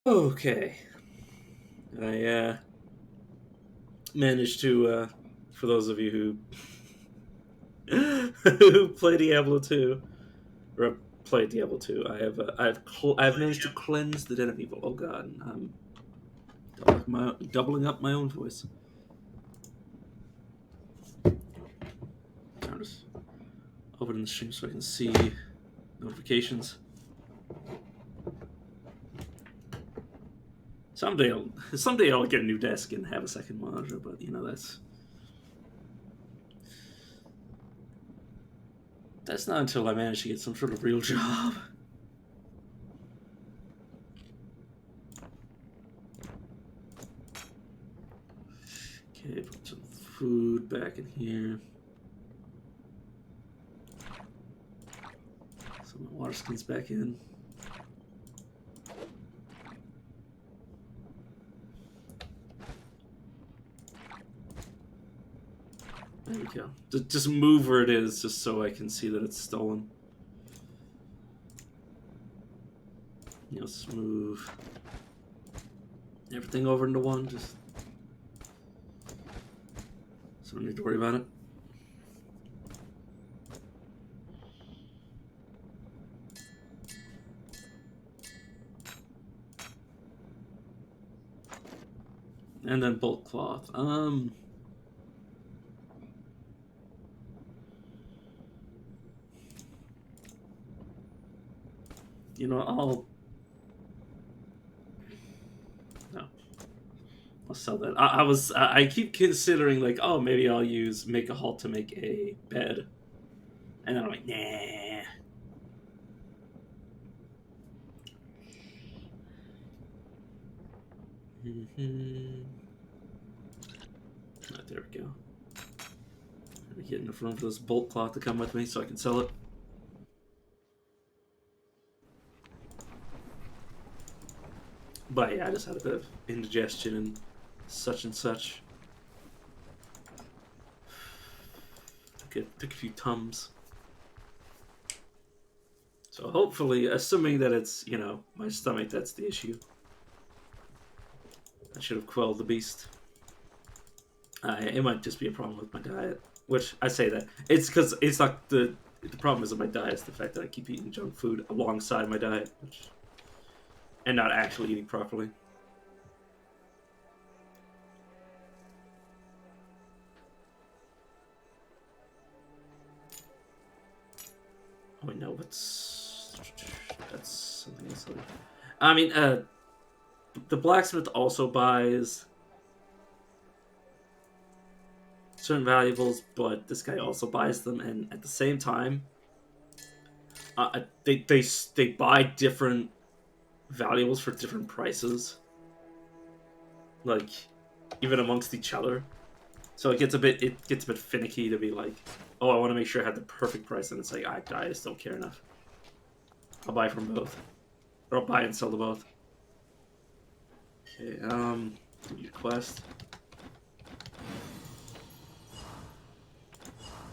Okay. I managed to, for those of you who who play Diablo 2 or play Diablo 2, I've managed to cleanse the Den of Evil. Oh god, I'm doubling up my own voice. I'm just opening the stream so I can see notifications. Someday I'll get a new desk and have a second monitor, but you know that's not until I manage to get some sort of real job. Okay, put some food back in here. Some water skins back in. There we go. Just move where it is, just so I can see that it's stolen. Let's move everything over into one, just so I don't need to worry about it. And then bulk cloth. You know, I'll sell that. I keep considering like, oh, maybe I'll make a halt to make a bed, and then I'm like, nah. Oh, there we go. I'm getting enough room for this bulk cloth to come with me so I can sell it. But yeah, I just had a bit of indigestion and such. Took a few tums. So hopefully, assuming that it's, my stomach that's the issue, I should have quelled the beast. It might just be a problem with my diet, which I say that. It's because it's not the problem isn't my diet, it's the fact that I keep eating junk food alongside my diet, and not actually eating properly. Oh wait, no, that's something else. I mean, the blacksmith also buys certain valuables, but this guy also buys them, and at the same time, they buy different valuables for different prices, like even amongst each other. So it gets a bit finicky to be like, oh, I want to make sure I have the perfect price, and it's like I just don't care enough. I'll buy from both, or I'll buy and sell to both. Okay, your quest.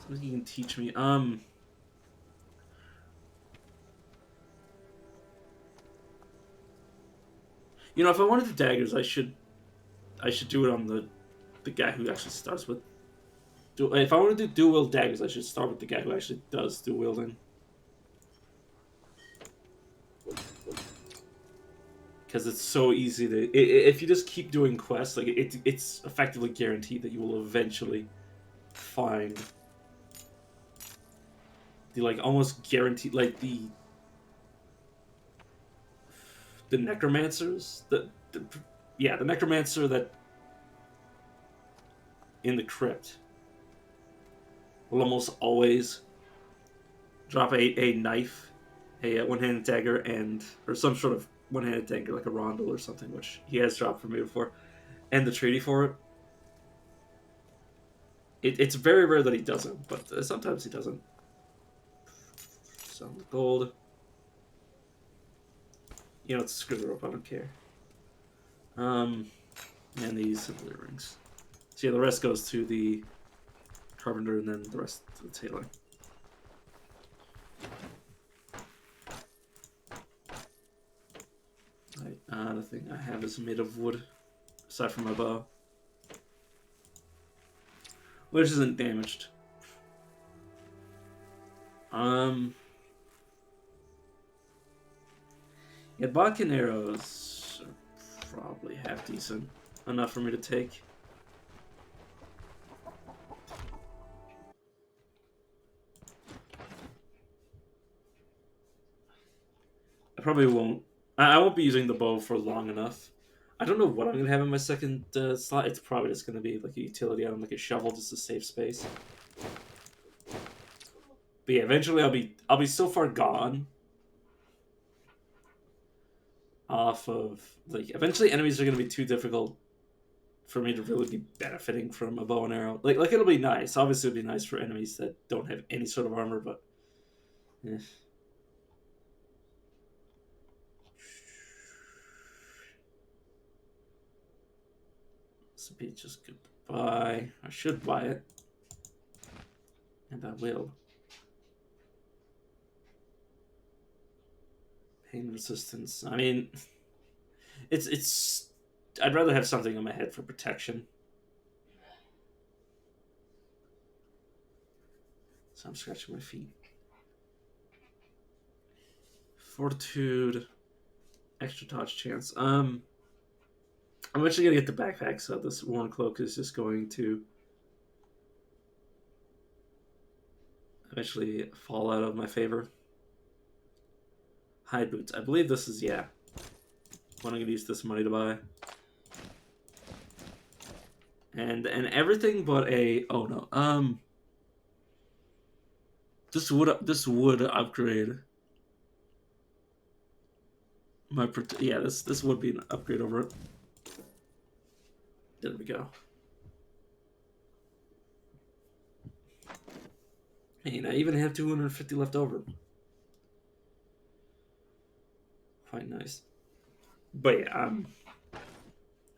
Something you can teach me. If I wanted the daggers, I should do it on the guy who actually starts with. If I want to do dual wield daggers, I should start with the guy who actually does dual wielding. Because it's so easy to. If you just keep doing quests, like it's effectively guaranteed that you will eventually find the almost guaranteed the necromancers the necromancer that in the crypt will almost always drop a knife, a one-handed dagger, or some sort of one-handed dagger like a rondel or something, which he has dropped for me before, and the treaty for it. It's very rare that he doesn't, but sometimes he doesn't. Some gold. It's screw the rope. I don't care. And these similar rings. So yeah, the rest goes to the carpenter, and then the rest to the tailor. The thing I have is made of wood, aside from my bow, which isn't damaged. Yeah, Bodkin arrows are probably half decent, enough for me to take. I probably won't. I won't be using the bow for long enough. I don't know what I'm gonna have in my second slot. It's probably just gonna be like a utility item, like a shovel, just to save space. But yeah, eventually I'll be so far gone off of like eventually enemies are gonna be too difficult for me to really be benefiting from a bow and arrow. Like it'll be nice. Obviously, it'll be nice for enemies that don't have any sort of armor, but. Eh. This will be just goodbye. I should buy it. And I will. Pain resistance. I mean, it's. I'd rather have something on my head for protection. So I'm scratching my feet. Fortitude. Extra dodge chance. I'm actually gonna get the backpack, so this worn cloak is just going to eventually fall out of my favor. Hide boots. I believe this is, yeah, what I'm gonna use this money to buy. And everything but a, oh no, this would upgrade my, yeah, this would be an upgrade over it. There we go. And I even have 250 left over. Quite nice. But yeah, I'm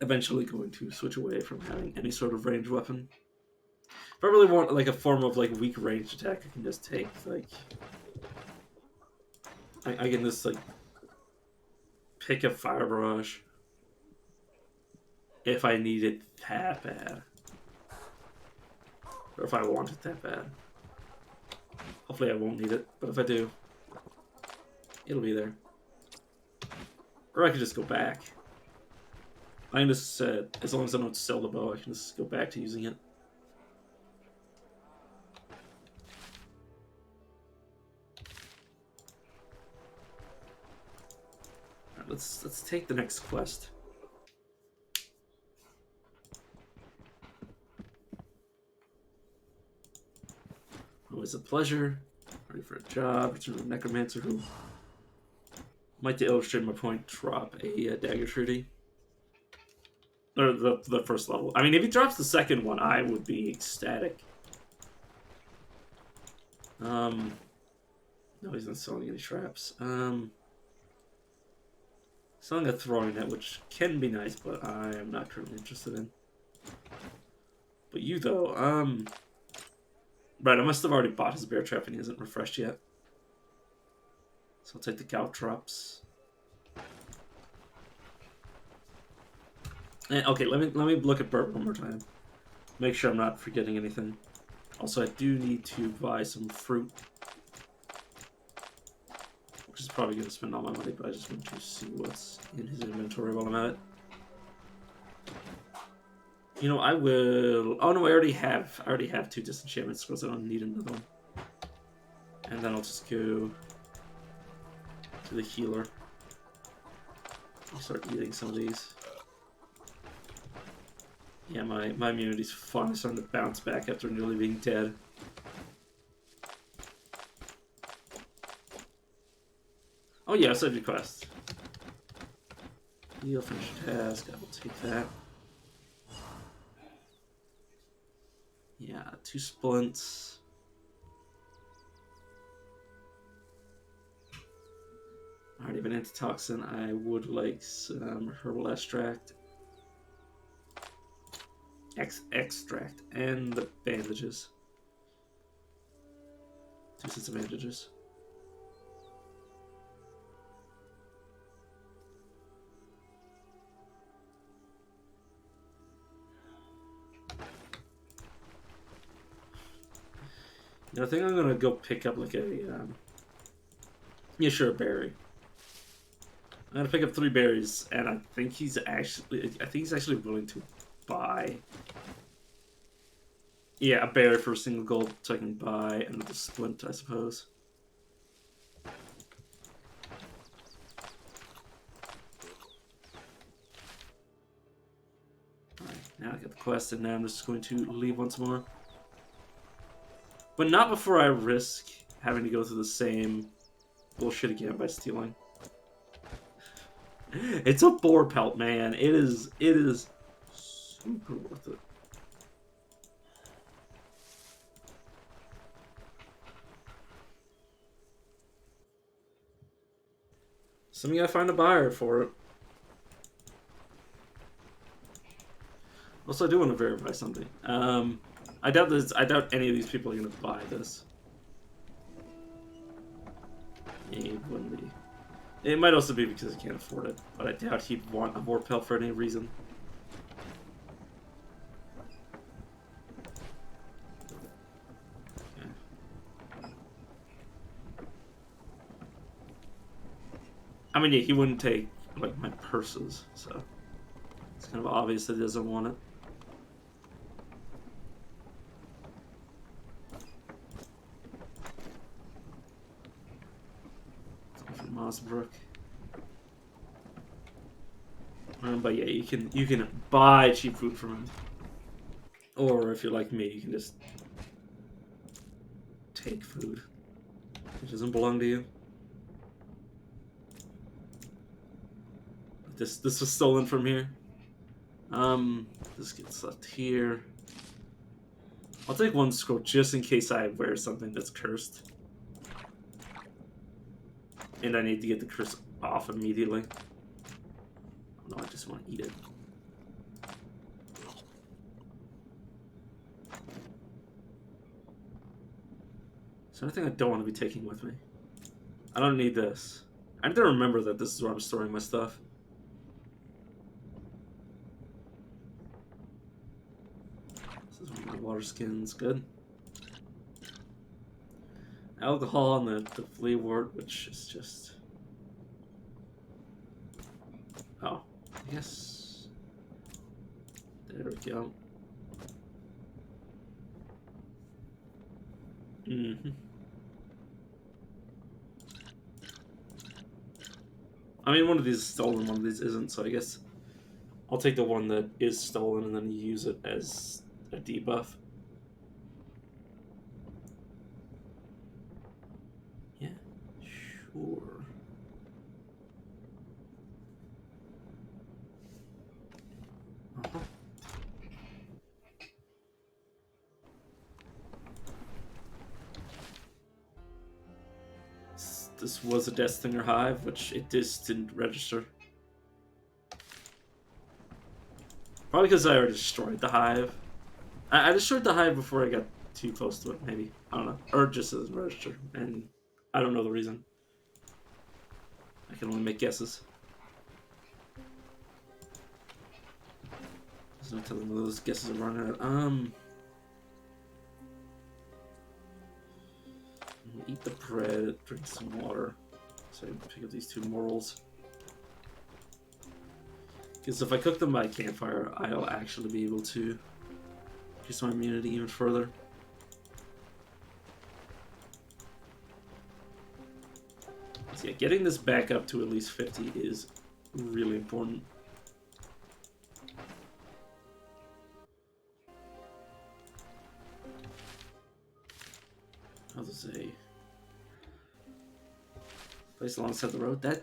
eventually going to switch away from having any sort of ranged weapon. If I really want like a form of like weak ranged attack, I can just take like I can just like pick a fire barrage if I need it that bad, or if I want it that bad. Hopefully, I won't need it, but if I do, it'll be there. Or I could just go back. I can just, as long as I don't sell the bow, I can just go back to using it. Alright, let's take the next quest. Always a pleasure. Ready for a job. Return to the necromancer who might, to illustrate my point, drop a dagger treaty. Or the first level. I mean, if he drops the second one, I would be ecstatic. No, he's not selling any traps. Selling a throwing net, which can be nice, but I am not currently interested in. But you, though, right, I must have already bought his bear trap and he hasn't refreshed yet. So I'll take the caltrops. And, okay, let me look at Bert one more time. Make sure I'm not forgetting anything. Also, I do need to buy some fruit. Which is probably going to spend all my money, but I just want to see what's in his inventory while I'm at it. You know, I will... Oh, no, I already have 2 disenchantment scrolls. I don't need another one. And then I'll just go to the healer. I'll start eating some of these. Yeah, my immunity's finally starting to bounce back after nearly being dead. Oh yeah, subject quest. You'll finish your task. I will take that. Yeah, 2 splints. Already have an antitoxin. I would like some herbal extract. Extract and the bandages. 2 sets of bandages. I think I'm gonna go pick up like a yeah, sure, a berry. I'm gonna pick up 3 berries, and I think he's actually willing to buy. Yeah, a berry for a single gold, so I can buy another splint, I suppose. Alright, now I got the quest, and now I'm just going to leave once more. But not before I risk having to go through the same bullshit again by stealing. It's a boar pelt, man. It is super worth it. Something gotta find a buyer for it. Also, I do want to verify something. I doubt any of these people are gonna buy this. It wouldn't be. It might also be because he can't afford it, but I doubt he'd want a boar pelt for any reason. I mean, yeah, he wouldn't take, like, my purses, so it's kind of obvious that he doesn't want it. From Mossbrook. But yeah, you can buy cheap food from him. Or if you're like me, you can just take food. It doesn't belong to you. This was stolen from here. This gets left here. I'll take 1 scroll just in case I wear something that's cursed. And I need to get the curse off immediately. Oh, no, I just want to eat it. So anything I don't want to be taking with me. I don't need this. I need to remember that this is where I'm storing my stuff. Water skins, good. Alcohol and the flea wort, which is just... Oh, yes. There we go. I mean, one of these is stolen, one of these isn't, so I guess I'll take the one that is stolen and then use it as a debuff. Yeah, sure. This was a Deathstinger hive, which it just didn't register. Probably because I already destroyed the hive. I destroyed the hive before I got too close to it, maybe. I don't know. Or it just doesn't register, and I don't know the reason. I can only make guesses. There's no telling whether those guesses are wrong or not. Eat the bread, drink some water. So I can pick up these 2 morals. Because if I cook them by campfire, I'll actually be able to increase my immunity even further. So yeah, getting this back up to at least 50 is really important. How to say? Place alongside the road. That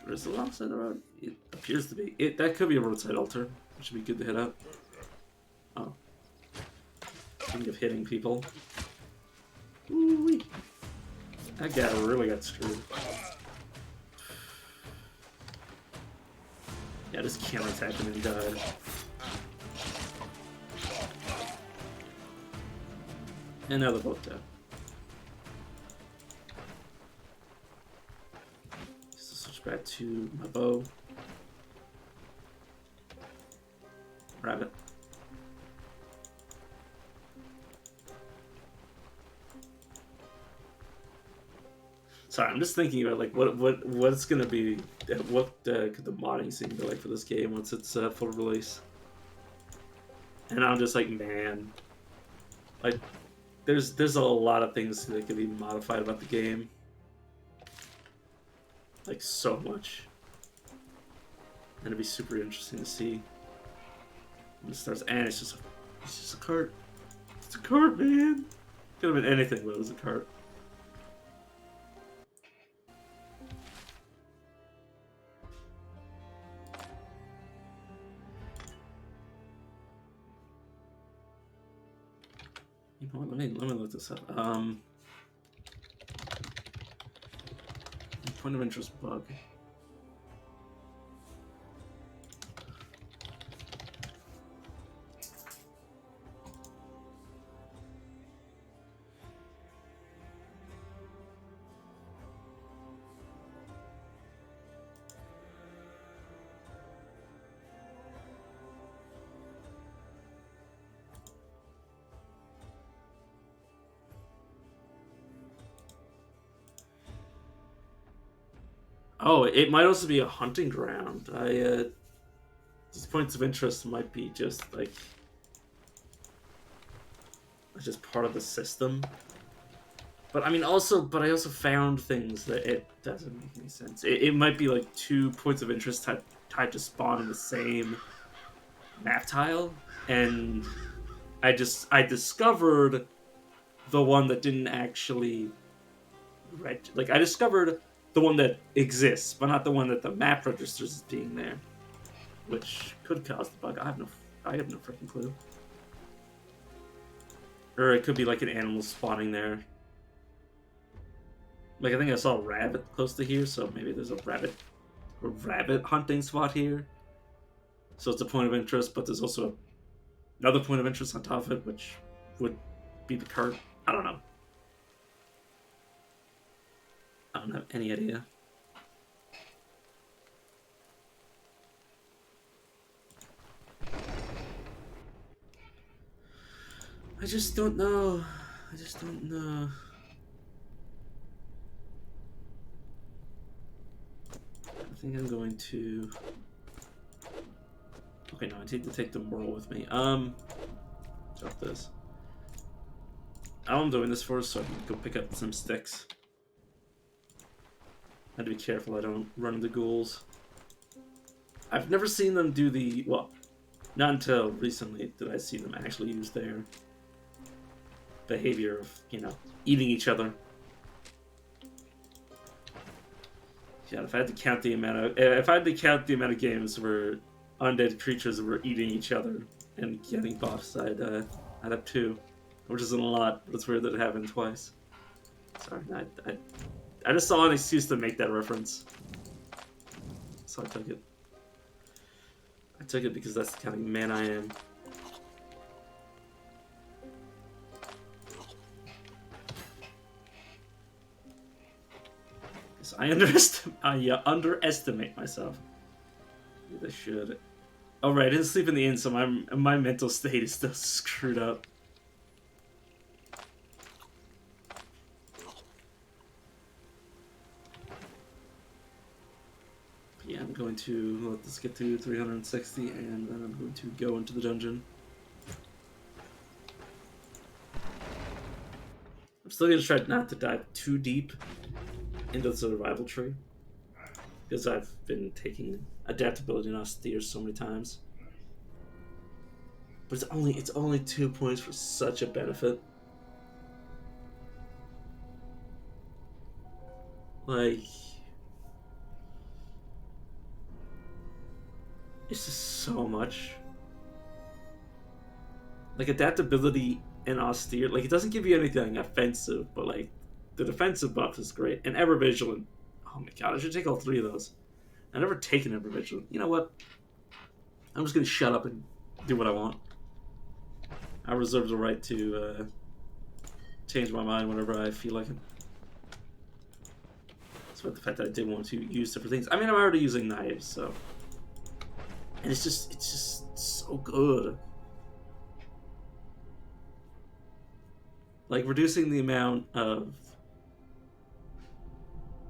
is alongside the road. It appears to be. That could be a roadside altar, which would be good to hit up. Oh, think of hitting people. Ooh-wee. That guy really got screwed. Yeah, I just counterattacked him and he died. And now they're both dead. So switch back to my bow. Rabbit. Sorry, I'm just thinking about like what's gonna be, what could the modding scene be like for this game once it's full release? And I'm just like, man, like there's a lot of things that could be modified about the game, like so much, and it'd be super interesting to see when it starts. And it's just a cart. It's a cart, man. Could have been anything, but it was a cart. You know what? Let me look this up. Point of interest bug. Oh, it might also be a hunting ground. These points of interest might be just like just part of the system. But I mean, I also found things that it doesn't make any sense. It might be like 2 points of interest tied to spawn in the same map tile, and I discovered the one that didn't actually I discovered the one that exists, but not the one that the map registers as being there, which could cause the bug. I have no freaking clue. Or it could be like an animal spawning there. Like I think I saw a rabbit close to here, so maybe there's a rabbit hunting spot here. So it's a point of interest, but there's also another point of interest on top of it, which would be the cart. I don't know. I don't have any idea. I just don't know. I think I'm going to... Okay, no, I need to take the moral with me. Drop this. All I'm doing this for is so I can go pick up some sticks. I have to be careful I don't run into ghouls. I've never seen them do the... Well, not until recently did I see them actually use their behavior of, eating each other. Yeah, if I had to count the amount of games where undead creatures were eating each other and getting buffs, I'd have 2, which isn't a lot, but it's weird that it happened twice. Sorry, I just saw an excuse to make that reference, so I took it. I took it because that's the kind of man I am. I underestimate myself. Maybe I should. Oh right, I didn't sleep in the inn, so my mental state is still screwed up. Yeah, I'm going to let this get to 360, and then I'm going to go into the dungeon. I'm still going to try not to dive too deep into the survival tree, because I've been taking adaptability and austere so many times. But it's only 2 points for such a benefit. Like, it's just so much. Like, adaptability and austere, like, it doesn't give you anything offensive, but like the defensive buff is great. And ever vigilant. Oh my god, I should take all 3 of those. I've never taken ever vigilant. You know what? I'm just gonna shut up and do what I want. I reserve the right to change my mind whenever I feel like it. Despite the fact that I did want to use different things. I mean, I'm already using knives, so. And it's just so good. Like, reducing the amount of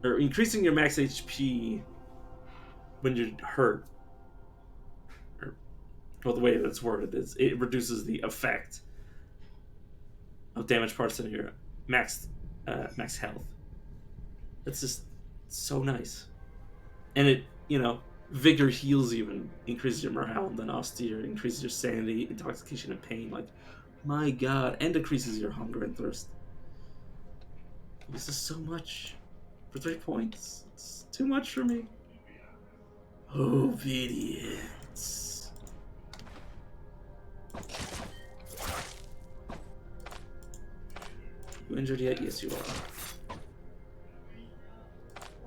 or increasing your max HP when you're hurt. Or, well, the way that's worded is it reduces the effect of damaged parts in your max health. That's just so nice, and it vigor heals you and increases your morale, and then austere increases your sanity, intoxication, and pain. Like, my God, and decreases your hunger and thirst. This is so much for 3 points. It's too much for me. Obedience. You injured yet? Yes, you are.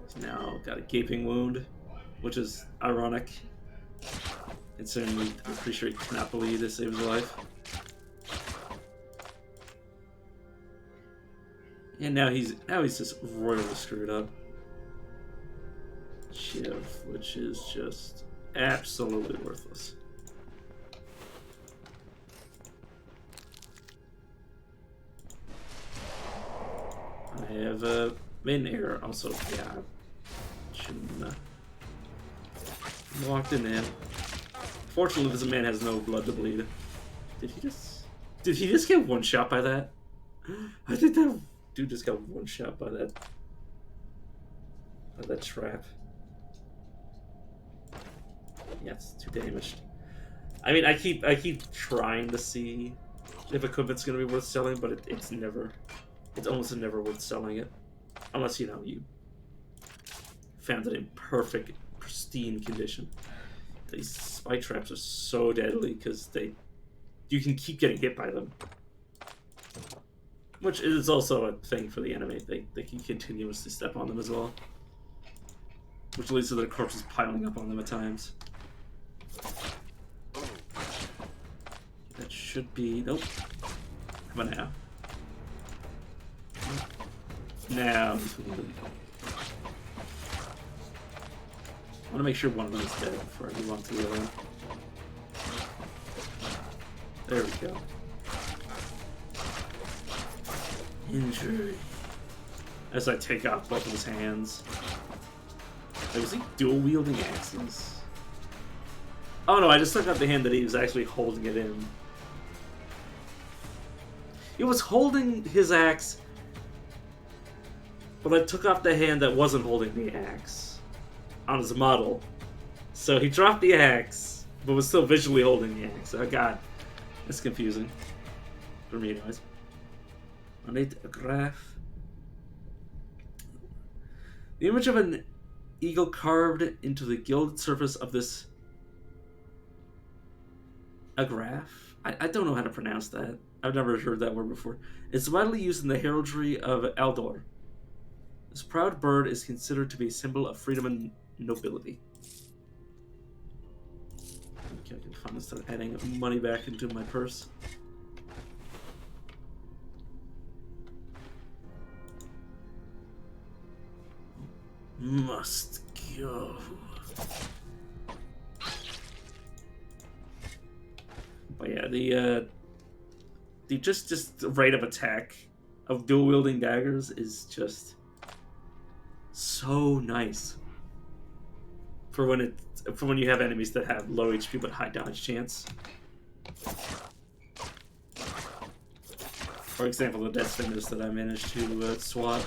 He's now got a gaping wound, which is ironic, considering I'm pretty sure he cannot believe this saved his life. And now he's just royally screwed up. Shiv, which is just absolutely worthless. I have a main air also. Yeah, shouldn't walked in there. Fortunately, this man has no blood to bleed. Did he just get one shot by that? I think that dude just got one shot by that trap. Yeah, it's too damaged. I mean, I keep trying to see if equipment's gonna be worth selling, but it's almost never worth selling it, unless you found it in perfect, pristine condition. These spike traps are so deadly because you can keep getting hit by them, which is also a thing for the enemy. They can continuously step on them as well, which leads to their corpses piling up on them at times. That should be... Nope. How about now? Now. I want to make sure one of them is dead before I move on to the other one. There we go. Injury. As I take off both of his hands. Wait, was he dual wielding axes? Oh no, I just took out the hand that he was actually holding it in. He was holding his axe, but I took off the hand that wasn't holding the axe on his model. So he dropped the axe, but was still visually holding the axe. Oh god, that's confusing. For me anyways. I need a graph. The image of an eagle carved into the gilded surface of this... A graph? I don't know how to pronounce that. I've never heard that word before. It's widely used in the heraldry of Eldor. This proud bird is considered to be a symbol of freedom and nobility. Okay, I can finally start adding money back into my purse. Must go. But yeah, the just rate of attack of dual wielding daggers is just so nice for when you have enemies that have low HP but high dodge chance. For example, the Death Fingers that I managed to swat.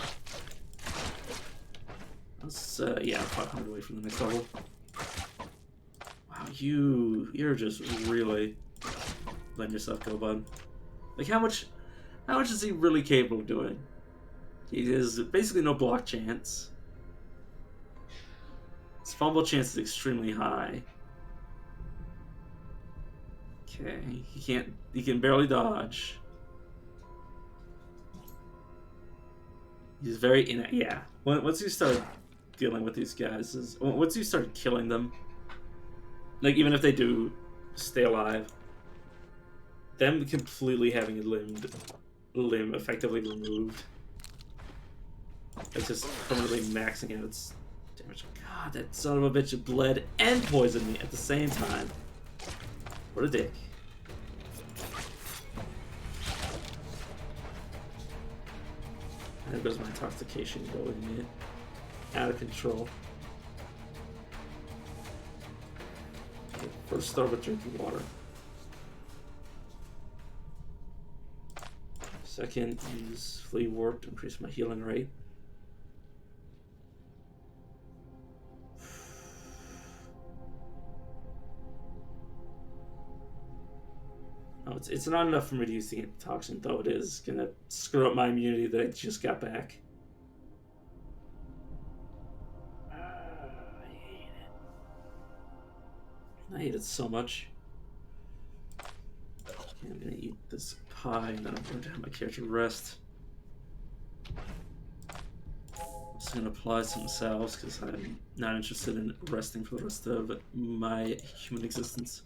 That's yeah, 500 away from the next level. Wow, you're just really letting yourself go, bud. Like, how much is he really capable of doing? He has basically no block chance. His fumble chance is extremely high. Okay, he can barely dodge. He's very yeah. Once you start dealing with these guys, once you start killing them, like even if they do stay alive, them completely having a limb effectively removed, it's just permanently maxing out its damage. God, that son of a bitch bled and poisoned me at the same time. What a dick. There goes my intoxication going in. out of control. Okay, first start with drinking water. Second, use Flea Warp to increase my healing rate. Oh, it's not enough for me to use the Antitoxin, though it is gonna screw up my immunity that I just got back. I hate it. I hate it so much. Okay, I'm gonna eat this pie and then I'm going to have my character rest. I'm just gonna apply some salves because I'm not interested in resting for the rest of my human existence.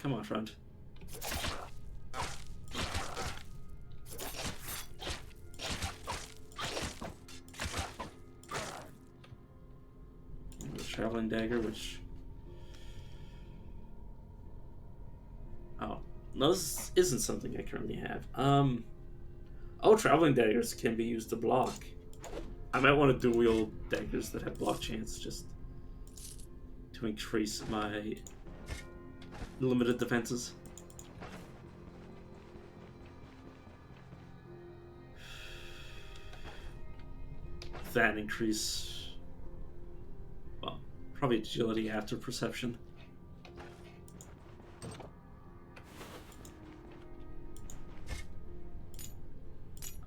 Come on, friend. The traveling dagger, which... Oh. No, this isn't something I currently have. Oh, traveling daggers can be used to block. I might want to dual daggers that have block chance, just to increase my limited defenses. That increase, well, probably agility after perception.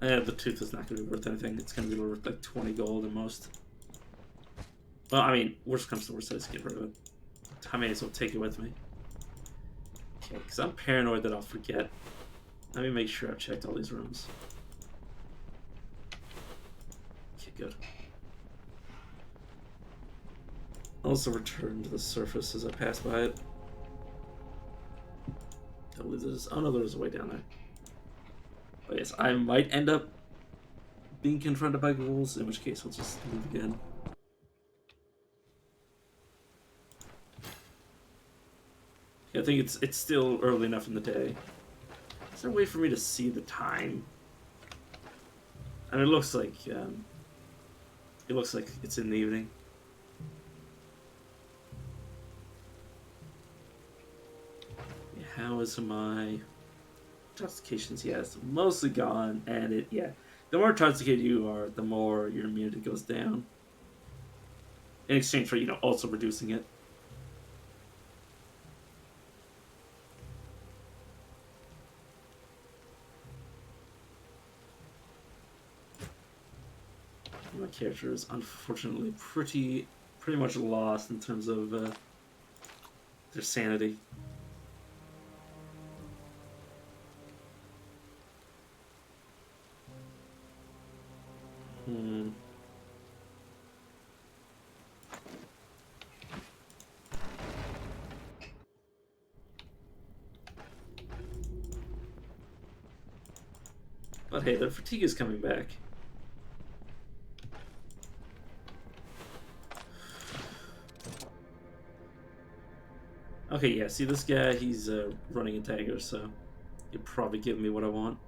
Yeah, the tooth is not going to be worth anything. It's going to be worth like 20 gold at most. Well, I mean, worst comes to worst, I just get rid of it. I may as well take it with me. Okay, because I'm paranoid that I'll forget. Let me make sure I've checked all these rooms. Okay, good. I'll also return to the surface as I pass by it. I believe there's... Oh no, there's a way down there. But yes, I might end up being confronted by ghouls, in which case we'll just leave again. I think it's still early enough in the day. Is there a way for me to see the time? And it looks like it's in the evening. Yeah, how is my intoxications? Yeah, it's mostly gone, and the more intoxicated you are, the more your immunity goes down. In exchange for also reducing it. My character is unfortunately pretty much lost in terms of their sanity. But hey, their fatigue is coming back. Okay, yeah, see this guy, he's running a dagger, so he'll probably give me what I want.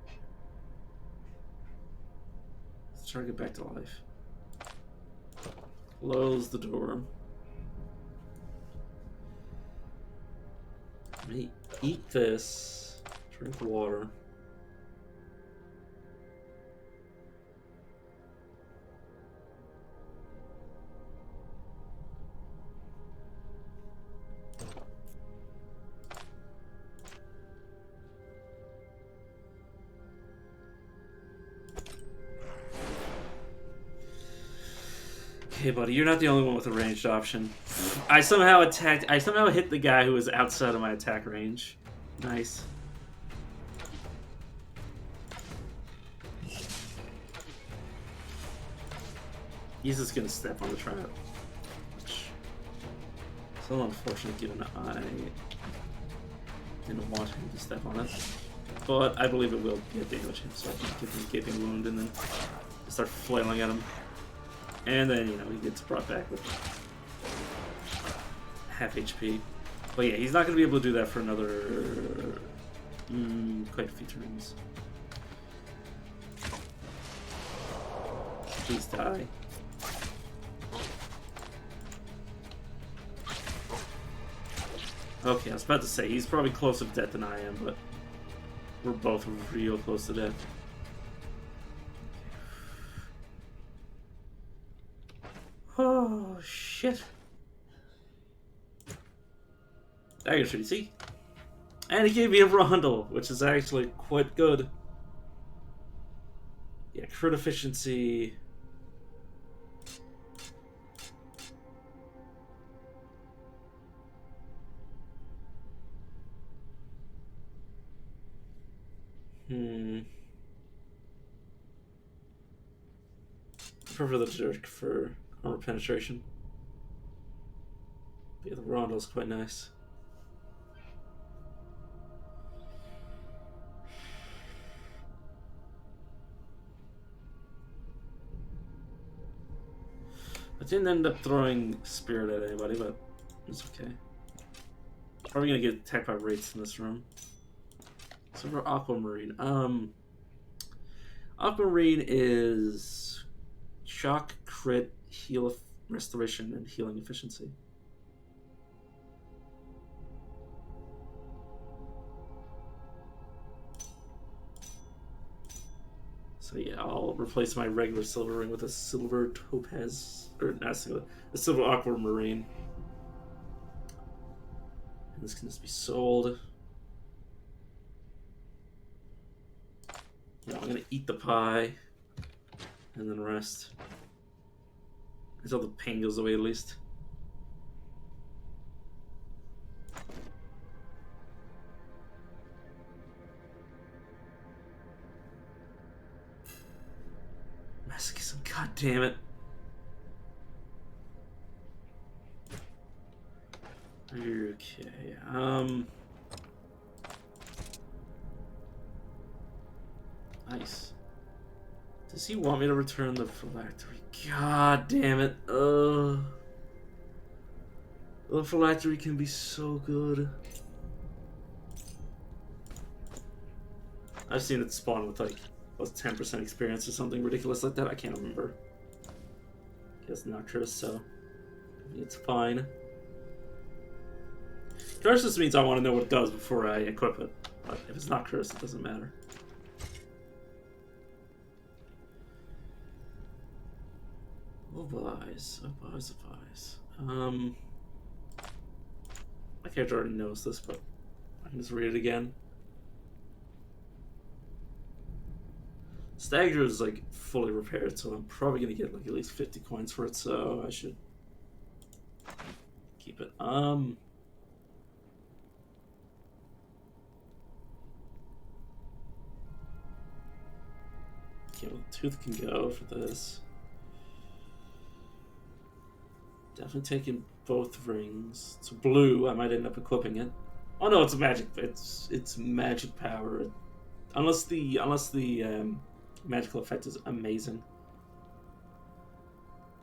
Let's try to get back to life. Close the door. Let me eat this. Drink water. Okay, buddy, you're not the only one with a ranged option. I somehow hit the guy who was outside of my attack range. Nice. He's just gonna step on the trap. Which is a little unfortunate given I didn't want him to step on it. But I believe it will damage him, so I can give him a gaping wound and then start flailing at him. And then, he gets brought back with half HP. But yeah, he's not going to be able to do that for another quite a few turns. Please die. Okay, I was about to say, he's probably closer to death than I am, but we're both real close to death. Oh, shit. Dagger Tree, see? And he gave me a Rondel, which is actually quite good. Yeah, crit efficiency. I prefer the Dirk for armor penetration. But yeah, the Rondel's quite nice. I didn't end up throwing Spirit at anybody, but it's okay. Probably gonna get attacked by Wraiths in this room. So for Aquamarine, Aquamarine is shock, crit, heal, restoration, and healing efficiency. So yeah, I'll replace my regular silver ring with a silver topaz, or not silver, a silver aquamarine. And this can just be sold. Yeah, I'm gonna eat the pie, and then rest. Until the pain goes away at least. Masochism, god damn it. Okay, nice. Does he want me to return the phylactery? God damn it. The phylactery can be so good. I've seen it spawn with like 10% experience or something ridiculous like that. I can't remember. It's not true, so it's fine. Curses means I want to know what it does before I equip it. But if it's not cursed, it doesn't matter. Advise. My character already knows this, but I can just read it again. Stagger is like fully repaired, so I'm probably gonna get like at least 50 coins for it, so I should keep it. Okay, well, Tooth can go for this. Definitely taking both rings. It's blue. I might end up equipping it. Oh no, it's a magic. It's magic power. Unless the magical effect is amazing,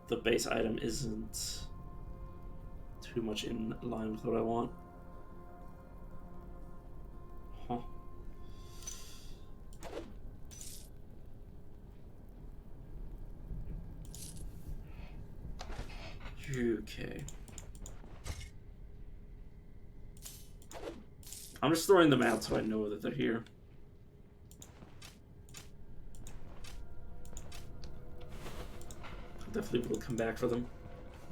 the base item isn't too much in line with what I want. Huh. Okay. I'm just throwing them out so I know that they're here. I definitely will come back for them.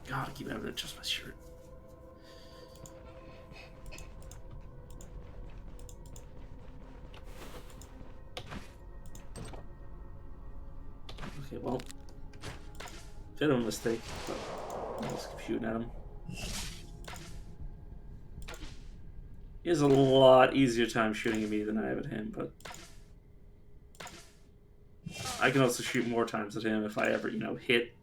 God, I keep having to adjust my shirt. Okay, well, bit of a mistake, but I'm just shooting at him. He has a lot easier time shooting at me than I have at him, but I can also shoot more times at him if I ever, hit.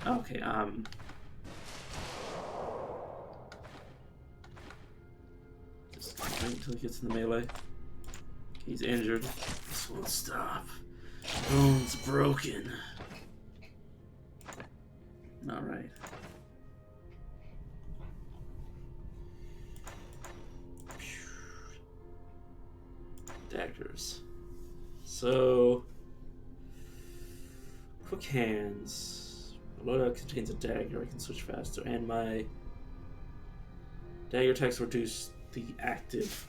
Okay, just wait until he gets in the melee. He's injured. This won't stop. Bones broken. Alright. So quick hands. Loadout contains a dagger. I can switch faster, and my dagger attacks reduce the active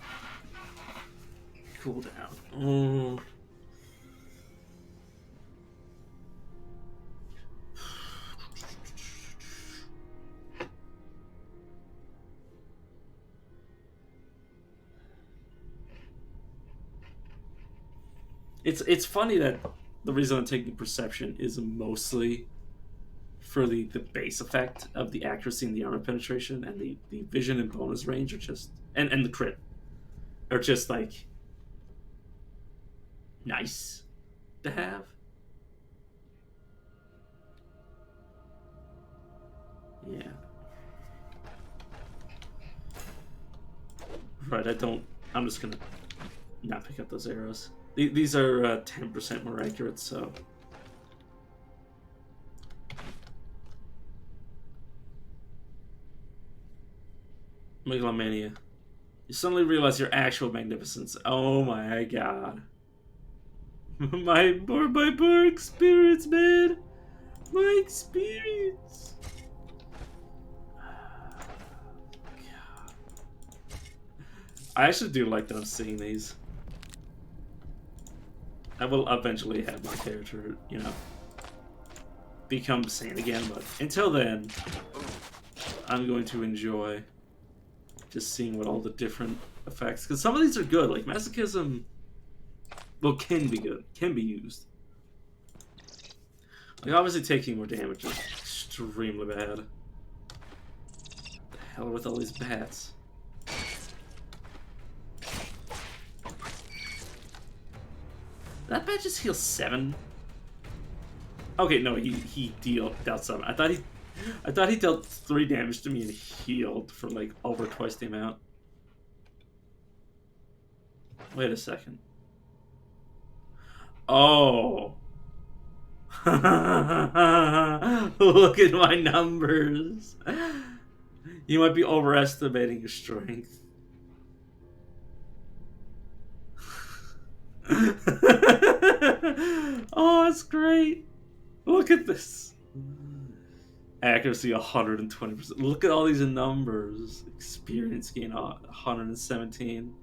cooldown. It's funny that the reason I'm taking perception is mostly for the base effect of the accuracy and the armor penetration, and the vision and bonus range are just and the crit are just like nice to have. Yeah. Right, I'm just gonna not pick up those arrows. These are 10% more accurate, so. Megalomania. You suddenly realize your actual magnificence. Oh my god. my poor experience, man. My experience. God. I actually do like that I'm seeing these. I will eventually have my character, you know, become sane again, but until then, I'm going to enjoy just seeing what all the different effects, because some of these are good, like Masochism, well, can be good, can be used. Like, obviously taking more damage is extremely bad. What the hell with all these bats? That bat just heals 7? Okay, no, he dealt 7. I thought he dealt 3 damage to me and healed for like over twice the amount. Wait a second. Oh. Look at my numbers. You might be overestimating your strength. Oh, it's great. Look at this. Accuracy 120%. Look at all these numbers. Experience gain 117.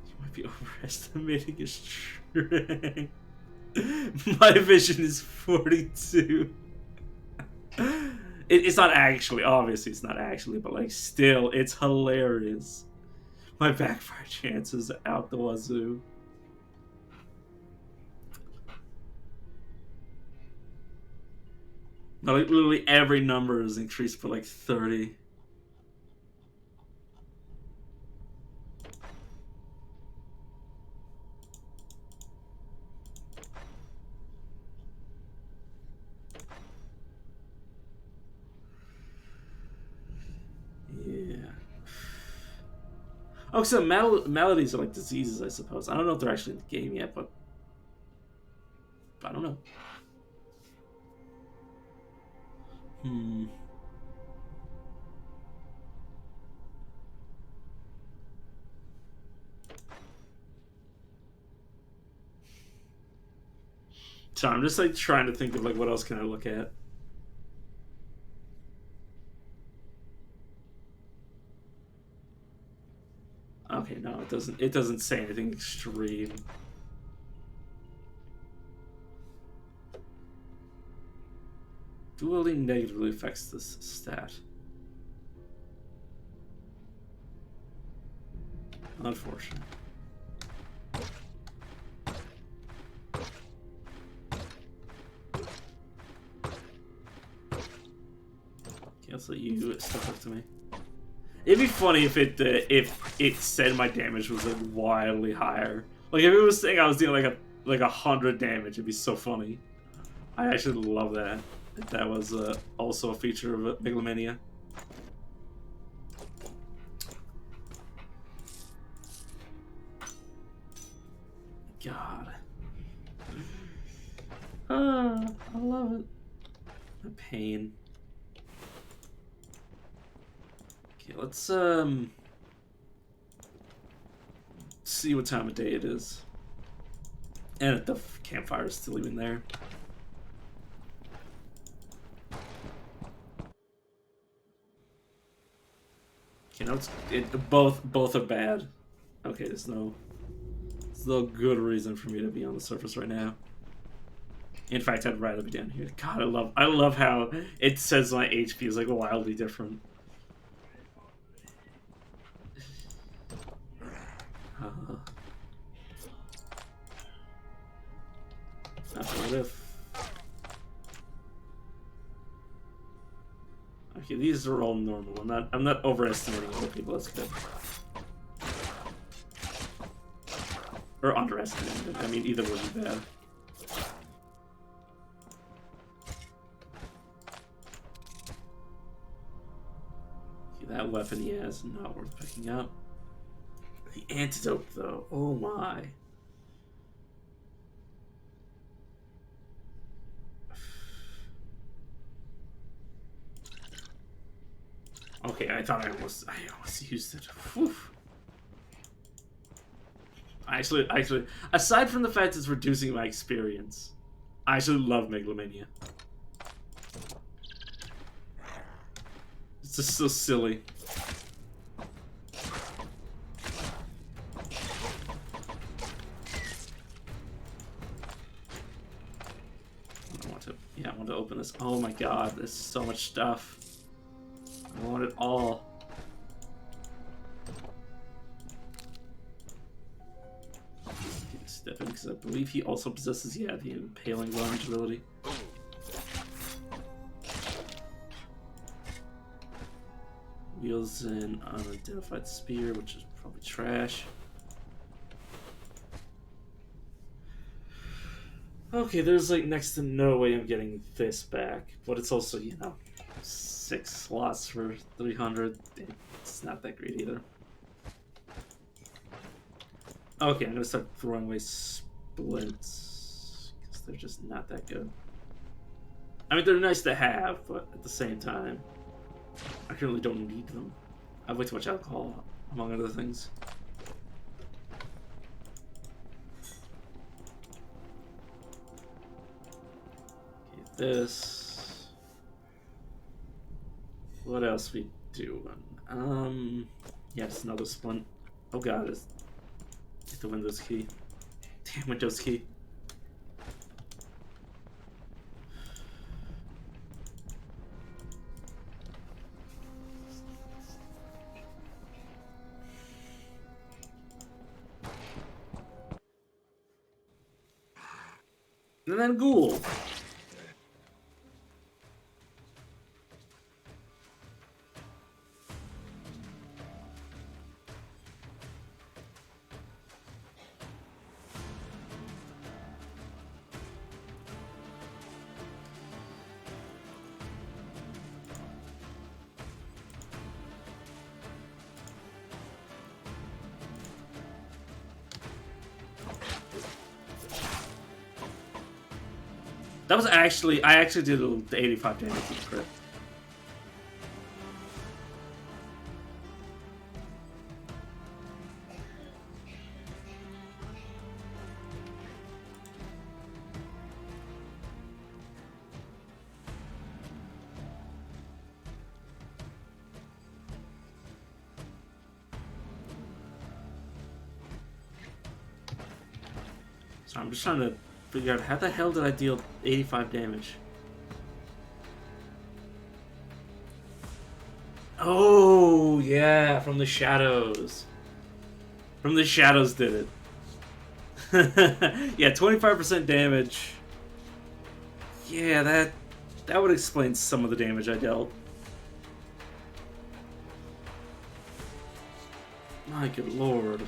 You might be overestimating your strength. My vision is 42. It's not actually, obviously it's not actually, but like still, it's hilarious. My backfire chances out the wazoo. No, like literally every number is increased for like 30. Yeah. Oh, so maladies are like diseases, I suppose. I don't know if they're actually in the game yet, but I don't know. So I'm just like trying to think of like what else can I look at. Okay, no, it doesn't. It doesn't say anything extreme. Dueling negatively affects this stat. Unfortunate. Okay, let's let you step up to me. It'd be funny if it said my damage was like wildly higher. Like if it was saying I was doing like 100 damage, it'd be so funny. I actually love that. If that was also a feature of Megalomania. God. I love it. The pain. Okay, let's see what time of day it is. And if the campfire is still even there. You know, both are bad. Okay, there's no good reason for me to be on the surface right now. In fact, I'd rather be down here. God, I love how it says my HP is like wildly different. What if? Okay, these are all normal. I'm not overestimating other people. That's good. Or underestimating them. I mean, either would be bad. Okay, that weapon, yeah, is not worth picking up. The antidote, though. Oh my. Okay, I thought I almost used it. Whew. Actually, aside from the fact it's reducing my experience, I actually love Megalomania. It's just so silly. I want to open this. Oh my god, there's so much stuff. I want it all. Step in, because I believe he also possesses, yeah, the impaling lunge ability. Wields an unidentified spear, which is probably trash. Okay, there's like next to no way I'm getting this back, but it's also, you know, 6 slots for 300. It's not that great either. Okay, I'm gonna start throwing away splints, because they're just not that good. I mean, they're nice to have, but at the same time, I currently don't need them. I have way too much alcohol, among other things. Okay, this. What else we doing? Yeah, just another splint. Oh god, it's get the Windows key. Damn Windows key. And then Ghoul. That was actually, I actually did the 85 damage with the crit. So I'm just trying to figure out how the hell did I deal 85 damage? Oh, yeah, from the shadows. From the shadows did it. Yeah, 25% damage. Yeah, that would explain some of the damage I dealt. My good lord.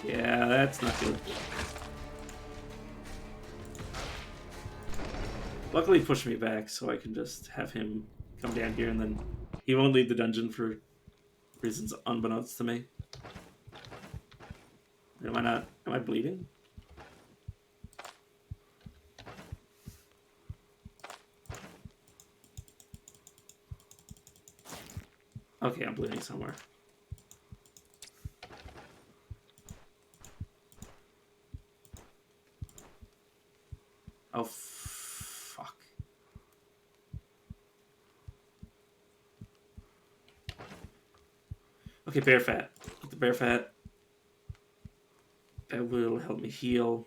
Yeah, that's not good. Luckily he pushed me back, so I can just have him come down here, and then he won't leave the dungeon for reasons unbeknownst to me. Am I not? Am I bleeding? Okay, I'm bleeding somewhere. Oh, fuck. Okay, bear fat. With the bear fat. That will help me heal.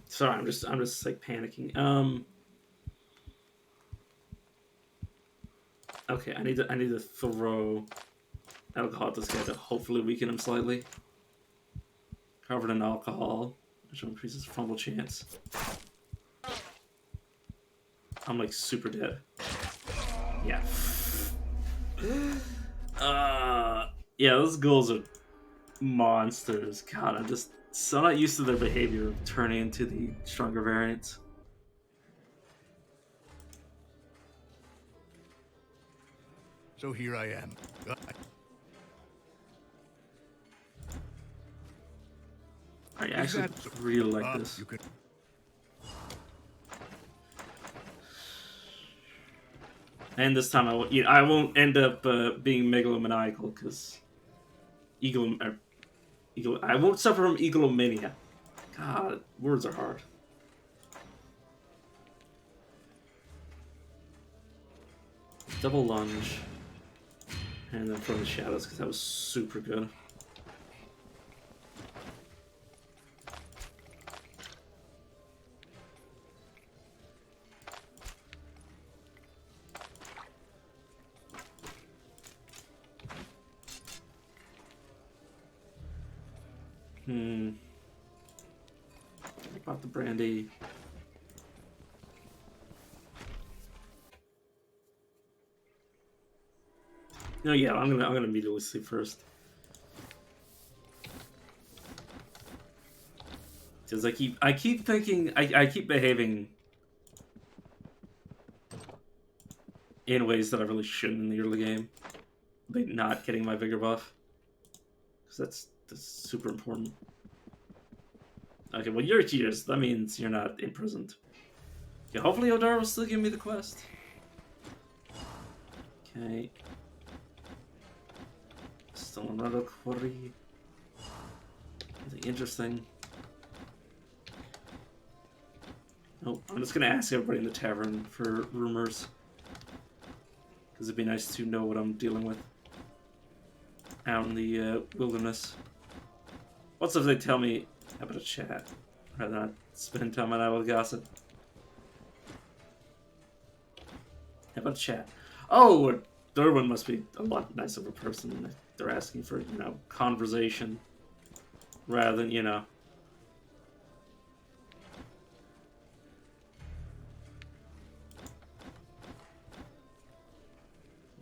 Sorry, I'm just like panicking. Okay, I need to throw alcohol at this guy to hopefully weaken him slightly. Covered in alcohol, which increases fumble chance. I'm like super dead. Yeah. Yeah, those ghouls are monsters. God, I'm just so not used to their behavior of turning into the stronger variants. So here I am. I actually really like this. And this time I won't end up being megalomaniacal because I won't suffer from egomania. God, words are hard. Double lunge. And then from the shadows because that was super good. About the brandy. No, yeah, I'm gonna immediately sleep first. Because I keep thinking I keep behaving in ways that I really shouldn't in the early game. Like not getting my vigor buff. Because that's super important. Okay, well you're here, so that means you're not imprisoned. Okay, hopefully Odara will still give me the quest. Okay. Still another quarry. Nothing interesting. Oh, I'm just gonna ask everybody in the tavern for rumors. Because it'd be nice to know what I'm dealing with out in the wilderness. What's if they tell me about a chat rather than not spend time on idle gossip? How about a chat? Oh, Derwin must be a lot nicer of a person. They're asking for, you know, conversation rather than, you know.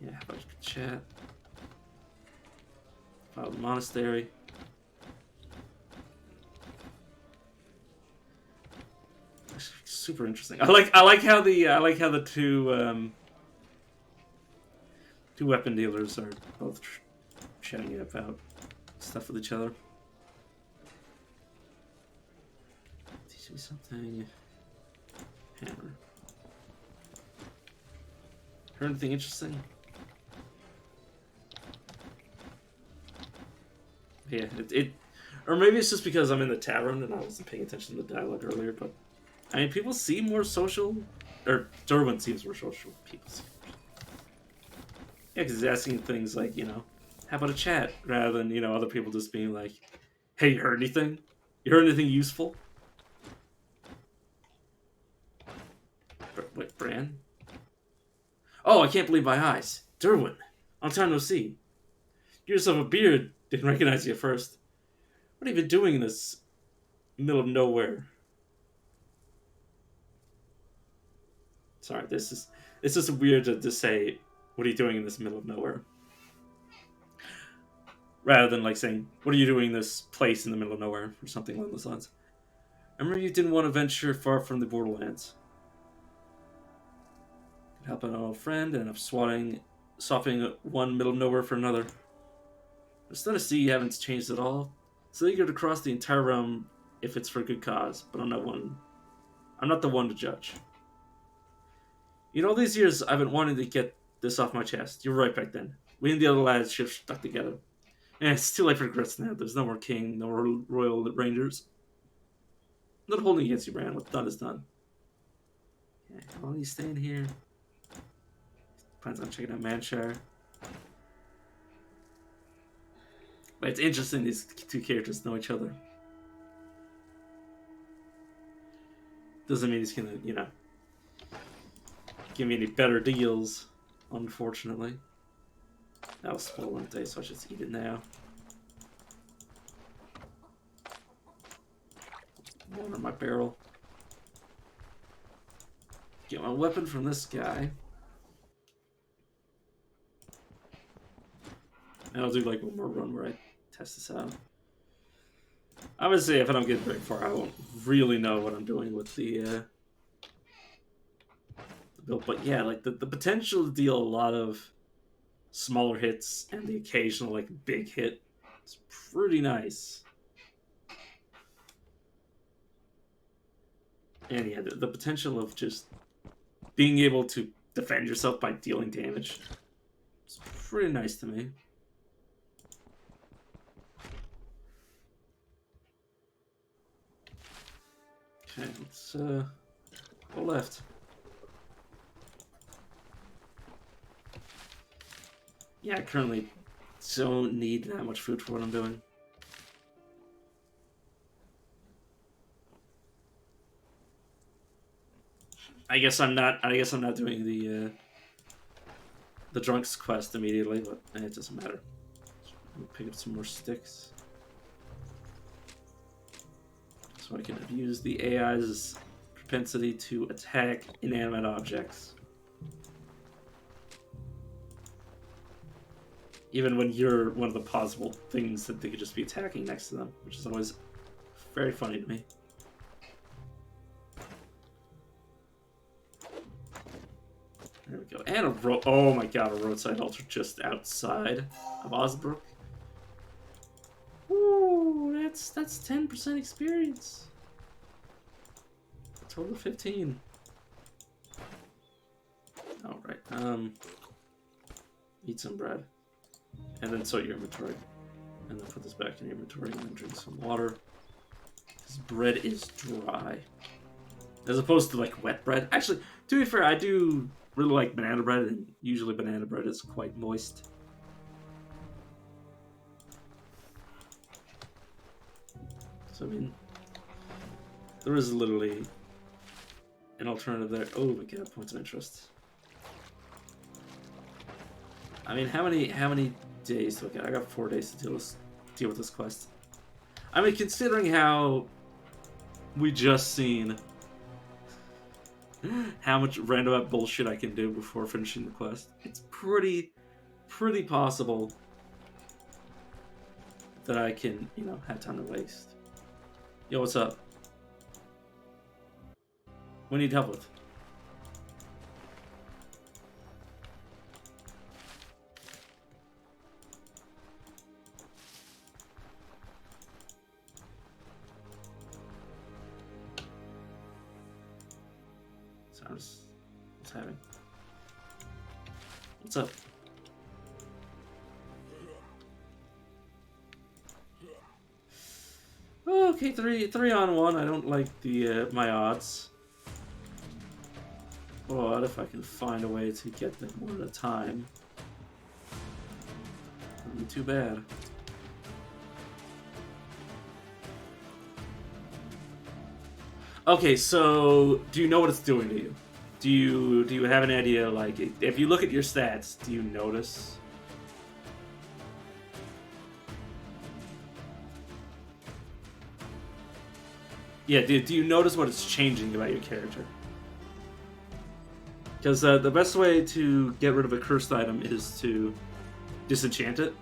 Yeah, how about a chat? About the monastery. Super interesting. I like how the two weapon dealers are both chatting about stuff with each other. Teach me something. Hammer. Heard anything interesting? Yeah, or maybe it's just because I'm in the tavern and I wasn't paying attention to the dialogue earlier, but I mean, people seem more social, or Derwin seems more social. People seem more social. Yeah, because he's asking things like, you know, how about a chat, rather than, you know, other people just being like, hey, you heard anything? You heard anything useful? Wait, Bran? Oh, I can't believe my eyes. Derwin, long time no see. You yourself a beard. Didn't recognize you at first. What have you been doing in this middle of nowhere? Sorry, it's just weird to say, what are you doing in this middle of nowhere? Rather than like saying, what are you doing in this place in the middle of nowhere? Or something along those lines. I remember you didn't want to venture far from the borderlands. Could help an old friend and up swapping one middle of nowhere for another. I'm starting to see you haven't changed at all. So eager to cross the entire realm if it's for a good cause, but I'm not the one to judge. You know, all these years I've been wanting to get this off my chest. You're right back then. We and the other lads should have stuck together. And it's too late for regrets now. There's no more king, no more royal rangers. Not holding against you, Bran. What's done is done. Yeah, how long are you staying here? Plans on checking out Manshire. But it's interesting these two characters know each other. Doesn't mean he's gonna, you know, give me any better deals, unfortunately. That was spoiling today, so I should eat it now. Water my barrel. Get my weapon from this guy. And I'll do like one more run where I test this out. Obviously, if I don't get very far, I won't really know what I'm doing with the build. But yeah, like the potential to deal a lot of smaller hits and the occasional like big hit is pretty nice. And yeah, the potential of just being able to defend yourself by dealing damage is pretty nice to me. Okay, let's go left. Yeah, I currently don't need that much food for what I'm doing. I guess I'm not doing the drunk's quest immediately, but it doesn't matter. Pick up some more sticks. So I can abuse the AI's propensity to attack inanimate objects. Even when you're one of the possible things that they could just be attacking next to them, which is always very funny to me. There we go. And oh my god, a roadside altar just outside of Osbrook. Ooh, that's 10% experience. A total of 15. Alright, eat some bread. And then sort your inventory. And then put this back in your inventory and then drink some water. This bread is dry. As opposed to like wet bread. Actually, to be fair, I do really like banana bread, and usually banana bread is quite moist. So I mean, there is literally an alternative there. Oh my god, points of interest. I mean, how many days do I get? I got 4 days to deal with this quest. I mean, considering how we just seen how much random bullshit I can do before finishing the quest, it's pretty possible that I can, you know, have time to waste. Yo, what's up? What do you need help with? What's happening? What's up? Okay, three on one. I don't like the my odds. But if I can find a way to get them one at a time, wouldn't be too bad. Okay, so do you know what it's doing to you? Do you have an idea? Like, if you look at your stats, do you notice? Yeah, do you notice what it's changing about your character? Because the best way to get rid of a cursed item is to disenchant it.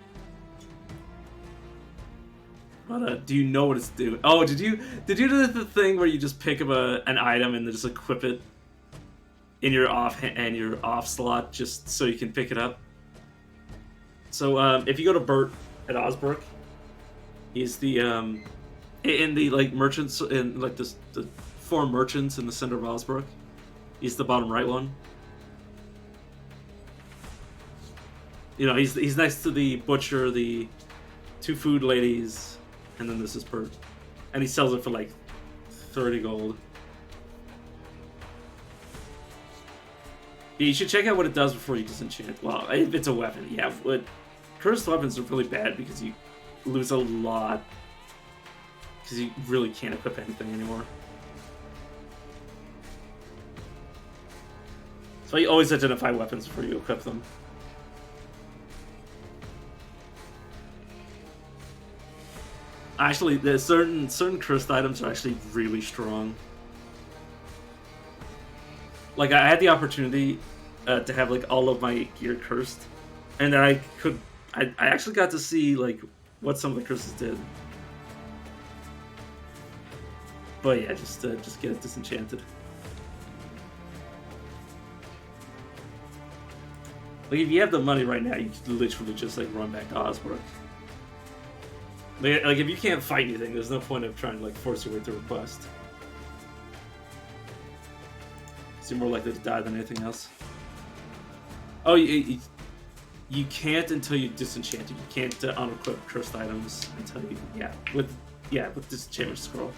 But do you know what it's doing? Oh, did you do the thing where you just pick up an item and then just equip it in your off slot just so you can pick it up? So if you go to Bert at Osbrook, he's the in the like merchants in like the 4 merchants in the center of Osbrook. He's the bottom right one. You know, he's next to the butcher, the 2 food ladies, and then this is Bert, and he sells it for like 30 gold. Yeah, you should check out what it does before you disenchant. Well, if it's a weapon, yeah. Cursed weapons are really bad because you lose a lot. Because you really can't equip anything anymore. So you always identify weapons before you equip them. Actually, there's certain cursed items are actually really strong. Like, I had the opportunity to have like all of my gear cursed, and I actually got to see like what some of the curses did. But yeah, just get it disenchanted. Like, if you have the money right now, you could literally just like run back to Osbrook. Like if you can't fight anything, there's no point of trying to like force your way through a quest. So you're more likely to die than anything else. Oh, you can't until you disenchant it. You can't unequip cursed items until you with disenchantment scroll.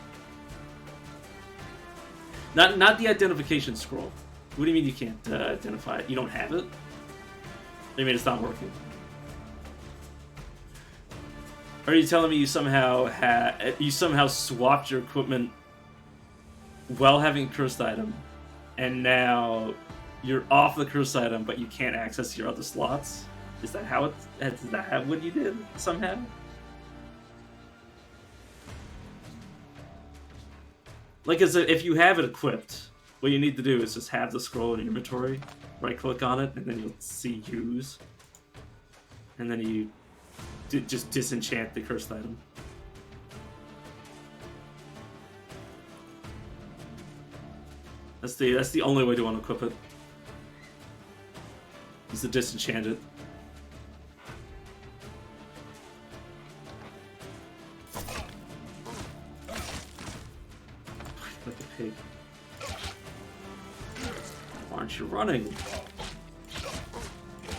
Not the identification scroll. What do you mean you can't identify it? You don't have it? I mean, it's not working. Are you telling me you somehow swapped your equipment while having a cursed item, and now you're off the cursed item, but you can't access your other slots? Is that how what you did somehow? Like, if you have it equipped, what you need to do is just have the scroll in your inventory, right-click on it, and then you'll see use, and then you just disenchant the cursed item. That's the only way to unequip it. Is to disenchant it. Like a pig. Why aren't you running?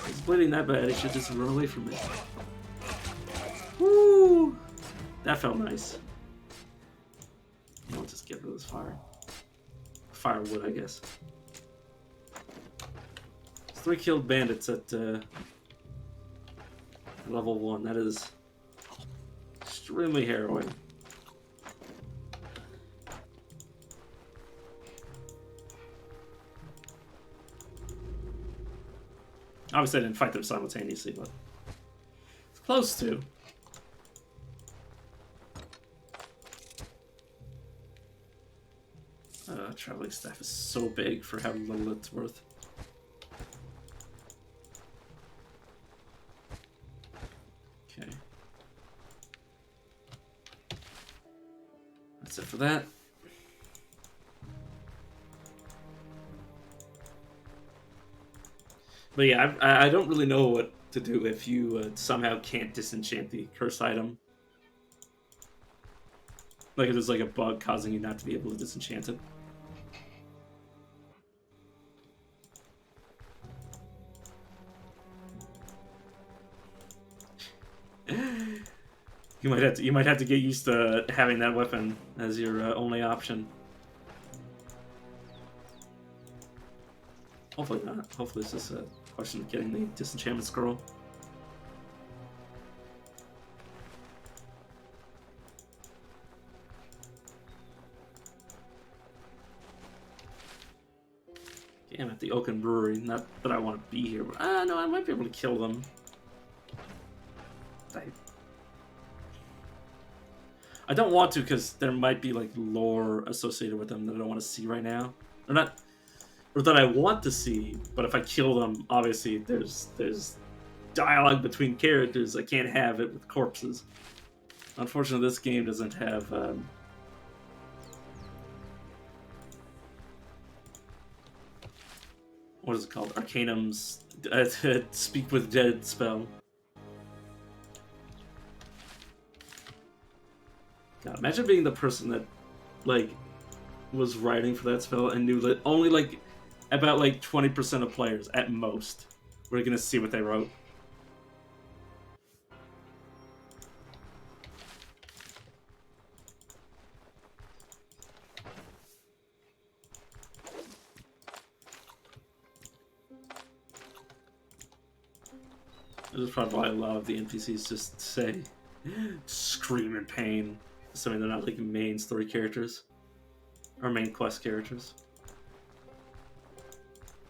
He's bleeding that bad, he should just run away from me. Woo! That felt nice. I'll just get rid of this fire. Firewood, I guess. 3 killed bandits at level 1. That is extremely harrowing. Obviously, I didn't fight them simultaneously, but it's close to. Traveling staff is so big for how little it's worth. Okay. That's it for that. But yeah, I don't really know what to do if you somehow can't disenchant the cursed item. Like if there's like a bug causing you not to be able to disenchant it. You might have to get used to having that weapon as your only option. Hopefully not. Hopefully it's just a question of getting the disenchantment scroll. Okay, I'm at the Oaken Brewery. Not that I want to be here, but no, I might be able to kill them. I don't want to because there might be like lore associated with them that I don't want to see right now, or that I want to see. But if I kill them, obviously there's dialogue between characters. I can't have it with corpses. Unfortunately, this game doesn't have what is it called? Arcanum's Speak with Dead spell. God, imagine being the person that, like, was writing for that spell and knew that only, like, about, like, 20% of players, at most, were gonna see what they wrote. This is probably why a lot of the NPCs just say, scream in pain, assuming they're not, like, main story characters. Or main quest characters.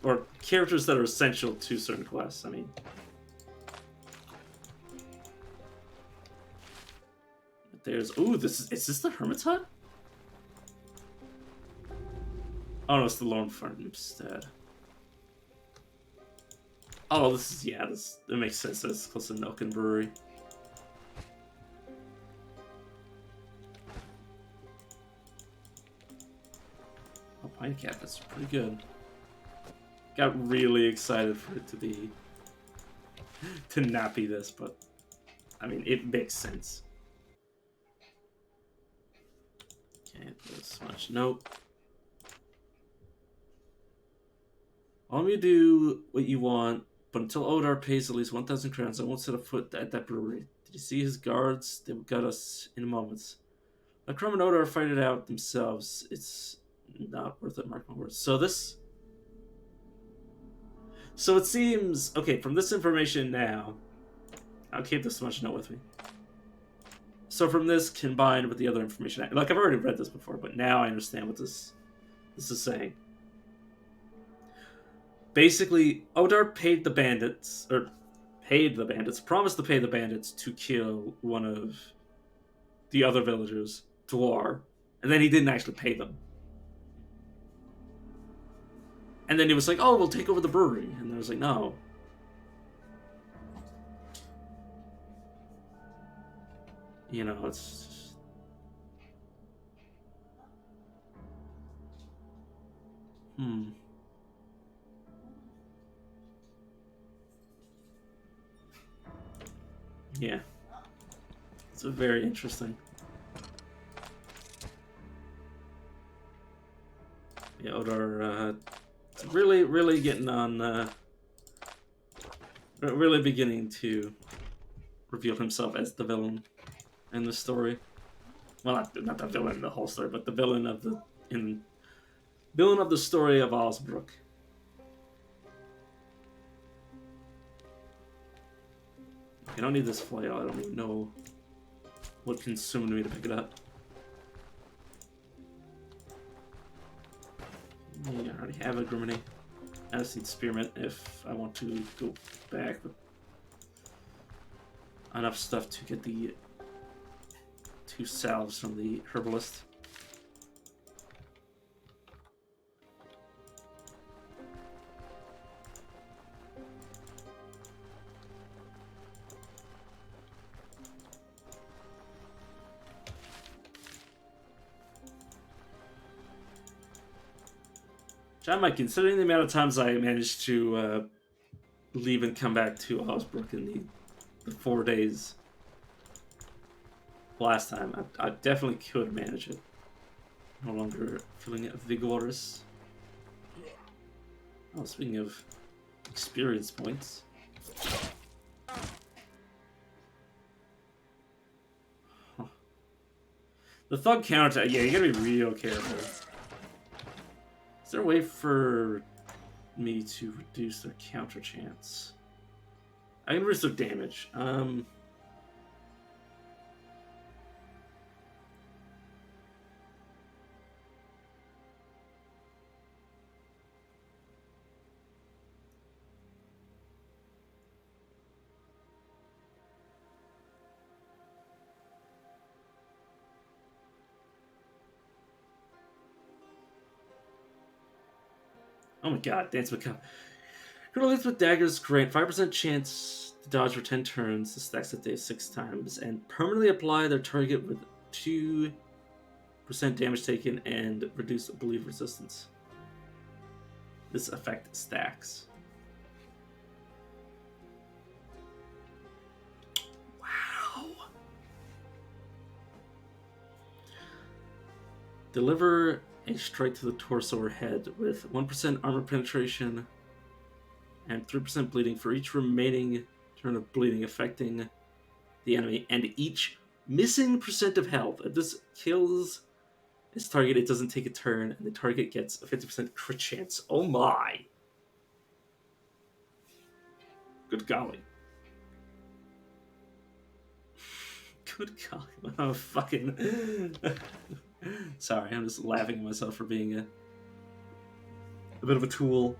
Or characters that are essential to certain quests, I mean. There's... Ooh, is this the Hermit's Hut? Oh no, it's the Lone Farmstead. Oh, this is... Yeah, it makes sense that it's close to Nelken Brewery. Oh, Pine Cap, that's pretty good. Got really excited for it to be... to not be this, but... I mean, it makes sense. Can't this much. Nope. Let me do what you want, but until Odar pays at least 1,000 crowns, I won't set a foot at that brewery. Did you see his guards? They got us in moments. Let Crum and Odar fight it out themselves. It's not worth it, mark my words. So it seems... Okay, from this information now... I'll keep this much note with me. So from this, combined with the other information... Like, I've already read this before, but now I understand what this is saying. Basically, Odar paid the bandits, promised to pay the bandits to kill one of the other villagers, Dwar, and then he didn't actually pay them. And then he was like, oh, we'll take over the brewery. And I was like, no. You know, it's... Yeah. It's very interesting. Yeah, Odar, really getting on, really beginning to reveal himself as the villain in the story. Well, not the villain in the whole story, but the villain of the story of Osbrook. I don't need this flail. I don't even know what consumed me to pick it up. Yeah, I already have a Griminy. I just need Spearmint if I want to go back with enough stuff to get the 2 salves from the herbalist. John Mike, considering the amount of times I managed to leave and come back to Osbrook in the 4 days last time, I definitely could manage it. No longer feeling vigorous. Oh, speaking of experience points. Huh. The thug counterattack, yeah, you gotta be real careful. Is there a way for me to reduce their counter chance? I can reduce their damage. Oh my god, Dance with Critical hits with daggers grant 5% chance dodge for 10 turns, the stacks that day 6 times, and permanently apply their target with 2% damage taken and reduce belief resistance. This effect stacks. Wow. Deliver a strike to the torso or head with 1% armor penetration and 3% bleeding for each remaining turn of bleeding affecting the enemy, and each missing percent of health. If this kills its target, it doesn't take a turn, and the target gets a 50% crit chance. Oh my! Good golly. Good golly. I'm fucking... Sorry, I'm just laughing at myself for being a bit of a tool.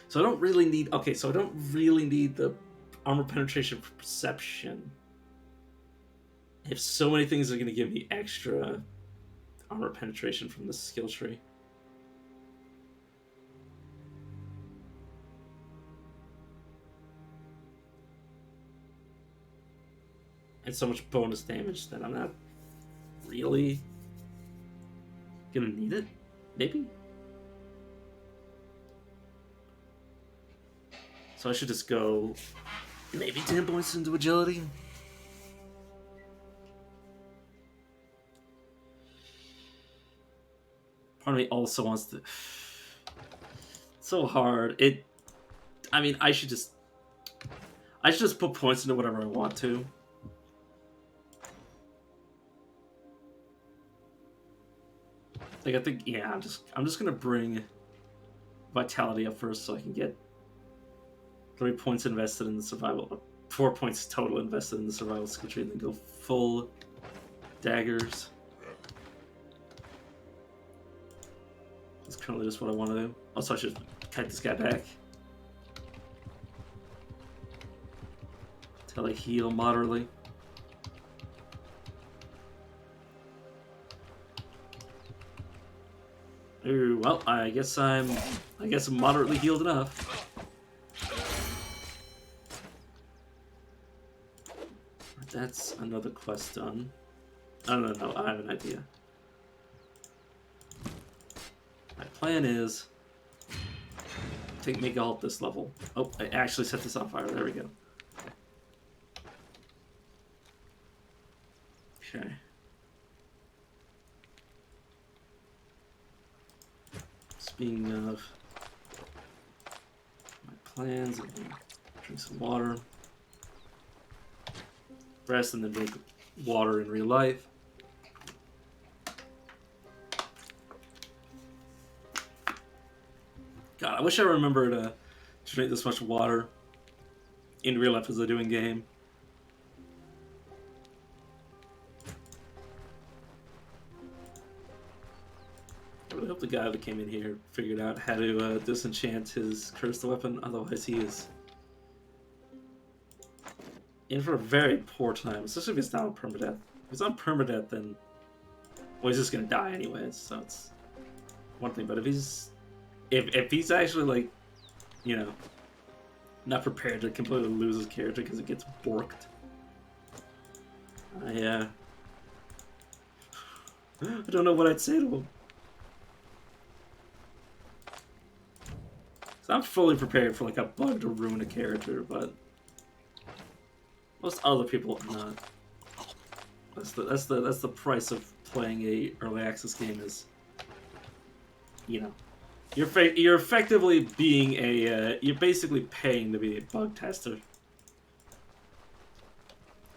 So I don't really need... Okay, so I don't really need the armor penetration for perception. If so many things are going to give me extra armor penetration from the skill tree. And so much bonus damage that I'm not really gonna need it. Maybe. So I should just go maybe 10 points into agility. Part of me also wants to... It's so hard. I mean, I should just put points into whatever I want to. Like, I think, yeah, I'm just gonna bring vitality up first so I can get 3 points invested in the survival, 4 points total invested in the survival skill tree, and then go full daggers. That's currently just what I want to do. Also, I should kite this guy back until I heal moderately. Ooh, well, I guess I'm moderately healed enough. That's another quest done. I don't know, I have an idea. My plan is make all at this level. Oh, I actually set this on fire. There we go. Okay. Speaking of my plans, I'm gonna drink some water. Rest and then drink water in real life. God, I wish I remembered to drink this much water in real life as I do in game. I really hope the guy that came in here figured out how to disenchant his cursed weapon, otherwise he is in for a very poor time, especially if he's not on permadeath. If he's on permadeath, then, well, he's just gonna die anyways, so it's one thing. But if he's actually, like, you know, not prepared to completely lose his character because it gets borked, I don't know what I'd say to him. So I'm fully prepared for, like, a bug to ruin a character, but most other people are not. That's the price of playing a early access game, is, you know, you're effectively being a you're basically paying to be a bug tester.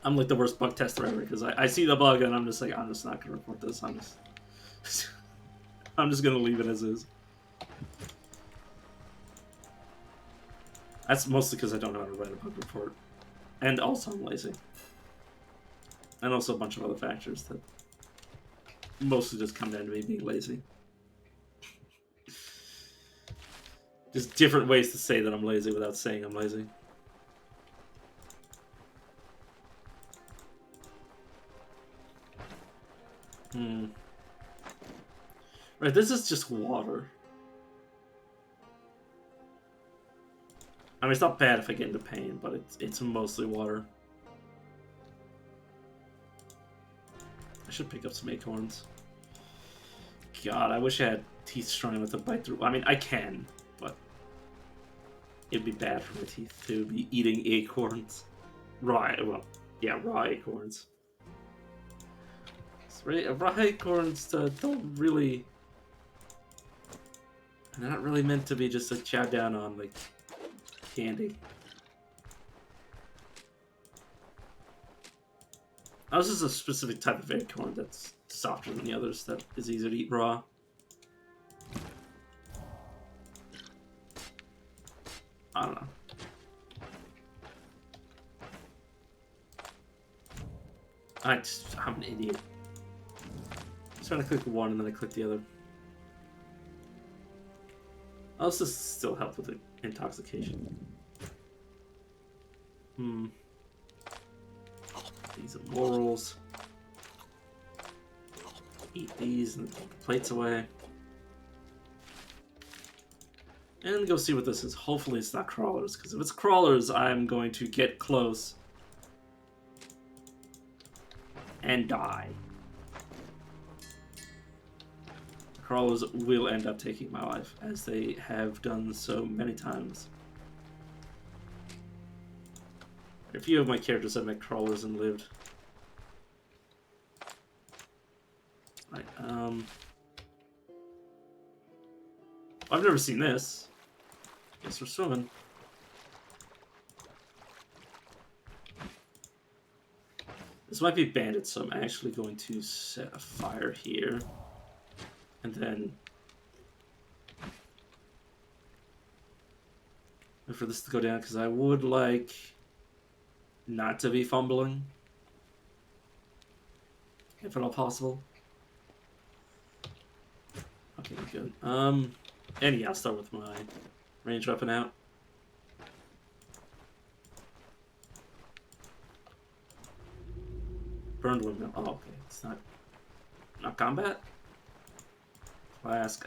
I'm like the worst bug tester ever because I see the bug and I'm just like, I'm just not gonna report this. I'm just gonna leave it as is. That's mostly because I don't know how to write a bug report, and also I'm lazy, and also a bunch of other factors that mostly just come down to me being lazy. Just different ways to say that I'm lazy without saying I'm lazy. Right, this is just water. I mean, it's not bad if I get into pain, but it's mostly water. I should pick up some acorns. God, I wish I had teeth strong enough to bite through. I mean, I can, but it'd be bad for my teeth to be eating acorns. Raw acorns. Raw acorns don't really... They're not really meant to be just like chowed down on like candy. Oh, this is a specific type of acorn that's softer than the others that is easier to eat raw. I don't know. I'm an idiot. I was trying to click one and then I clicked the other. Oh, this does still help with the intoxication. These are morals. Eat these and put the plates away. And go see what this is. Hopefully it's not crawlers, because if it's crawlers, I'm going to get close and die. Crawlers will end up taking my life, as they have done so many times. A few of my characters have met crawlers and lived. Right, I've never seen this. Guess we're swimming. This might be bandits, so I'm actually going to set a fire here. And then wait for this to go down, because I would like not to be fumbling, if at all possible. Okay, good. And yeah, I'll start with my range weapon out. Burned windmill. Oh, okay. It's not combat. Flask.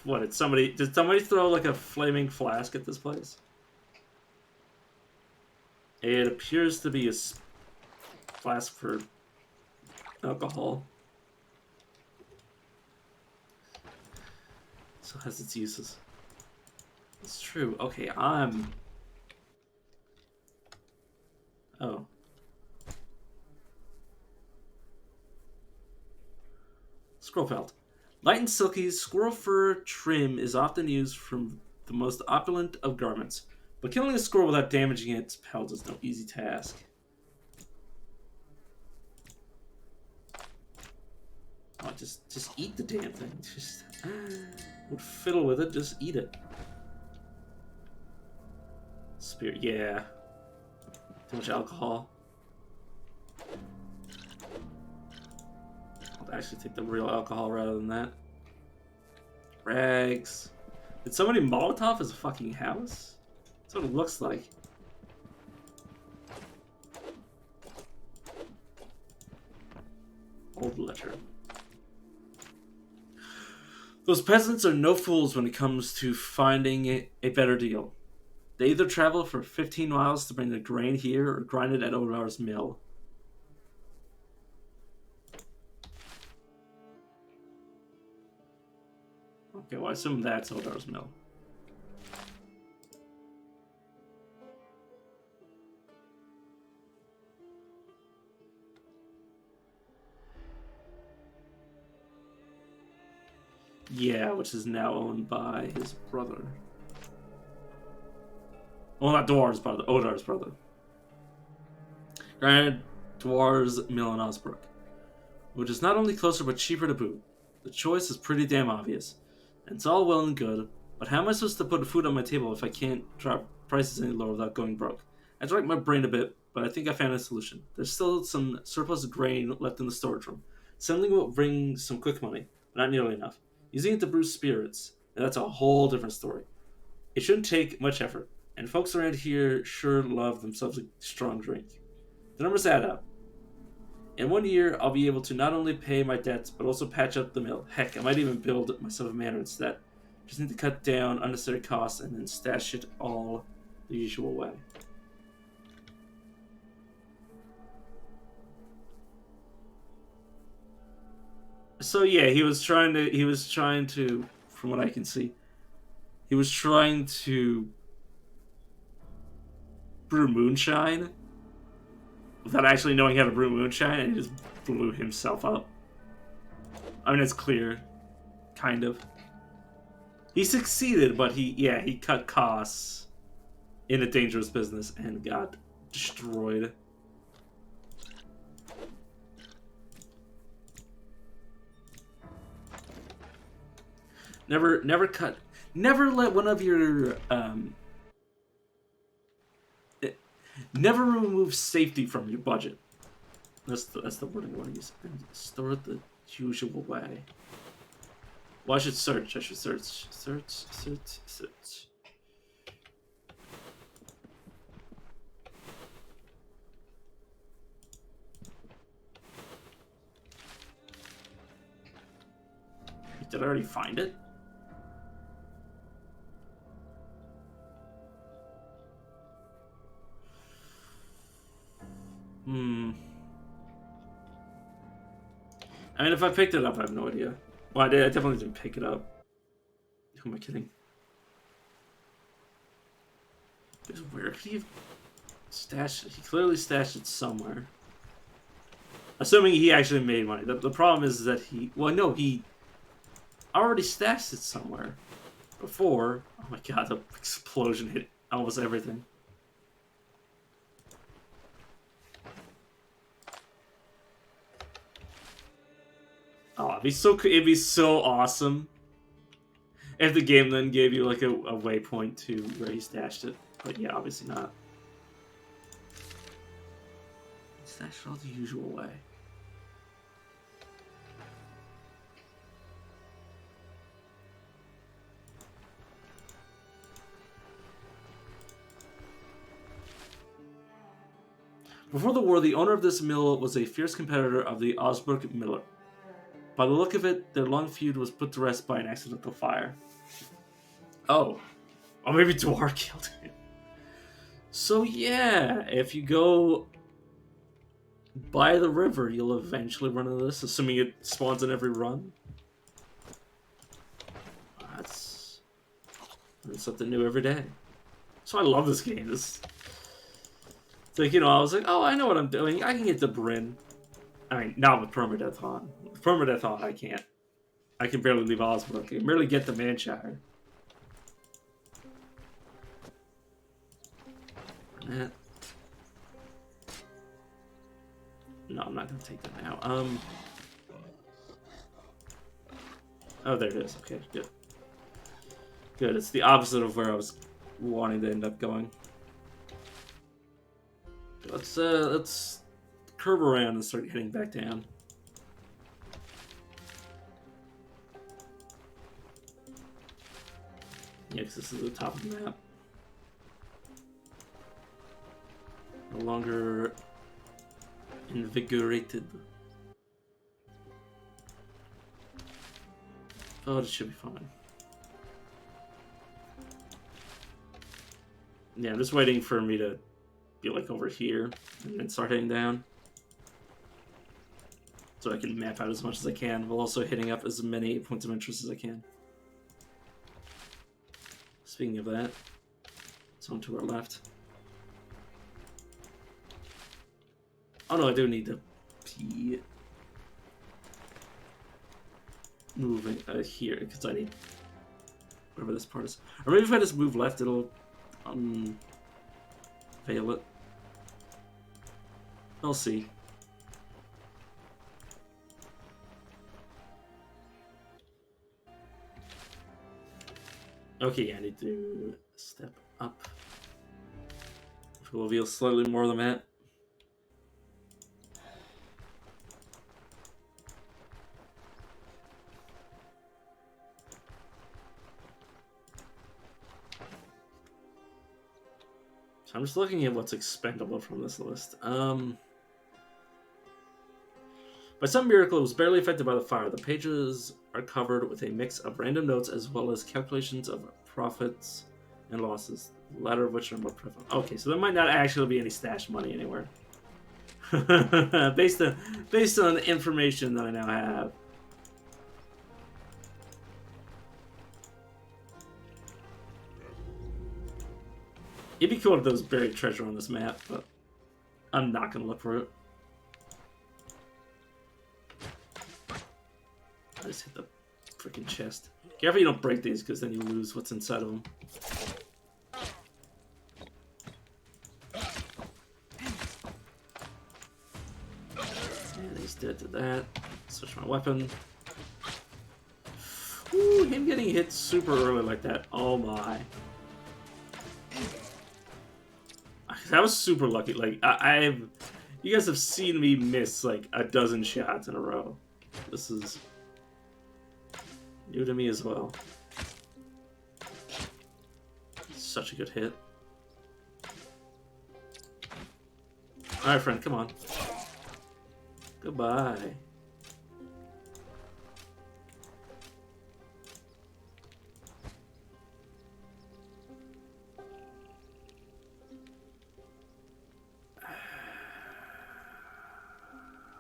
What did somebody throw like a flaming flask at this place? It appears to be a flask for alcohol. So it has its uses. It's true. Okay, oh. Scroll pelt. Light and silky, squirrel fur trim is often used from the most opulent of garments, but killing a squirrel without damaging its pelt is no easy task. Oh, just eat the damn thing. Just would fiddle with it. Just eat it. Spirit, yeah. Too much alcohol. I'll actually take the real alcohol rather than that. Rags. Did somebody Molotov his fucking house? That's what it looks like. Old letter. Those peasants are no fools when it comes to finding a better deal. They either travel for 15 miles to bring the grain here or grind it at Odar's mill. Okay, well I assume that's Odar's mill. Yeah, which is now owned by his brother. Well, not Dwar's brother, Odar's brother. Granted, Dwar's mill in Osbrook, which is not only closer but cheaper to boot. The choice is pretty damn obvious. And it's all well and good, but how am I supposed to put food on my table if I can't drop prices any lower without going broke? I racked my brain a bit, but I think I found a solution. There's still some surplus grain left in the storage room. Something will bring some quick money, but not nearly enough. Using it to brew spirits, and that's a whole different story. It shouldn't take much effort, and folks around here sure love themselves a strong drink. The numbers add up. In 1 year, I'll be able to not only pay my debts, but also patch up the mill. Heck, I might even build myself a manor instead. Just need to cut down unnecessary costs and then stash it all the usual way. So yeah, he was trying to, from what I can see, he was trying to brew moonshine without actually knowing how to brew moonshine, and he just blew himself up. I mean, it's clear, kind of. He succeeded, but he cut costs in a dangerous business and got destroyed. Never let one of your never remove safety from your budget. That's the wording I want to use. And store it the usual way. Well, I should search. Search. Did I already find it? I mean, if I picked it up, I have no idea. Well, I definitely didn't pick it up. Who am I kidding? Where could he have stashed it? He clearly stashed it somewhere. Assuming he actually made money. The problem is that he already stashed it somewhere before. Oh my god, the explosion hit almost everything. Oh, it'd be so awesome if the game then gave you like a waypoint to where he stashed it. But yeah, obviously not. He stashed it all the usual way. Before the war, the owner of this mill was a fierce competitor of the Osbrook Miller. By the look of it, their long feud was put to rest by an accidental fire. Oh. Oh, maybe Dwar killed him. So yeah, if you go by the river, you'll eventually run into this, assuming it spawns in every run. That's something new every day. So I love this game. It's like, I was like, oh, I know what I'm doing. I can get the Bryn. I mean, not with permadeath on. With permadeath on, I can't. I can barely leave Osbrook. I can barely get the Manshire. No, I'm not gonna take that now. Oh, there it is. Okay, good. Good. It's the opposite of where I was wanting to end up going. Let's curve around and start heading back down. Yeah, because this is the top of the map. No longer invigorated. Oh, it should be fine. Yeah, I'm just waiting for me to be like over here and then start heading down. So I can map out as much as I can, while also hitting up as many points of interest as I can. Speaking of that, someone to our left. Oh no, I do need to be moving here, because I need wherever this part is. Or maybe if I just move left, it'll unveil it. I'll see. Okay, I need to step up. Which will reveal slightly more of the map. So I'm just looking at what's expendable from this list. By some miracle, it was barely affected by the fire. The pages are covered with a mix of random notes as well as calculations of profits and losses, the latter of which are more prevalent. Okay, so there might not actually be any stashed money anywhere. based on the information that I now have. It'd be cool if there was buried treasure on this map, but I'm not gonna look for it. I just hit the freaking chest. Careful you don't break these, because then you lose what's inside of them. And he's dead to that. Switch my weapon. Ooh, him getting hit super early like that. Oh my. That was super lucky. Like, you guys have seen me miss like a dozen shots in a row. This is new to me as well. Such a good hit. Alright, friend, come on. Goodbye.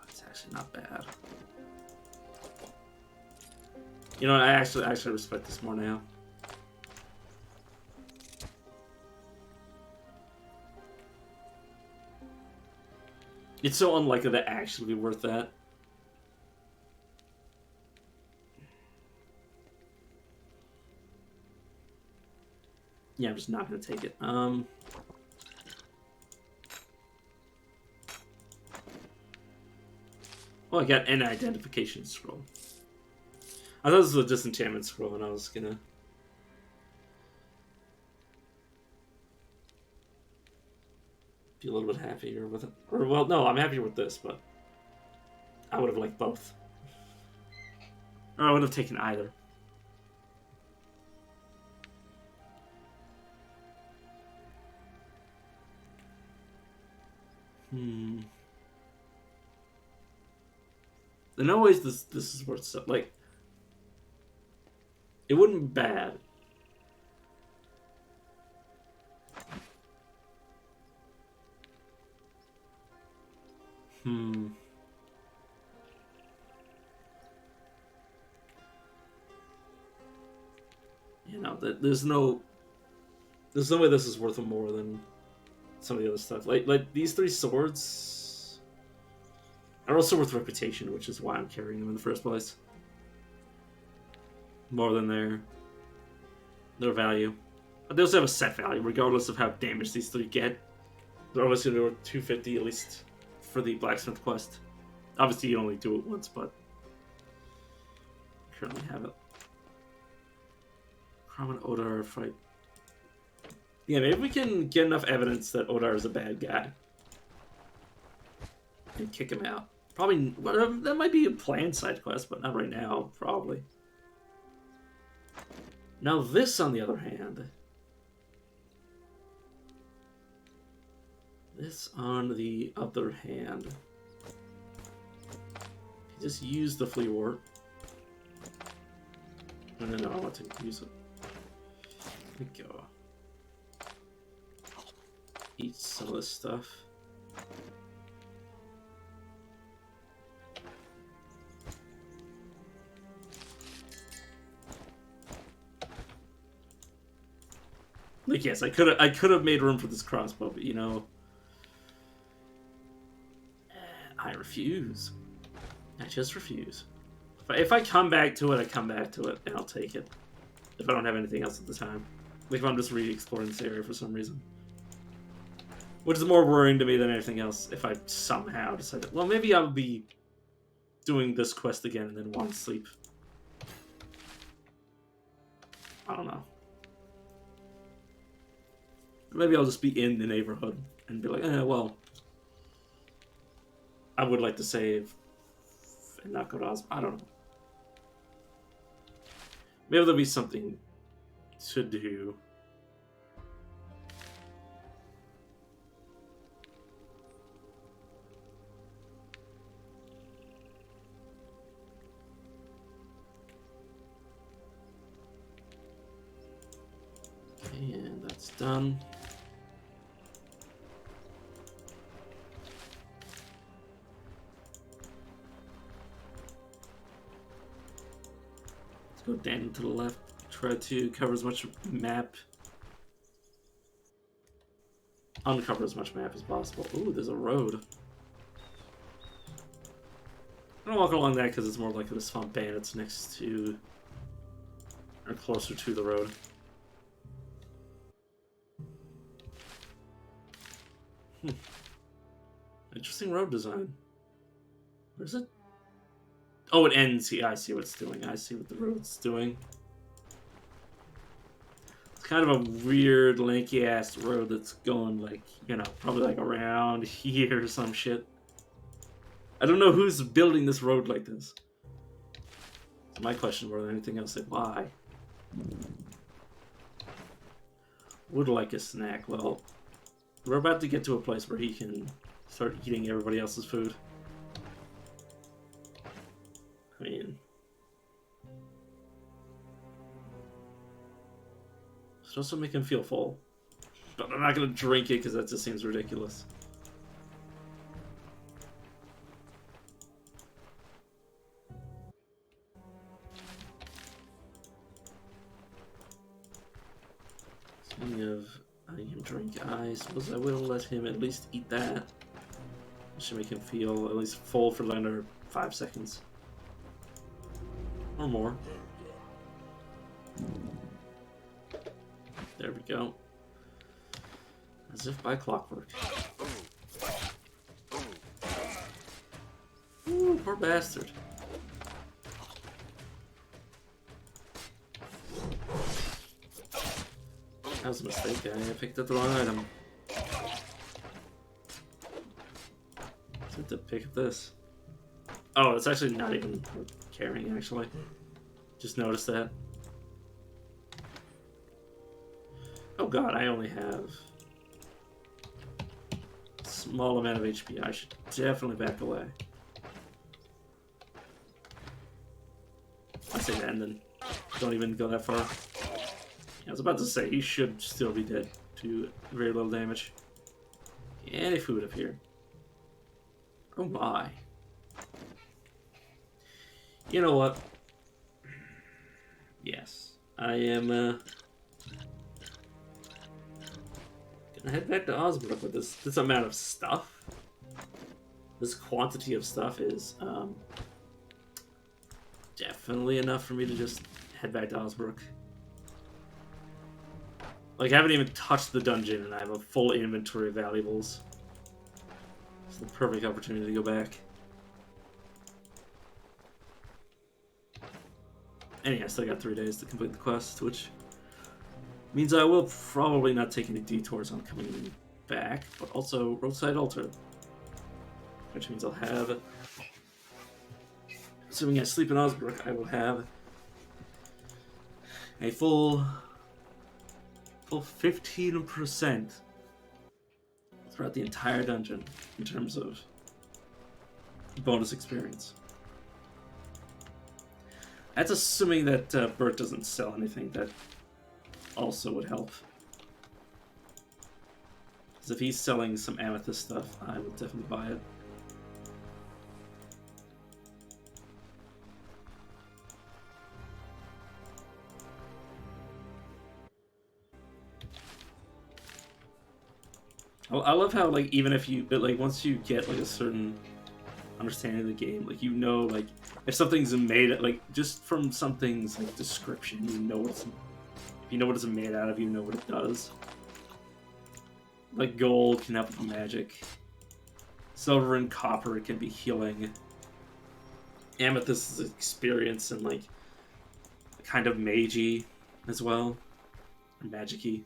It's actually not bad. You know what, I actually respect this more now. It's so unlikely to actually be worth that. Yeah, I'm just not gonna take it. Oh, I got an identification scroll. I thought this was a disenchantment scroll, and I was gonna be a little bit happier with it. Or, well, no, I'm happier with this, but I would have liked both. Or I would have taken either. In no ways this is worth stuff. Like, it wouldn't be bad. You know, there's no way this is worth more than some of the other stuff. Like these three swords are also worth reputation, which is why I'm carrying them in the first place. More than their value. But they also have a set value, regardless of how damaged these three get. They're obviously worth 250 at least for the blacksmith quest. Obviously, you only do it once, but I currently have it. Crom and Odar fight. Yeah, maybe we can get enough evidence that Odar is a bad guy and kick him out. Probably, well, that might be a planned side quest, but not right now, probably. Now this, on the other hand. Just use the flea wart. No, I want to use it. There we go. Eat some of this stuff. Like, yes, I could have made room for this crossbow, but you know, I refuse. I just refuse. If I come back to it, I come back to it, and I'll take it. If I don't have anything else at the time. Like if I'm just re-exploring this area for some reason. Which is more worrying to me than anything else if I somehow decide that, well, maybe I'll be doing this quest again and then want to sleep. I don't know. Maybe I'll just be in the neighborhood and be like, well, I would like to save and not go to Oz. I don't know. Maybe there'll be something to do. And that's done. Let's go down to the left. Try to cover as much map. Uncover as much map as possible. Ooh, there's a road. I'm gonna walk along that because it's more likely to spawn bandits next to or closer to the road. Interesting road design. Where's it? Oh, it ends. Yeah, I see what it's doing. I see what the road's doing. It's kind of a weird, lanky-ass road that's going, like, you know, probably, like, around here or some shit. I don't know who's building this road like this. So my question more than anything else, like, why? Would like a snack. Well, we're about to get to a place where he can start eating everybody else's food. I mean, should also make him feel full. But I'm not gonna drink it because that just seems ridiculous. Speaking of, I can drink. I suppose I will let him at least eat that. I should make him feel at least full for under 5 seconds. Or more. There we go. As if by clockwork. Ooh, poor bastard. That was a mistake. I picked up the wrong item. I have to pick up this. Oh, it's actually not even carrying, actually. Just noticed that. Oh god, I only have a small amount of HP. I should definitely back away. I say that and then don't even go that far. I was about to say, he should still be dead to very little damage. Any food up here. Oh my. You know what? Yes. I am, gonna head back to Osbrook with this amount of stuff. This quantity of stuff is, definitely enough for me to just head back to Osbrook. Like, I haven't even touched the dungeon, and I have a full inventory of valuables. It's the perfect opportunity to go back. And yeah, I still got 3 days to complete the quest, which means I will probably not take any detours on coming back, but also Roadside Altar. Which means I'll have, assuming I sleep in Osbrook, I will have a full 15% throughout the entire dungeon in terms of bonus experience. That's assuming that Bert doesn't sell anything that also would help. Because if he's selling some amethyst stuff, I would definitely buy it. I love how, like, even if you, but like, once you get like a certain understanding of the game, like, you know, like, if something's made, like, just from something's like description, you know what's, if you know what it's made out of, you know what it does. Like, gold can help with magic. Silver and copper can be healing. Amethyst is experience and, like, kind of magey as well, or magic-y.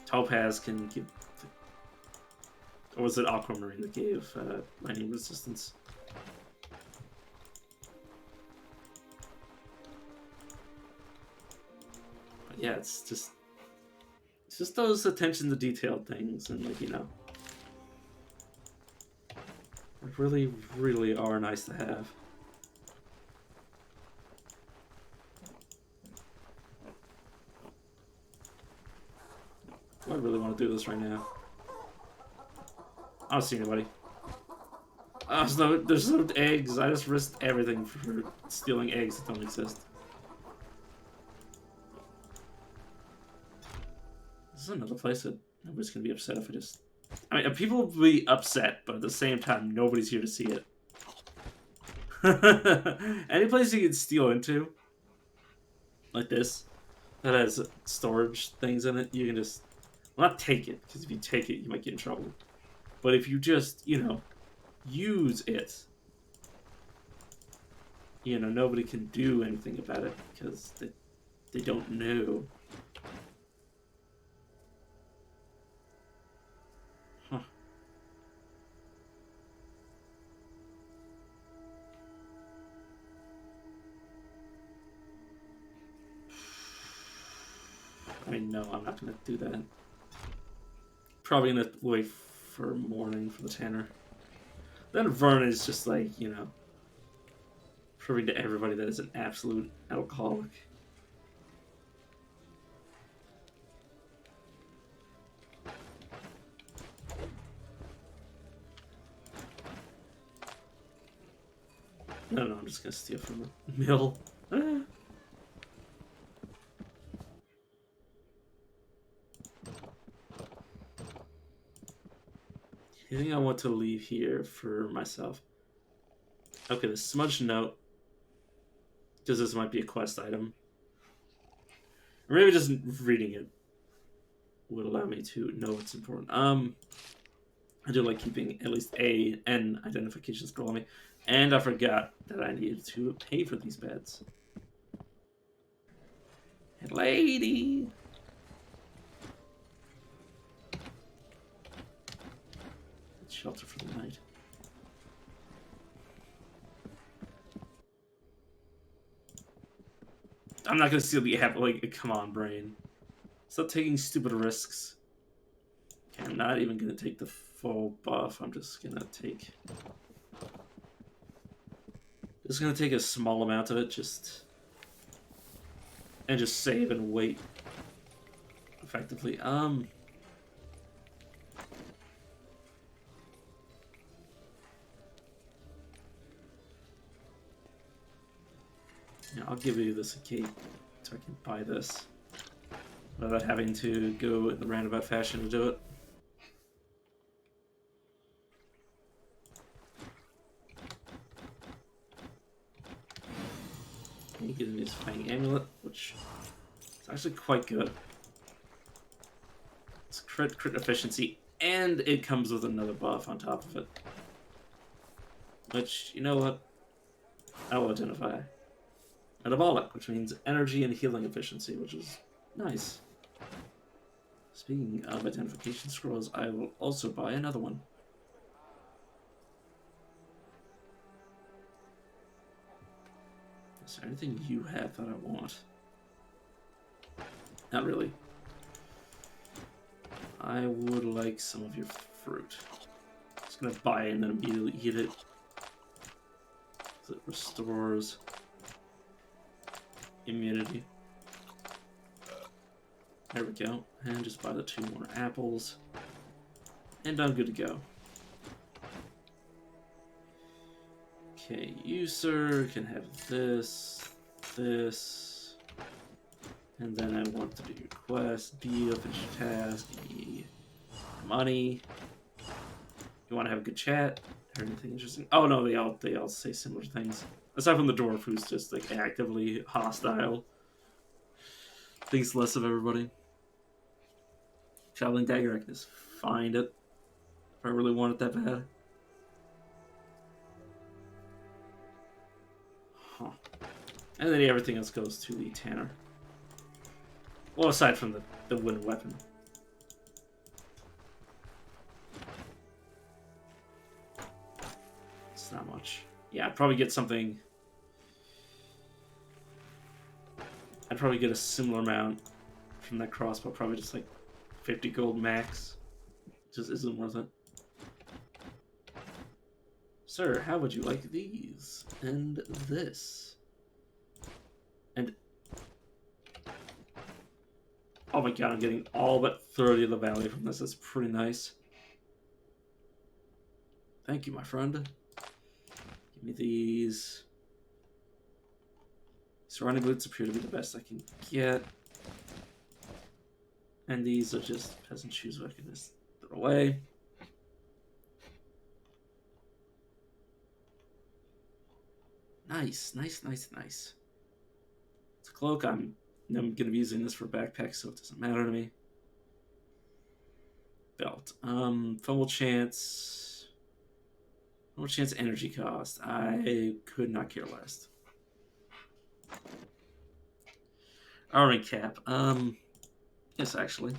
Topaz can give, or was it Aquamarine that gave lightning resistance? But yeah, it's just those attention to detail things, and, like, you know, really, really are nice to have. I really want to do this right now. I don't see anybody. There's no eggs. I just risked everything for stealing eggs that don't exist. This is another place that nobody's gonna be upset if I just... I mean, people will be upset, but at the same time, nobody's here to see it. Any place you can steal into, like this, that has storage things in it, you can just... Well, not take it, because if you take it, you might get in trouble. But if you just, you know, use it, you know, nobody can do anything about it, because they don't know. Huh. I mean, no, I'm not going to do that. Probably going to wait for morning for the tanner. Then Vern is just like, you know, proving to everybody that is an absolute alcoholic. No, I'm just going to steal from the mill. Ah. I think I want to leave here for myself. Okay, the smudged note. Because this might be a quest item. Or maybe just reading it would allow me to know what's important. I do like keeping at least an identification scroll on me. And I forgot that I needed to pay for these beds. Hey, lady! Shelter for the night. I'm not gonna steal the apple. Like, come on, brain. Stop taking stupid risks. Okay, I'm not even gonna take the full buff. I'm just gonna take... Just gonna take a small amount of it, and just save and wait. Effectively. Yeah, I'll give you this cape so I can buy this without having to go in the roundabout fashion to do it. You give me this Fang Amulet, which is actually quite good. It's crit efficiency, and it comes with another buff on top of it. Which, you know what? I will identify. Metabolic, which means energy and healing efficiency, which is nice. Speaking of identification scrolls, I will also buy another one. Is there anything you have that I want? Not really. I would like some of your fruit. Just gonna buy it and then immediately eat it. It restores immunity. There we go. And just buy the 2 more apples. And I'm good to go. Okay, you, sir, can have this, this. And then I want to do your quest, B, finish your task, E, money. You want to have a good chat? Or anything interesting? Oh no, they all say similar things. Aside from the dwarf, who's just like actively hostile. Thinks less of everybody. Traveling dagger, I can just find it if I really want it that bad. Huh. And then everything else goes to the tanner. Well, aside from the wooden weapon. It's not much. Yeah, I'd probably get something... I'd probably get a similar amount from that crossbow. Probably just like 50 gold max. Just isn't worth it. Sir, how would you like these? And this? And... Oh my god, I'm getting all but 30 of the value from this. That's pretty nice. Thank you, my friend. Give me these. Surrounding boots appear to be the best I can get. And these are just peasant shoes I can just throw away. Nice, nice, nice, nice. It's a cloak. I'm going to be using this for backpack, so it doesn't matter to me. Belt. Fumble chance. Fumble chance energy cost. I could not care less. Armoring cap. Yes, actually.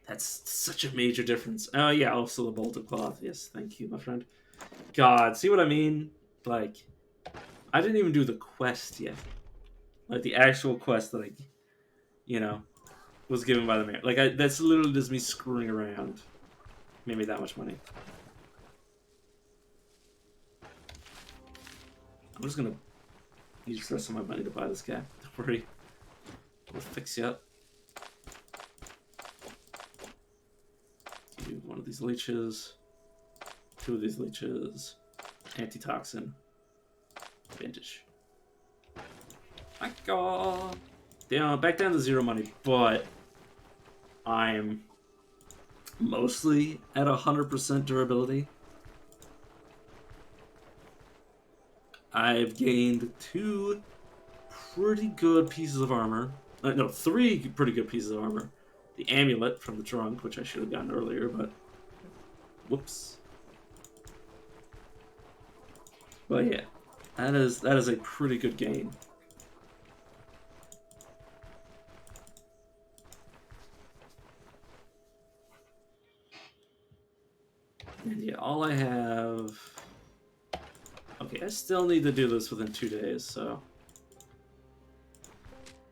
That's such a major difference. Oh, yeah, also the bolted cloth. Yes, thank you, my friend. God, see what I mean? Like, I didn't even do the quest yet. Like, the actual quest that I, you know, was given by the mayor. Like, that's literally just me screwing around. Made me that much money. I'm just gonna use the rest of my money to buy this guy. Don't worry. We'll fix you up. Do one of these leeches. 2 of these leeches. Antitoxin. Vintage. My god. Yeah, back down to 0 money, but I'm mostly at 100% durability. I've gained 2 pretty good pieces of armor. No, 3 pretty good pieces of armor. The amulet from the trunk, which I should have gotten earlier, but whoops. But yeah, that is a pretty good gain. And yeah, all I have. Okay, I still need to do this within 2 days, so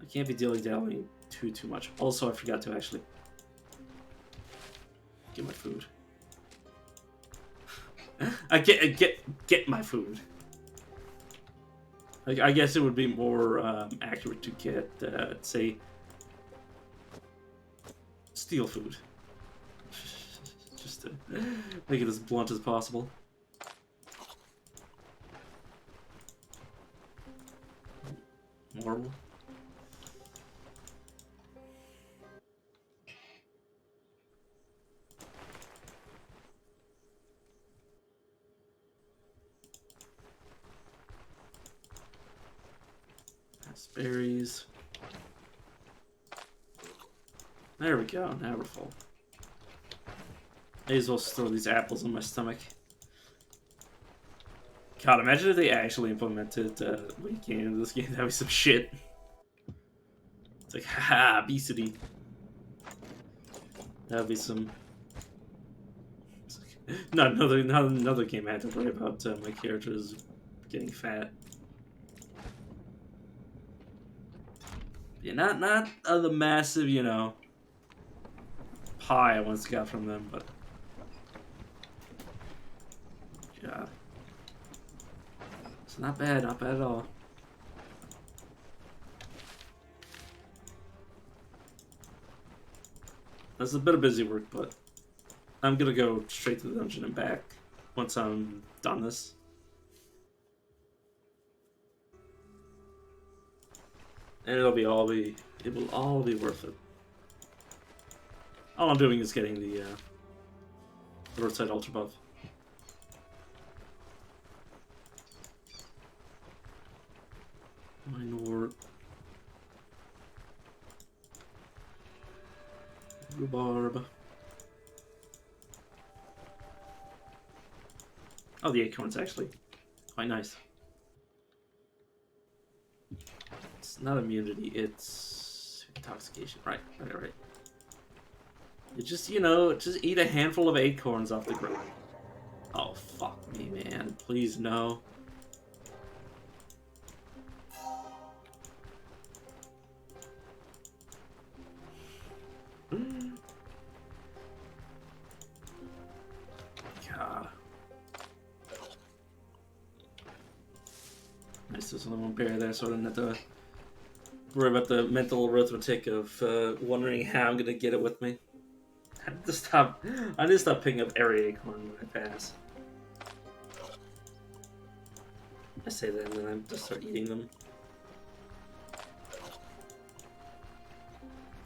I can't be dilly-dallying too much. Also, I forgot to actually get my food. I get my food. Like, I guess it would be more accurate to get, say, steal food. Just to make it as blunt as possible. Marble. Berries. There we go. Now we're full. May as well store these apples in my stomach. God, imagine if they actually implemented weight gain into this game. That'd be some shit. It's like, haha, obesity. That'd be some. Like, not another game I had to worry about my characters getting fat. Yeah, not the massive, you know, pie I once got from them, but God, it's not bad at all. That's a bit of busy work, but I'm gonna go straight to the dungeon and back once I'm done this. And it will all be worth it. All I'm doing is getting the roadside ultra buff. Minor rhubarb. Oh, the acorn's actually quite nice. It's not immunity, it's intoxication. Right. You just, you know, just eat a handful of acorns off the ground. Oh, fuck me, man. Please, no. God. Nice, there's only one bear there, so I didn't have to worry about the mental arithmetic of wondering how I'm gonna get it with me. I need to stop picking up every acorn when I pass. I say that and then I just start eating them.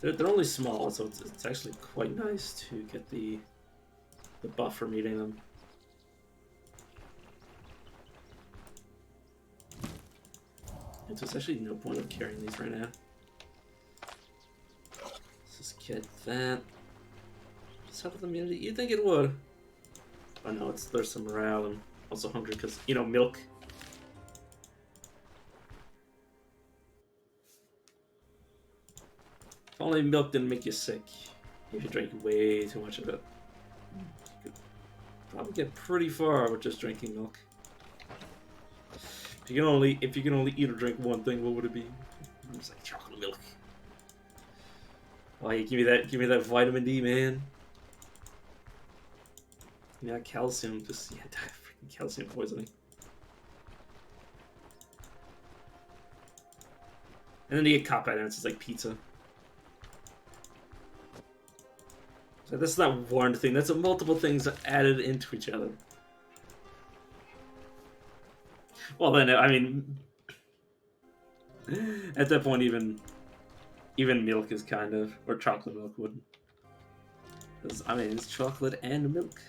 They're only small, so it's actually quite nice to get the buff from eating them. There's actually no point of carrying these right now. Let's just get that. Just help with immunity. You'd think it would. Oh no, there's some morale and also hungry because, you know, milk. If only milk didn't make you sick. If you drank way too much of it. You could probably get pretty far with just drinking milk. If you can only eat or drink one thing, what would it be? It's like chocolate milk. Oh, yeah, give me that vitamin D, man. Yeah, calcium. Just die of freaking calcium poisoning. And then you get cop-out answers like pizza. So that's not one thing. That's multiple things added into each other. Well, then, I mean, at that point, even milk is kind of, or chocolate milk wouldn't. Because, I mean, it's chocolate and milk.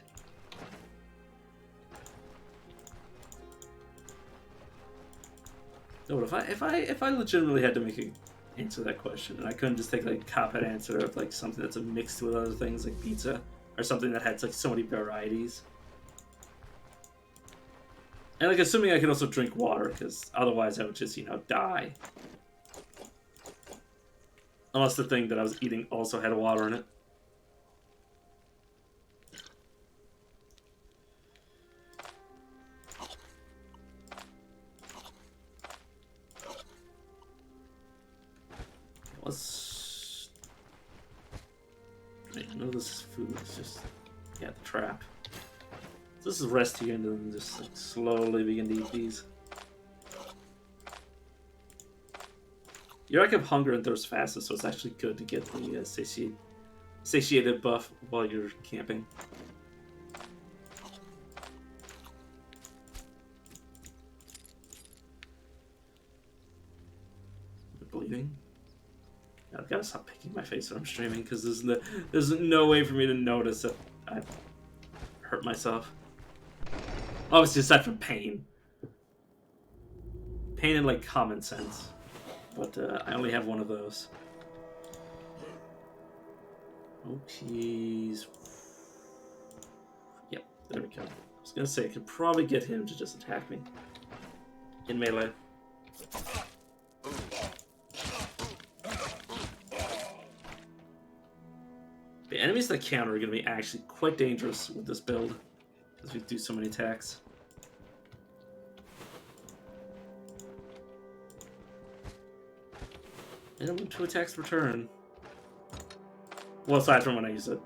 No, but if I legitimately had to answer that question, and I couldn't just take like a cop-out answer of like something that's mixed with other things like pizza, or something that had like so many varieties. And like, assuming I could also drink water, because otherwise I would just, you know, die. Unless the thing that I was eating also had water in it. Let's... Wait, no, this is food. It's just... Yeah, the trap. So this is rest here, and then just like, slowly begin to eat these. Your lack of hunger and thirst fastest, so it's actually good to get the satiated buff while you're camping. Bleeding. I've got to stop picking my face when I'm streaming because there's no way for me to notice that I hurt myself. Obviously, aside from pain. Pain and like common sense. But I only have one of those. Oh, jeez. Yep, there we go. I was gonna say, I could probably get him to just attack me. In melee. The enemies that counter are gonna be actually quite dangerous with this build. Because we do so many attacks. And 2 attacks per turn. Well, aside from when I use it.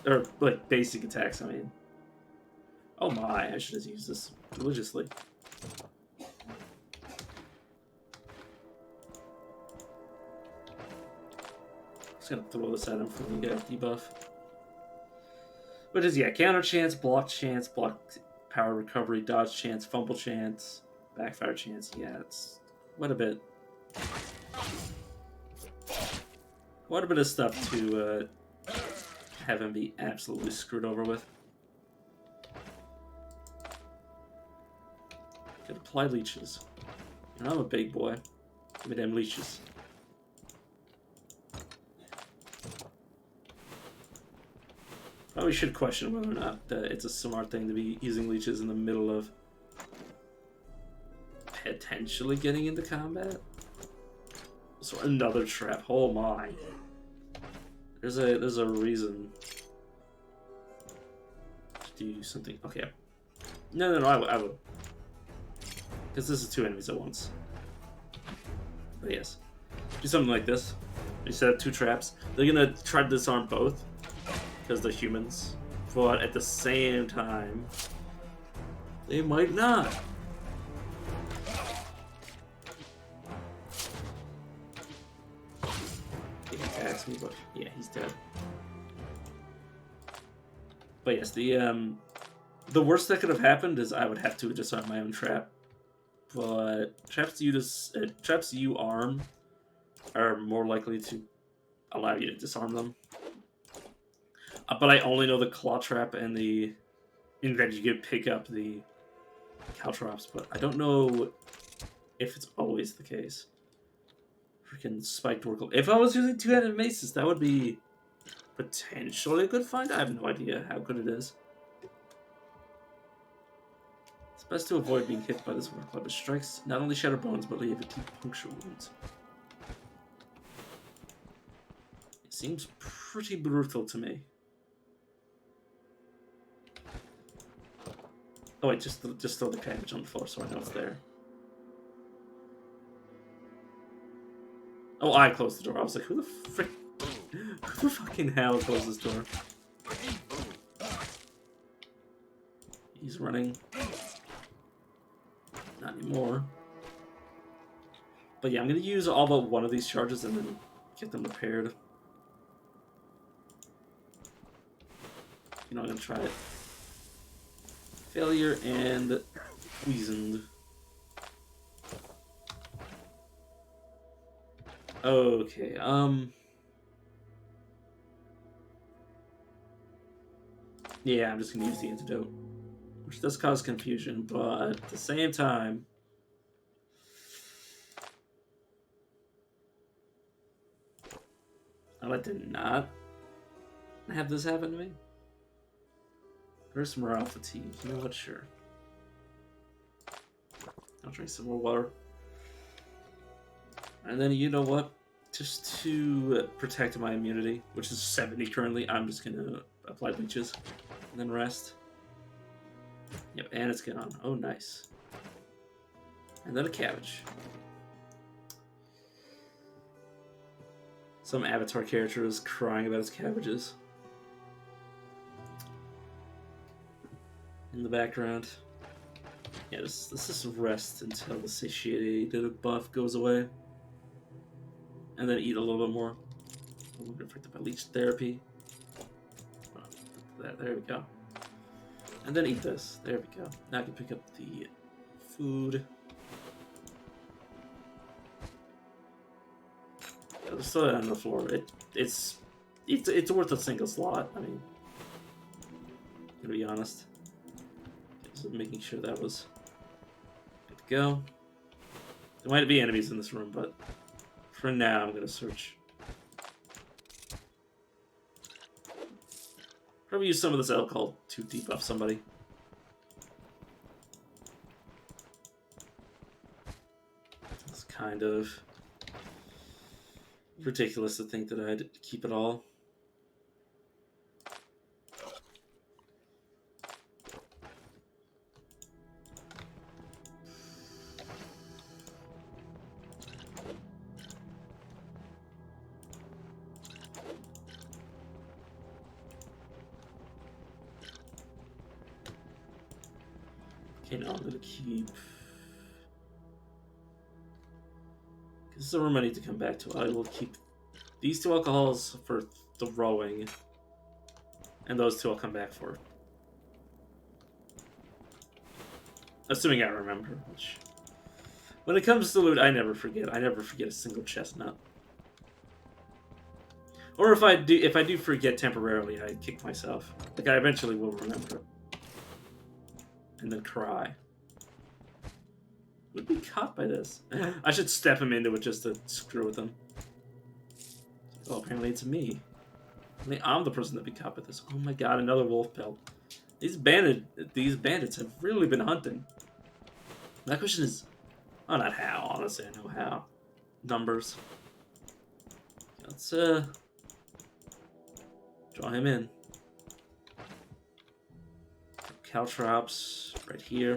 Or, like, basic attacks, I mean. Oh my, I should have used this religiously. Just gonna throw this at him for the debuff. Which is, yeah, counter chance, block power recovery, dodge chance, fumble chance, backfire chance. Yeah, it's quite a bit. Quite a bit of stuff to have him be absolutely screwed over with. Could apply leeches. And I'm a big boy. Give me them leeches. Probably should question whether or not it's a smart thing to be using leeches in the middle of potentially getting into combat. So another trap. Oh my. There's a reason to do something. Okay. No, I will. Because this is 2 enemies at once. But yes. Do something like this. You set up 2 traps. They're gonna try to disarm both. Because they're humans. But at the same time, they might not. attacks me, but yeah, he's dead. But yes, the worst that could have happened is I would have to disarm my own trap. But traps you arm are more likely to allow you to disarm them. But I only know the claw trap and that you can pick up the caltrops, but I don't know if it's always the case. Freaking spiked Oracle. If I was using two-handed maces, that would be potentially a good find. I have no idea how good it is. It's best to avoid being hit by this Oracle. It strikes not only shatter bones, but leave deep puncture wounds. It seems pretty brutal to me. Oh wait, just throw the cabbage on the floor so I know it's there. Oh, I closed the door. I was like, who the fucking hell closed this door? He's running. Not anymore. But yeah, I'm gonna use all but one of these charges and then get them repaired. You know, I'm gonna try it. Failure and poisoned. Okay, yeah, I'm just gonna use the antidote. Which does cause confusion, but at the same time... I'd like to not have this happen to me. There's morale fatigue. You know what? Sure. I'll drink some more water. And then, you know what? Just to protect my immunity, which is 70 currently, I'm just gonna apply leeches and then rest. Yep, and it's gone. Oh, nice. And then a cabbage. Some Avatar character is crying about his cabbages. In the background. Yeah, let's just rest until the satiated buff goes away. And then eat a little bit more. I'm affected by leech therapy. Oh, there we go. And then eat this. There we go. Now I can pick up the food. Yeah, let's throw that on the floor. It's worth a single slot. I mean, to be honest. Just making sure that was good to go. There might be enemies in this room, but for now, I'm gonna search. Probably use some of this alcohol to debuff somebody. It's kind of ridiculous to think that I'd keep it all. Okay, now I'm gonna keep... This is a room I need to come back to. I will keep these two alcohols for the rowing. And those two I'll come back for. Assuming I remember, which... When it comes to loot, I never forget. I never forget a single chestnut. Or if I do forget temporarily, I kick myself. Like, I eventually will remember. And then cry. Would be caught by this. I should step him into it just to screw with him. Oh, apparently it's me. I mean, I'm the person that be caught by this. Oh my god, another wolf pelt. These bandits have really been hunting. My question is, oh, not how. Honestly, I know how. Numbers. Let's draw him in. Caltrops right here.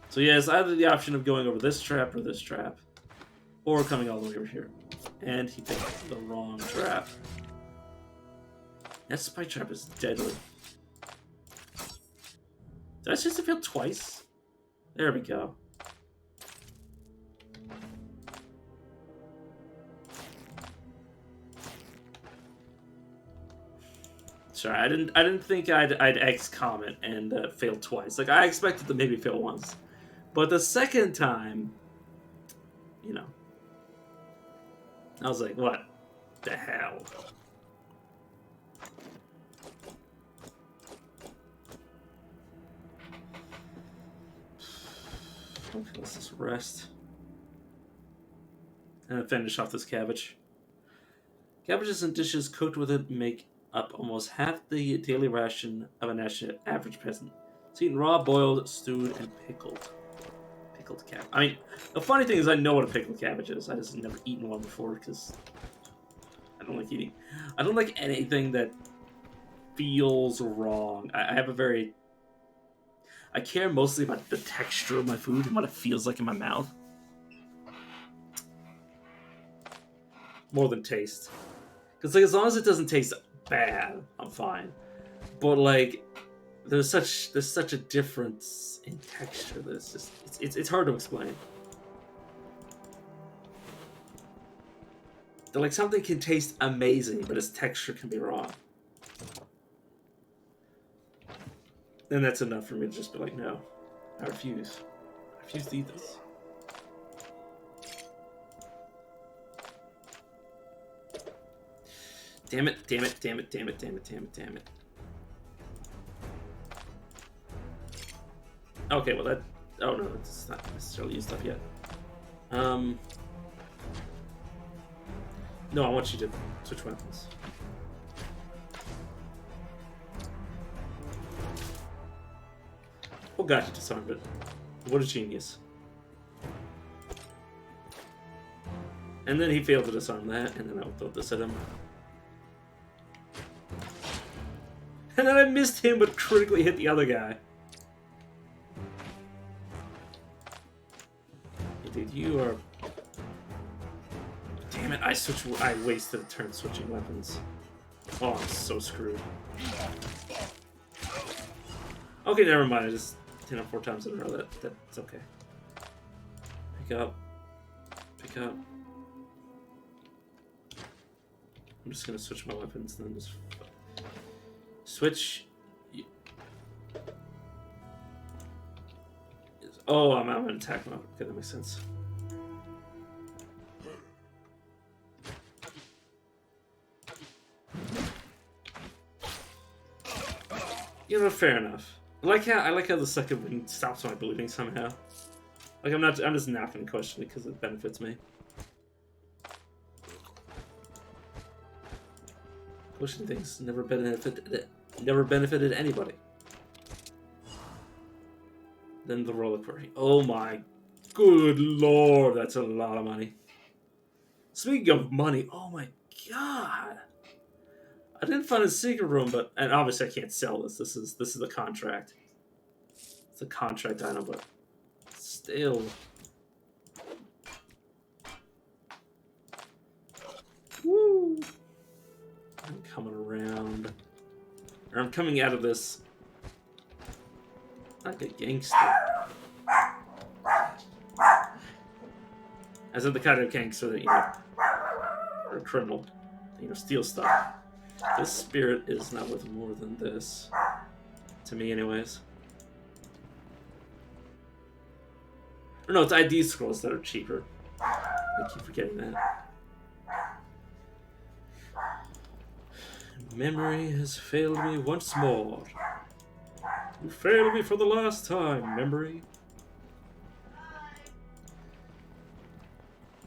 So yeah, it's either the option of going over this trap or this trap, or coming all the way over here. And he picked the wrong trap. That spike trap is deadly. Did I just fail twice? There we go. Sorry, I didn't think I'd XCOM it and fail twice. Like I expected to maybe fail once, but the second time, you know, I was like, what the hell? Okay, let's just rest and finish off this cabbage. Cabbages and dishes cooked with it make up almost half the daily ration of an average peasant. It's eaten raw, boiled, stewed, and pickled. Pickled cabbage. I mean, the funny thing is I know what a pickled cabbage is. I just never eaten one before because I don't like eating. I don't like anything that feels wrong. I have a very... I care mostly about the texture of my food and what it feels like in my mouth. More than taste. Because like, as long as it doesn't taste bad, I'm fine. But like, there's such a difference in texture that it's just it's hard to explain. That like something can taste amazing, but its texture can be wrong. Then that's enough for me to just be like, no, I refuse. I refuse to eat this. Damn it, damn it, damn it, damn it, damn it, damn it, damn it. Okay, well that... Oh no, it's not necessarily used up yet. No, I want you to switch weapons. Oh god, he disarmed it. What a genius. And then he failed to disarm that, and then I'll throw this at him. And then I missed him, but critically hit the other guy. Hey, dude, you are... Damn it, I wasted a turn switching weapons. Oh, I'm so screwed. Okay, never mind, I just hit him 4 times in a row, that's okay. Pick up. Pick up. I'm just gonna switch my weapons and then just... Switch. Oh, I'm in attack mode. Okay, that makes sense. You know, fair enough. I like how the second wind stops my bleeding somehow. Like I'm just not gonna question it because it benefits me. Questioning things never benefited anybody. Then the roller party. Oh my good lord, that's a lot of money. Speaking of money, oh my god. I didn't find a secret room, and obviously I can't sell this. This is a contract. It's a contract item, but still. Woo! I'm coming around. Or I'm coming out of this like a gangster. As in the kind of gangster that, you know, or a criminal, you know, steals stuff. This spirit is not worth more than this. To me, anyways. Or no, it's ID scrolls that are cheaper. I keep forgetting that. Memory has failed me once more. You failed me for the last time, memory.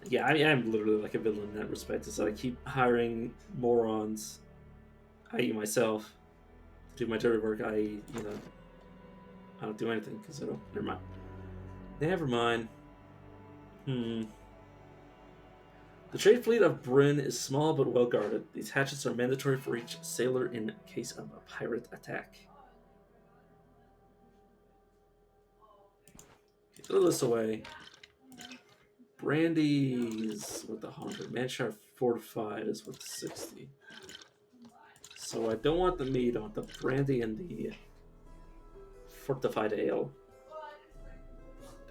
Yeah, I am literally like a villain in that respect. Is that I keep hiring morons, i.e. myself, to do my dirty work, i.e. you know, I don't do anything because I don't... Never mind. Never mind. The trade fleet of Bryn is small but well guarded. These hatchets are mandatory for each sailor in case of a pirate attack. Okay, throw this away. Brandy's worth 100. Manshire fortified is worth 60. So I don't want the meat. I want the brandy and the fortified ale.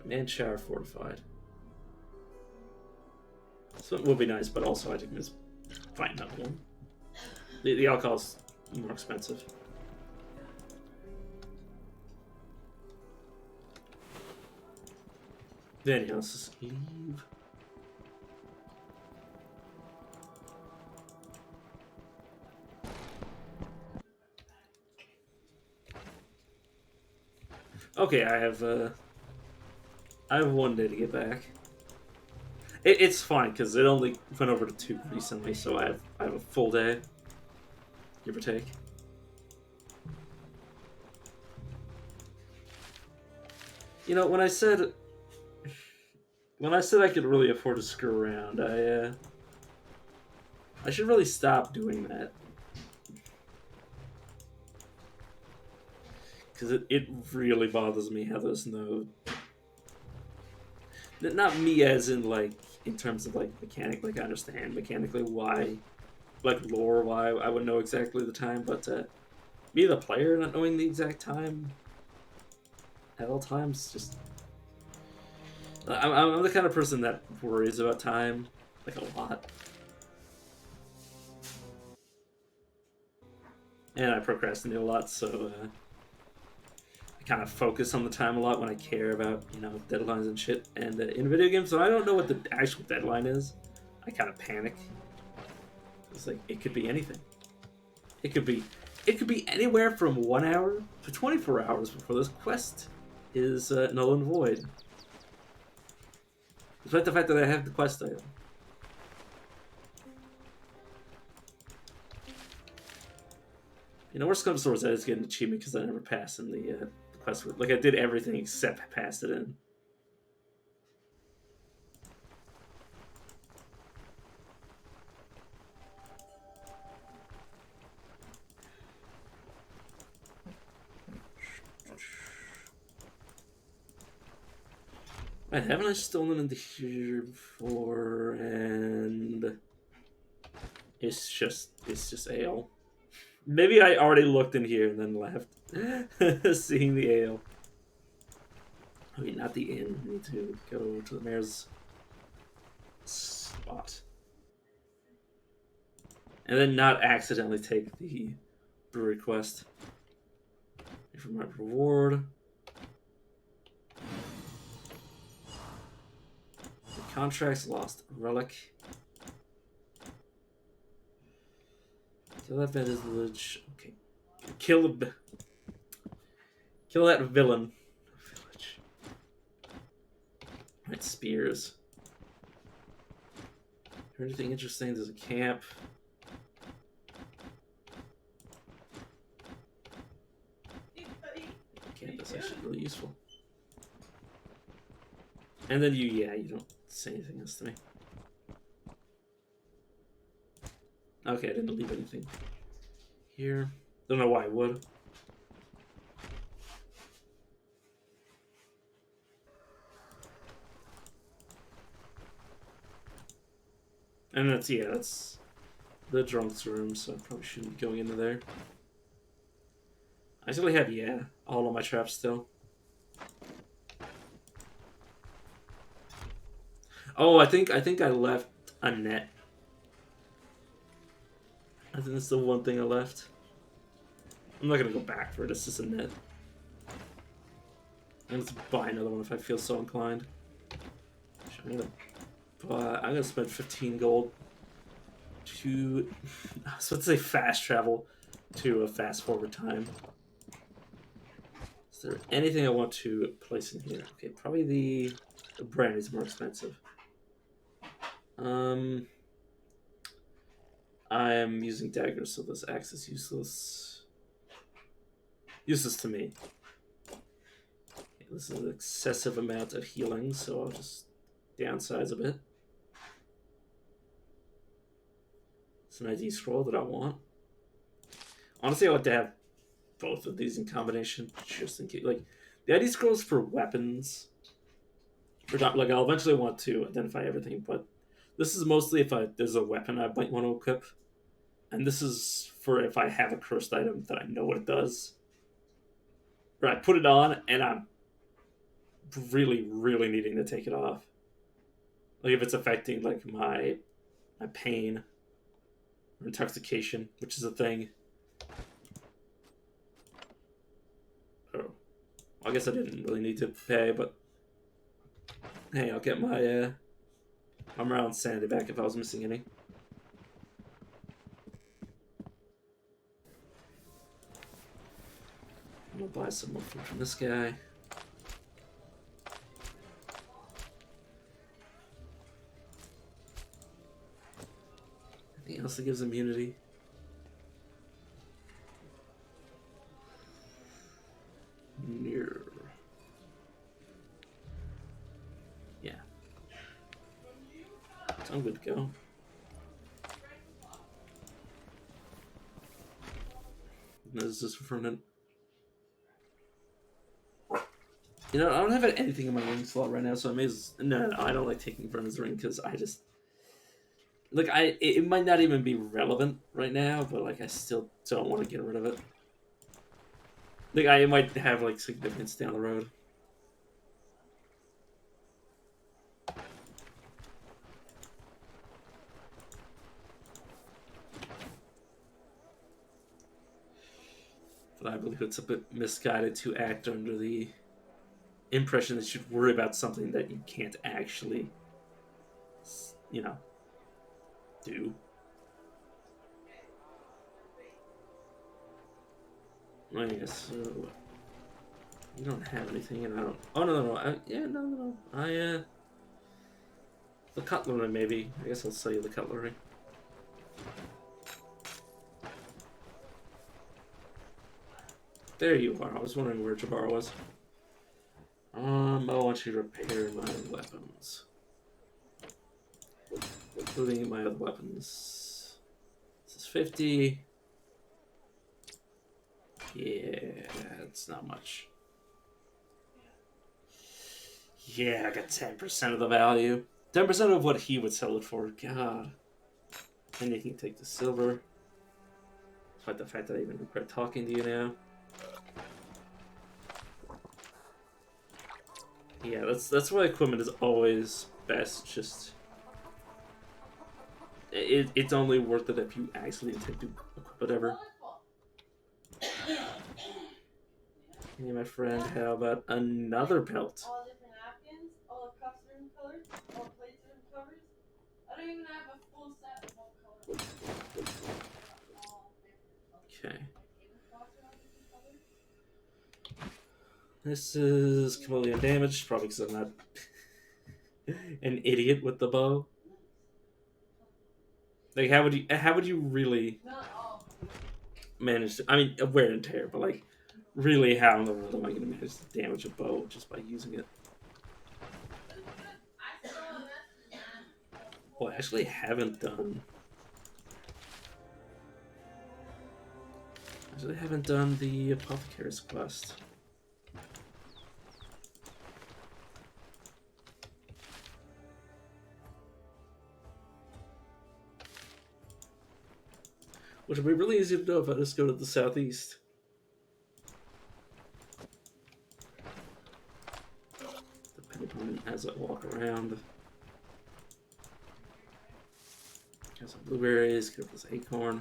The Manshire fortified. So it will be nice, but also I think just find another one. The alcohol's more expensive. Then yeah, let's just leave. Okay, I have 1 day to get back. It's fine because it only went over to 2 recently, so I have a full day, give or take. You know, when I said I could really afford to screw around, I should really stop doing that. Because it really bothers me how there's no... Not me as in, like, in terms of, like, mechanic, like, I understand mechanically why, like, lore, why I would know exactly the time, but me, the player, not knowing the exact time at all times, just... I'm the kind of person that worries about time, like, a lot. And I procrastinate a lot, so I kind of focus on the time a lot when I care about, you know, deadlines and shit. And in video games, so I don't know what the actual deadline is, I kind of panic. It's like, it could be anything. It could be anywhere from 1 hour to 24 hours before this quest is null and void. Despite the fact that I have the quest item. You know, worst comes to worst, I just get an achievement because I never passed in the quest. Like, I did everything except pass it in. Right, haven't I stolen into here before? And it's just ale. Maybe I already looked in here and then left, seeing the ale. Okay, not the inn. I need to go to the mayor's spot. And then not accidentally take the brewery quest. For my reward. The contracts lost. Relic. Kill that village. Okay. Kill that villain. Village. Right, spears. Heard anything interesting? There's a camp. Camp is actually really useful. And then you don't say anything else to me. Okay, I didn't leave anything here. Don't know why I would. And that's the drunk's room, so I probably shouldn't be going into there. I still have, all of my traps still. Oh, I think I left a net. I think that's the one thing I left. I'm not gonna go back for it, it's just a net. I'm gonna buy another one if I feel so inclined. I'm gonna spend 15 gold to, I was about to say fast travel to a fast forward time. Is there anything I want to place in here? Okay, probably the brand is more expensive. I am using daggers, so this axe is useless. Useless to me. Okay, this is an excessive amount of healing, so I'll just downsize a bit. It's an ID scroll that I want. Honestly, I like to have both of these in combination, just in case. Like, the ID scrolls for weapons. Like, I'll eventually want to identify everything, but this is mostly if there's a weapon I might want to equip. And this is for if I have a cursed item that I know what it does. Or I put it on and I'm really, really needing to take it off. Like if it's affecting like my pain or intoxication, which is a thing. I guess I didn't really need to pay, but hey, I'll get my armor and sanity back if I was missing any. I'm gonna buy some more food from this guy. Anything else that gives immunity? Near. Yeah. So I'm good to go. This is permanent. You know, I don't have anything in my ring slot right now, so I may as... No, I don't like taking Vernon's ring, because I just... Like, it might not even be relevant right now, but, like, I still don't want to get rid of it. Like, I might have, like, significance down the road. But I believe it's a bit misguided to act under the impression that you should worry about something that you can't actually, you know, do. I guess so. You don't have anything, and I don't. Oh no! Yeah, no. The cutlery maybe. I guess I'll sell you the cutlery. There you are. I was wondering where Jabbar was. I want you to repair my weapons, including my other weapons. This is 50. Yeah, it's not much. Yeah, I got 10% of the value. 10% of what he would sell it for. God. And you can take the silver. Despite the fact that I even regret talking to you now. Yeah, that's why equipment is always best. Just it's only worth it if you actually intend to equip whatever. Hey, my friend, how about another belt? All different napkins, all the cups are different colors, all plates are different colors. I don't even have a full set of all colors. Okay. This is completely undamaged, probably because I'm not an idiot with the bow. Like, how would you really manage to? I mean, wear and tear, but like, really, how in the world am I going to manage to damage a bow just by using it? Well, I actually haven't done. The Apothecary's quest. Which would be really easy to do if I just go to the southeast. Depending on as I walk around. Got some blueberries, get this acorn.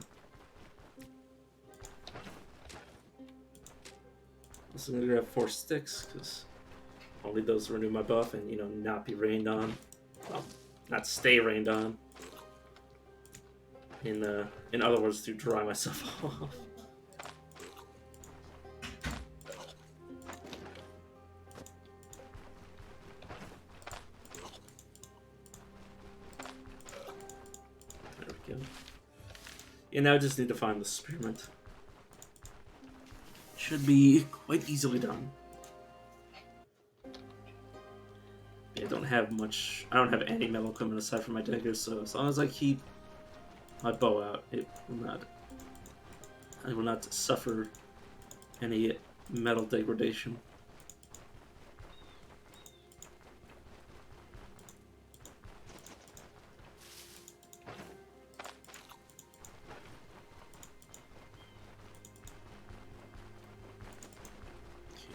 Also gonna grab 4 sticks, because I'll need those to renew my buff and, you know, not be rained on. Well, not stay rained on. In other words, to dry myself off. There we go. Yeah, now I just need to find the spearmint. Should be quite easily done. Yeah, I don't have much. I don't have any metal equipment aside from my daggers, so as long as I keep my bow out, I will not suffer any metal degradation.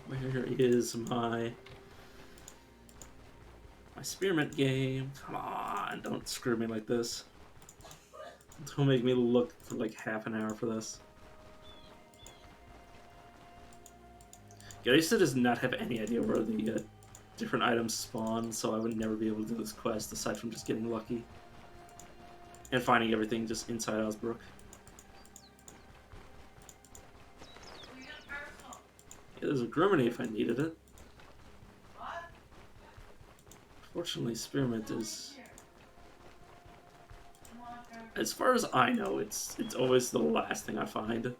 Where is my spearmint game? Come on, don't screw me like this. Don't make me look for like half an hour for this. Yeah, I used to just not have any idea where the different items spawn, so I would never be able to do this quest aside from just getting lucky and finding everything just inside Osbrook. Yeah, there's a Griminy if I needed it. Fortunately, Spearmint is, as far as I know, it's always the last thing I find.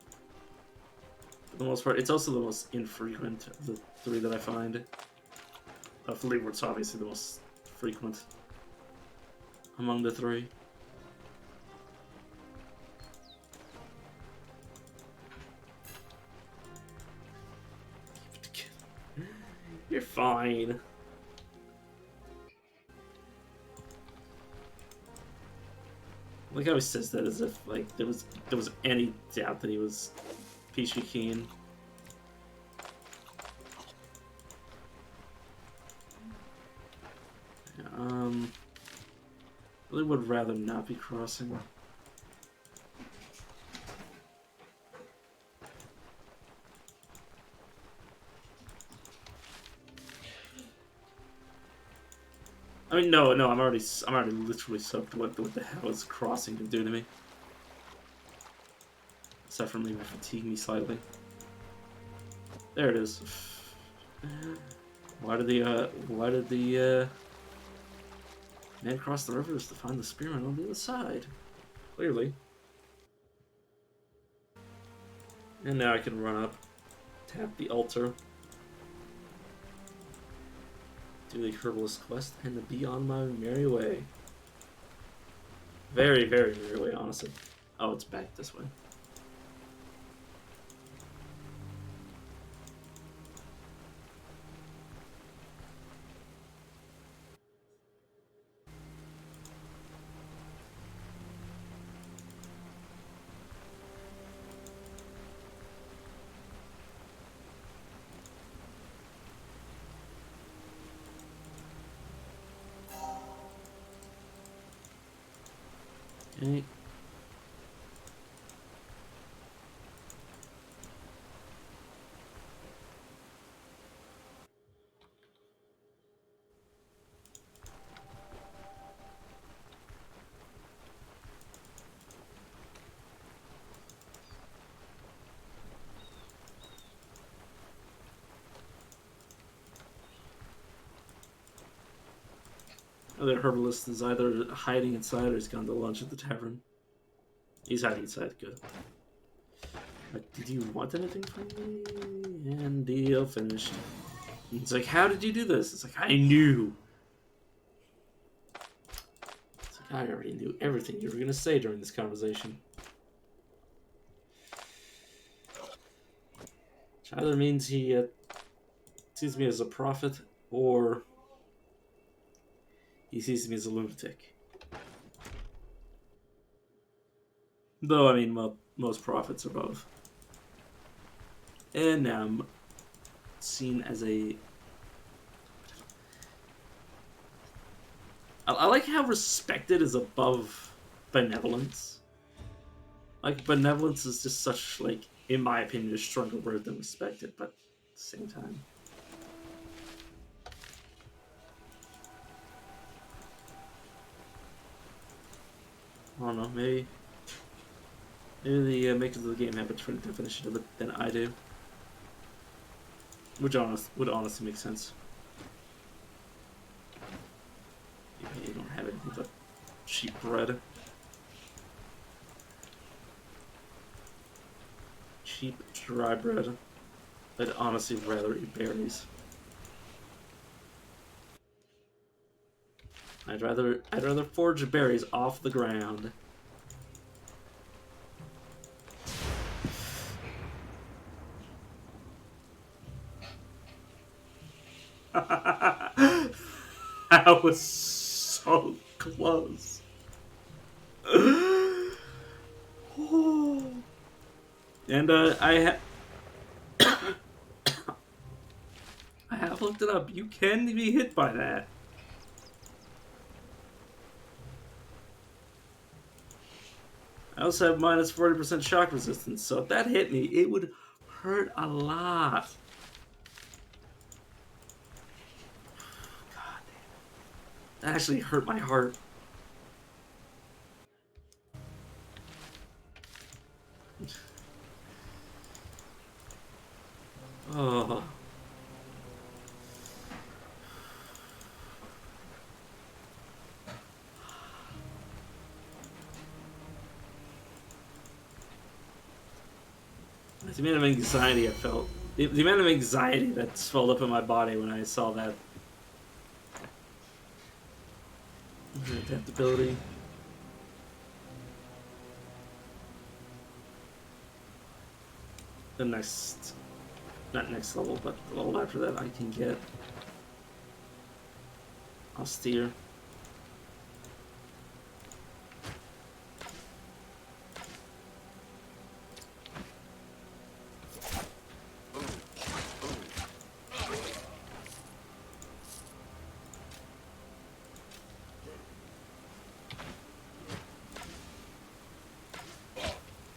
For the most part, it's also the most infrequent of the three that I find. Leeward's obviously the most frequent among the three. You're fine. Like how he says that as if like there was any doubt that he was peachy keen. Really would rather not be crossing. I mean, no, I'm already literally soaked. What the hell is crossing to do to me? Aside from maybe fatigue me slightly. There it is. Why did the man cross the rivers to find the spearman on the other side? Clearly. And now I can run up, tap the altar, do the herbalist quest, and be on my merry way. Very, very merry way, honestly. Oh, it's back this way. Okay. Other herbalist is either hiding inside or he's gone to lunch at the tavern. He's hiding inside, good. Did you want anything from me? And deal finished. It's like, how did you do this? It's like, I knew. It's like, I already knew everything you were going to say during this conversation. Which either means he sees me as a prophet, or he sees me as a lunatic. Though, I mean, most prophets are both. And now I'm seen as a... I like how respected is above benevolence. Like, benevolence is just such, like, in my opinion, a stronger word than respected, but at the same time. I don't know, maybe the makers of the game have a different definition of it than I do. Which would honestly make sense. You don't have anything but cheap bread. Cheap, dry bread. I'd honestly rather eat berries. I'd rather forage berries off the ground. That was so close. And I have looked it up. You can be hit by that. I also have minus 40% shock resistance, so if that hit me, it would hurt a lot. That actually hurt my heart. Oh. The amount of anxiety I felt. The amount of anxiety that swelled up in my body when I saw that. Adaptability. The next, not next level, but the level after that I can get austere.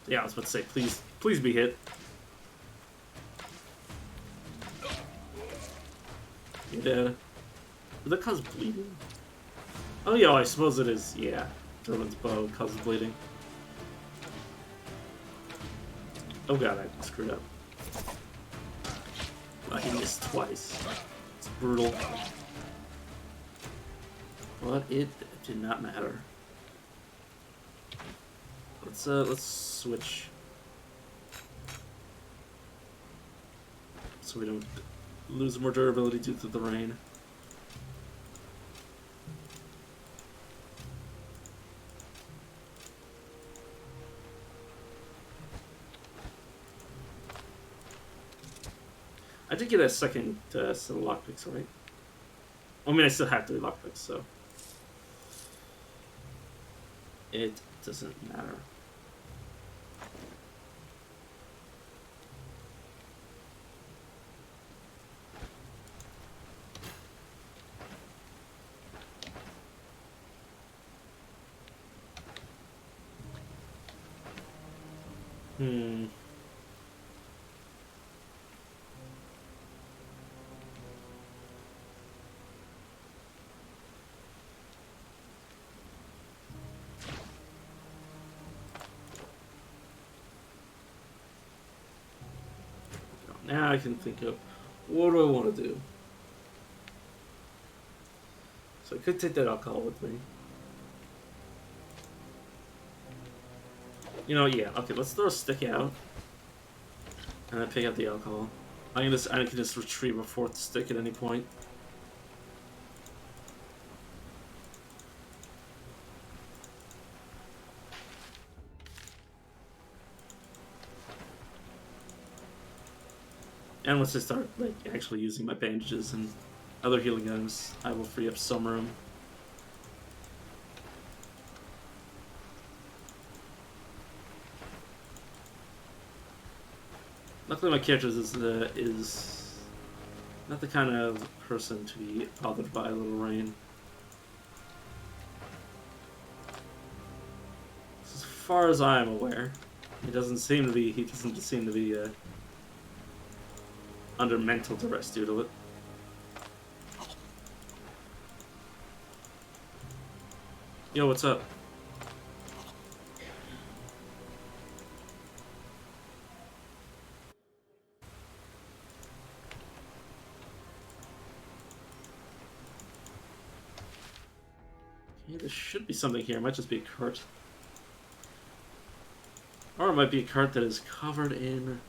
Yeah, I was about to say, please be hit. You dead? Does that cause bleeding? Oh yeah, I suppose it is. Yeah, German's bow causes bleeding. Oh god, I screwed up. He missed twice. It's brutal. But it did not matter. Let's switch so we don't lose more durability due to the rain. I did get a second set of lockpicks, right? I mean, I still have 3 lockpicks, so it doesn't matter. Now I can think of what do I want to do. So I could take that alcohol with me. You know, yeah, okay, let's throw a stick out. And then pick up the alcohol. I can just retrieve a 4th stick at any point. And once I start like actually using my bandages and other healing items, I will free up some room. Luckily, my character is not the kind of person to be bothered by a little rain. As far as I am aware, he doesn't seem to be under mental duress due to it. Yo, what's up? Okay, there should be something here. It might just be a cart. Or it might be a cart that is covered in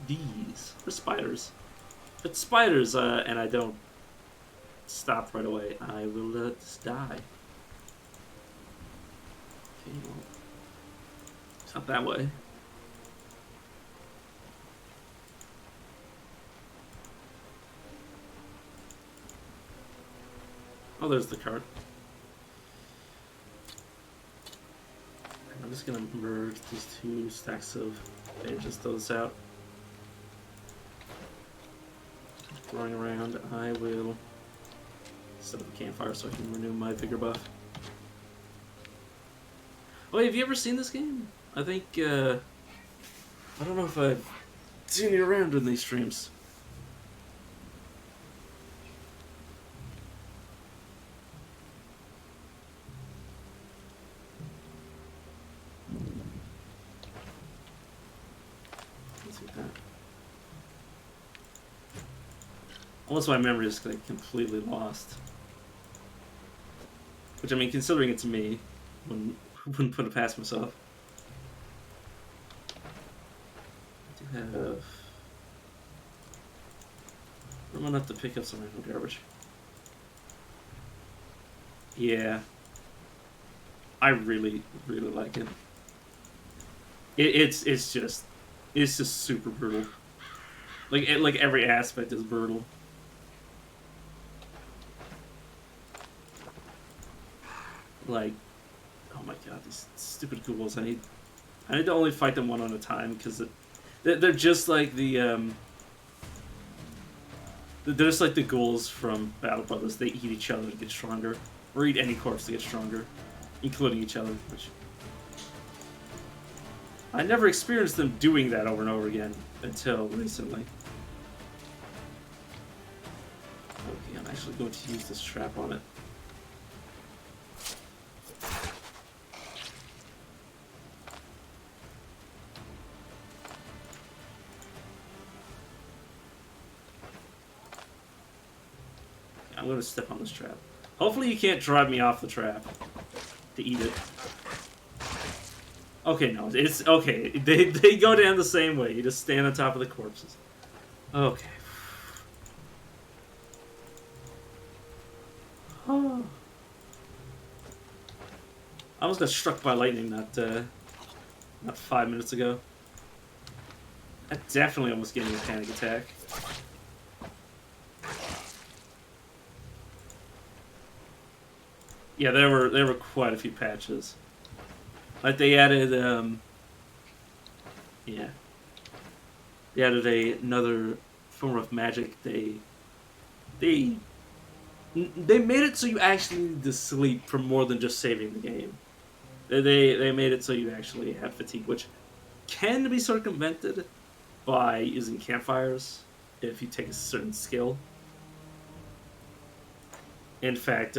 bees or spiders. If it's spiders and I don't stop right away, I will just die. Okay, well, it's not that way. Oh, there's the cart. I'm just gonna merge these 2 stacks of bandages, throw this out. Throwing around, I will set up a campfire so I can renew my vigor buff. Oh, have you ever seen this game? I think, I don't know if I've seen you around in these streams. that. Unless my memory is like completely lost. Which, I mean, considering it's me, wouldn't put it past myself. I do have room enough to pick up some random garbage. Yeah. I really, really like it. It's just super brutal. Like every aspect is brutal. Like, oh my god, these stupid ghouls! I need to only fight them one at a time because they're just like the they're just like the ghouls from Battle Brothers. They eat each other to get stronger, or eat any corpse to get stronger, including each other. Which I never experienced them doing that over and over again until recently. Okay, I'm actually going to use this trap on it. I'm going to step on this trap. Hopefully you can't drive me off the trap to eat it. Okay, no, it's okay. They go down the same way. You just stand on top of the corpses. Okay. Oh. I almost got struck by lightning not 5 minutes ago. I definitely almost gave me a panic attack. Yeah, there were quite a few patches. Like they added, yeah, they added another form of magic. They made it so you actually need to sleep for more than just saving the game. They made it so you actually have fatigue, which can be circumvented by using campfires if you take a certain skill. In fact,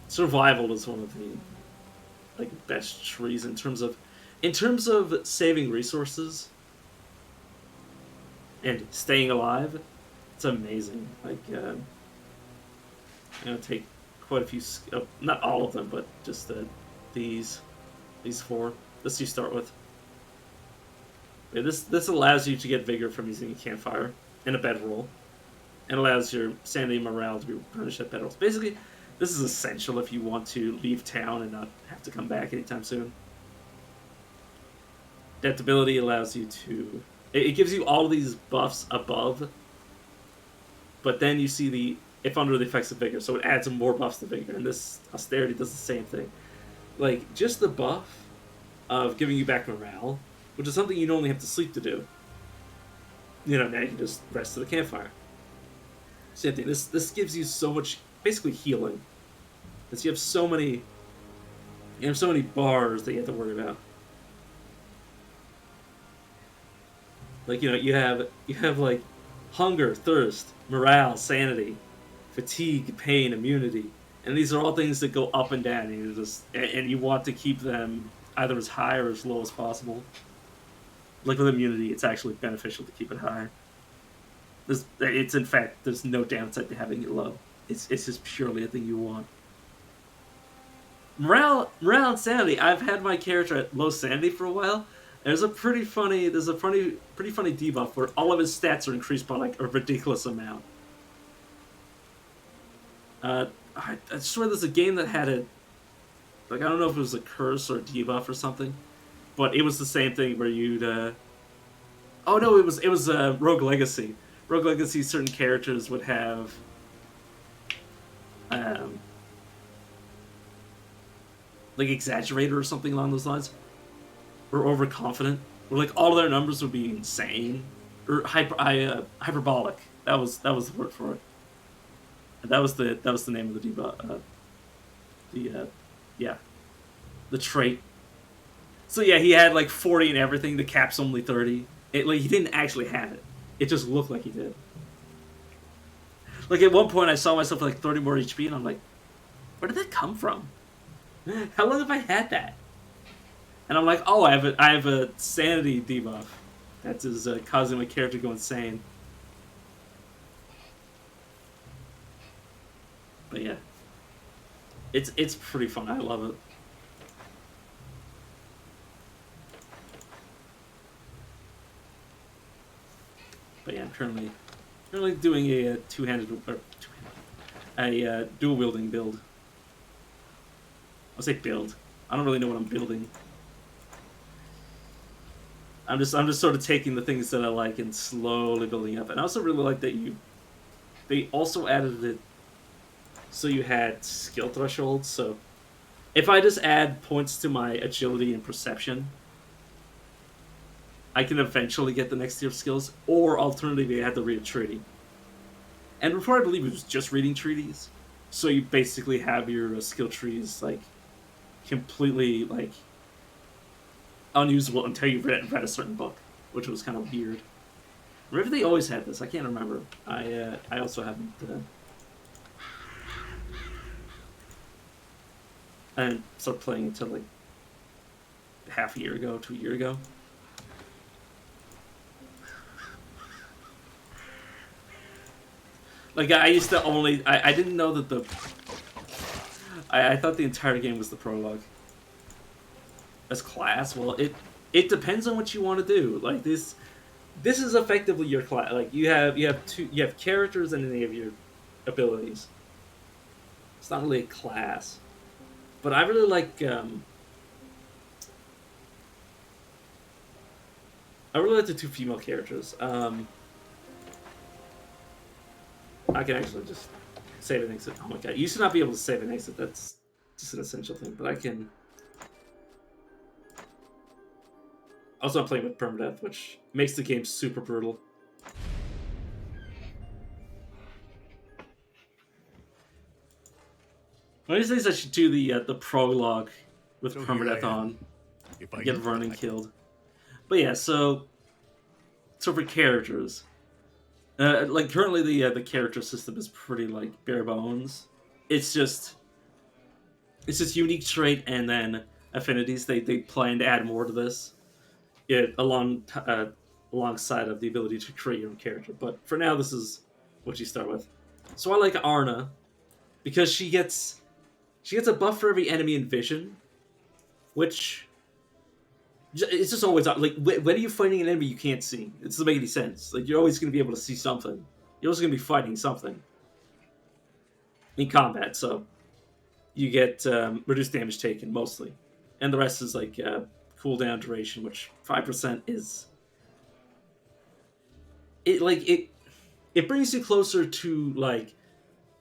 survival is one of the best trees in terms of saving resources and staying alive. It's amazing. Like I'm gonna take quite a few, not all of them, but just these four. This you start with. Yeah, this allows you to get vigor from using a campfire and a bedroll, and allows your sanity and morale to be replenished at bedrolls. Basically, this is essential if you want to leave town and not have to come back anytime soon. Adaptability allows you to... It gives you all these buffs above, but then you see if under the effects of vigor, so it adds more buffs to vigor, and this austerity does the same thing. Like, just the buff of giving you back morale, which is something you'd only have to sleep to do. You know, now you can just rest at the campfire. Same thing. This gives you so much, basically healing. Because you have so many bars that you have to worry about. Like, you know, you have like hunger, thirst, morale, sanity, fatigue, pain, immunity, and these are all things that go up and down. And you want to keep them either as high or as low as possible. Like with immunity, it's actually beneficial to keep it high. It's in fact, there's no downside to having it low. It's just purely a thing you want. Morale and sanity. I've had my character at low sanity for a while. There's a pretty funny debuff where all of his stats are increased by like a ridiculous amount. I swear there's a game that had a, like, I don't know if it was a curse or a debuff or something, but it was the same thing where you'd oh no, it was Rogue Legacy. Rogue Legacy, certain characters would have like exaggerator or something along those lines, or overconfident, where like all of their numbers would be insane, or hyperbolic. That was the word for it. And that was the name of the debuff. The trait. So yeah, he had like 40 and everything. The cap's only 30. Like he didn't actually have it. It just looked like he did. Like at one point, I saw myself with like 30 more HP, and I'm like, where did that come from? How long have I had that? And I'm like, oh, I have a sanity debuff. That is causing my character to go insane. But yeah, it's pretty fun. I love it. But yeah, I'm currently doing a dual wielding build. I'll say build. I don't really know what I'm building. I'm just sort of taking the things that I like and slowly building up. And I also really like that they also added it so you had skill thresholds. So if I just add points to my agility and perception, I can eventually get the next tier of skills. Or alternatively, I had to read a treaty. And before, I believe it was just reading treaties. So you basically have your skill trees like completely like unusable until you've read a certain book, which was kind of weird. Maybe they always had this. I can't remember. I also haven't. I didn't start playing until like half a year ago, 2 years ago. Like I used to only. I didn't know that the. I thought the entire game was the prologue. As class, well, it depends on what you want to do. Like this is effectively your class. Like you have characters and then you have your abilities. It's not really a class, but I really like I really like the two female characters. I can actually just save an exit. Oh my god, you used to not be able to save an exit. That's just an essential thing, but I can. Also, I'm playing with permadeath, which makes the game super brutal. One of these days I should do the prologue with permadeath on. Get Vernon killed. But yeah, so for characters, like currently the character system is pretty like bare bones. It's just unique trait and then affinities. They plan to add more to this. Alongside of the ability to create your own character. But for now, this is what you start with. So I like Arna because she gets a buff for every enemy in vision, which it's just always like when are you fighting an enemy you can't see? It doesn't make any sense. Like you're always going to be able to see something. You're always going to be fighting something in combat. So you get reduced damage taken mostly, and the rest is like. Cooldown duration, which 5% is it brings you closer to like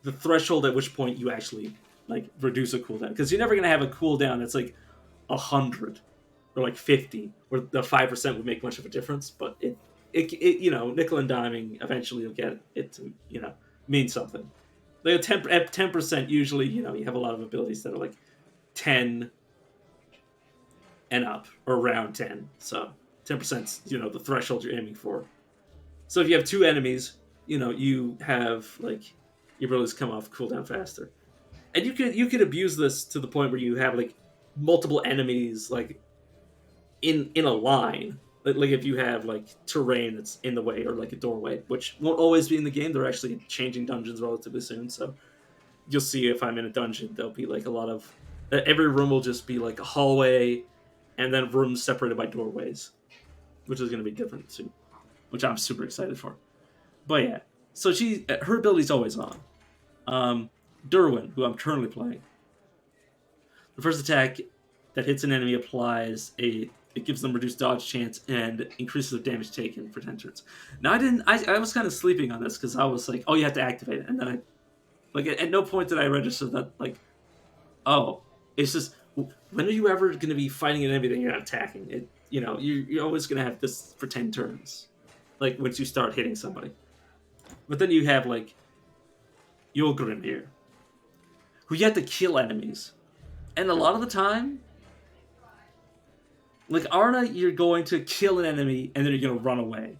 the threshold at which point you actually like reduce a cooldown, because you're never gonna have a cooldown that's like 100 or like 50 where the 5% would make much of a difference, but it nickel and diming eventually you'll get it to mean something. Like at 10% usually you have a lot of abilities that are like 10 and up, or around 10. So 10%'s, the threshold you're aiming for. So if you have two enemies, you have like your abilities come off cooldown faster. And you could abuse this to the point where you have like multiple enemies like in a line. Like if you have like terrain that's in the way or like a doorway, which won't always be in the game. They're actually changing dungeons relatively soon, so you'll see if I'm in a dungeon, there'll be like a lot of every room will just be like a hallway and then rooms separated by doorways, which is going to be different too, which I'm super excited for. But yeah, so her ability's always on. Derwin, who I'm currently playing, the first attack that hits an enemy it gives them reduced dodge chance and increases the damage taken for 10 turns. Now I was kind of sleeping on this because I was like, oh, you have to activate it, and then at no point did I register that like, oh, it's just. When are you ever going to be fighting an enemy that you're not attacking? You're always going to have this for 10 turns, like once you start hitting somebody. But then you have like Yulgrim here, who you have to kill enemies, and a lot of the time, like Arna, you're going to kill an enemy and then you're going to run away.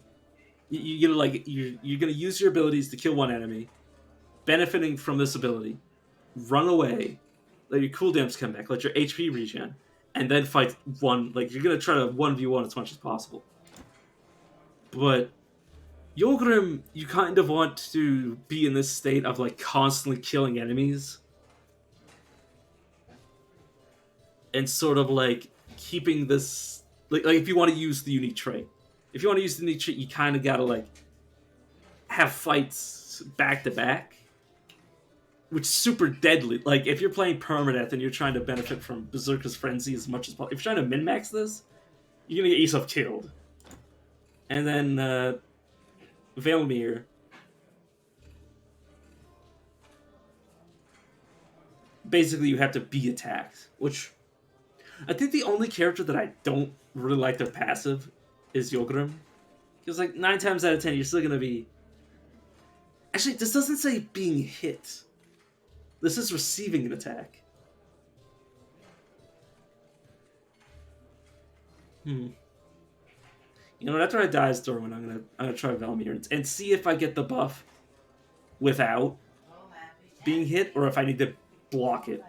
You're going to use your abilities to kill one enemy, benefiting from this ability, run away. Let your cooldowns come back, let your HP regen, and then fight one. Like you're gonna try to 1v1 as much as possible. But Yulgrim, you kind of want to be in this state of like constantly killing enemies and sort of like keeping this like if you want to use the unique trait. If you want to use the unique trait, you kind of gotta like have fights back to back, which is super deadly. Like if you're playing permadeath and you're trying to benefit from Berserker's Frenzy as much as possible, if you're trying to min-max this, you're gonna get yourself killed. And then Velmir, basically you have to be attacked, which I think the only character that I don't really like their passive is Yogrim. Because like 9 times out of 10 you're still gonna be... Actually, this doesn't say being hit. This is receiving an attack. You know, after I die as Dorwin, I'm gonna try Velmir and see if I get the buff without being hit, or if I need to block it.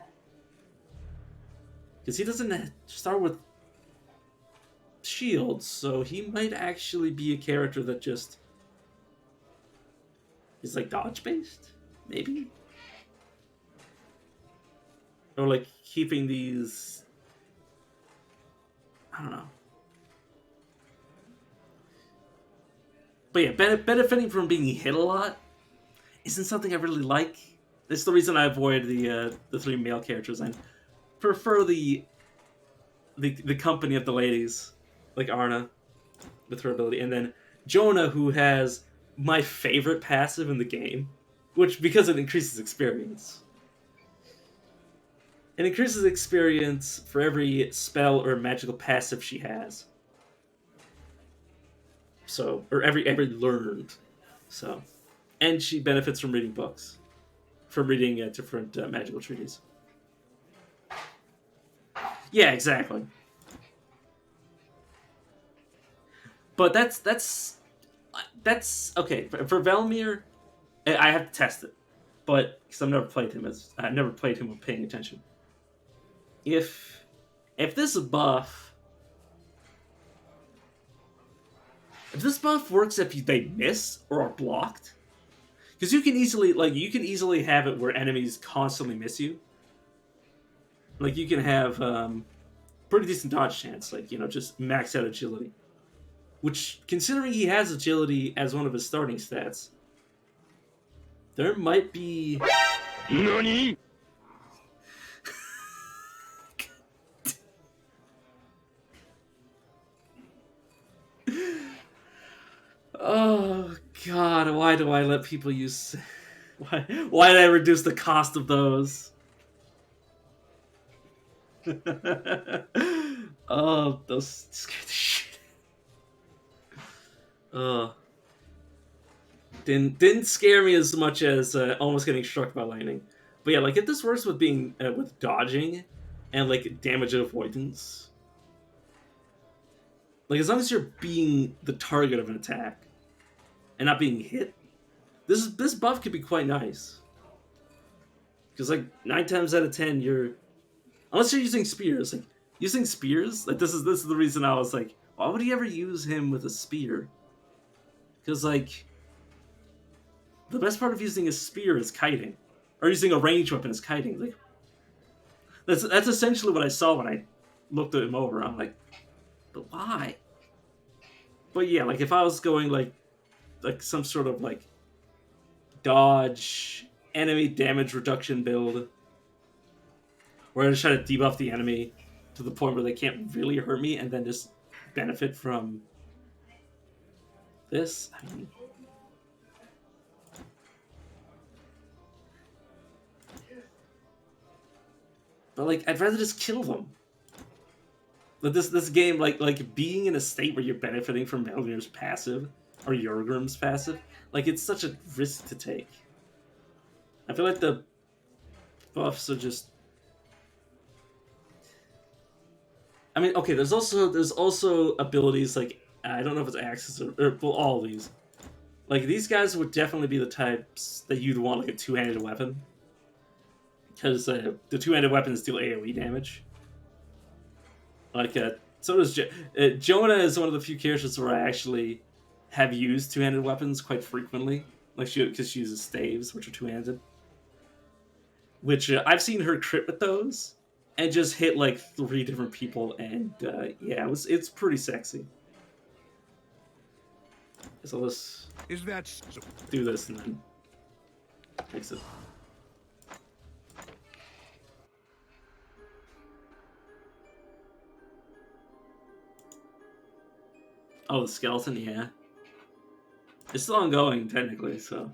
Because he doesn't start with shields, so he might actually be a character that just is like dodge based, maybe, or like keeping these. I don't know. But yeah, benefiting from being hit a lot isn't something I really like. That's the reason I avoid the 3 male characters and prefer the company of the ladies, like Arna, with her ability, and then Jonah, who has my favorite passive in the game, which because it increases experience. It increases experience for every spell or magical passive she has. So, or every learned. So, and she benefits from reading books, from reading different magical treaties. Yeah, exactly. But that's okay for Velmir. I have to test it, but because I've never played him with paying attention. If this buff works if they miss or are blocked, because you can easily have it where enemies constantly miss you. Like you can have pretty decent dodge chance, like just max out agility. Which, considering he has agility as one of his starting stats, there might be... NANI?! Oh, God, why do I let people use... Why did I reduce the cost of those? Oh, those scared the shit. Didn't scare me as much as almost getting struck by lightning. But yeah, like if this works with being with dodging and like damage avoidance, like as long as you're being the target of an attack and not being hit, this buff could be quite nice. Because like 9 times out of 10, unless you're using spears, like using spears, like this is the reason I was like, why would he ever use him with a spear? Because, like, the best part of using a spear is kiting. Or using a ranged weapon is kiting. Like, that's essentially what I saw when I looked at him over. I'm like, but why? But yeah, like, if I was going, like some sort of, like, dodge, enemy damage reduction build, where I just try to debuff the enemy to the point where they can't really hurt me and then just benefit from this, I mean... But, like, I'd rather just kill them. But this game, like being in a state where you're benefiting from Melvir's passive, or Yurgrim's passive, like, it's such a risk to take. I feel like the buffs are just... I mean, okay, there's also abilities, like, I don't know if it's Axis or well, all of these. Like, these guys would definitely be the types that you'd want, like, a two-handed weapon. Because the two-handed weapons deal AoE damage. Like, so does Jonah is one of the few characters where I actually have used two-handed weapons quite frequently, like because she uses staves, which are two-handed. Which I've seen her crit with those, and just hit like 3 different people, and yeah, it's pretty sexy. So let's Is that so? do this and then fix it. Oh, the skeleton, yeah. It's still ongoing, technically, so.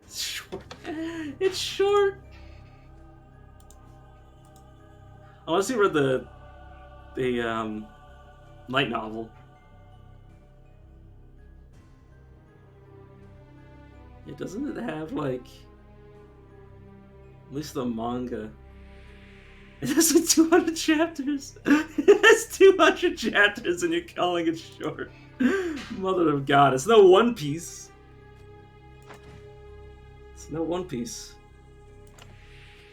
It's short. It's short! I want to see where the light novel. Yeah, doesn't it have, like, at least the manga. It has like 200 chapters. It has 200 chapters and you're calling it short. Mother of God, it's no One Piece. It's no One Piece.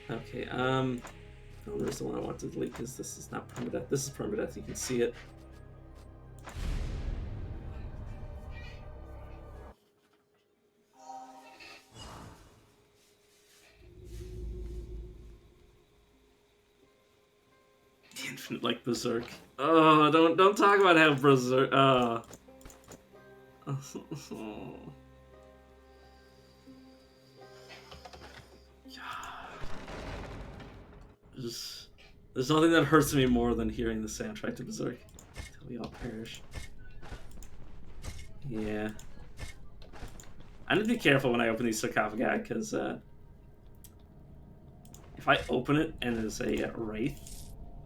Okay, oh, there's the one I want to delete because this is not permadeath. This is permadeath, you can see it. The infinite like Berserk. Oh, don't talk about how Berserk. There's nothing that hurts me more than hearing the soundtrack to Berserk. Till we all perish. Yeah. I need to be careful when I open these sarcophagi, because if I open it and there's a wraith,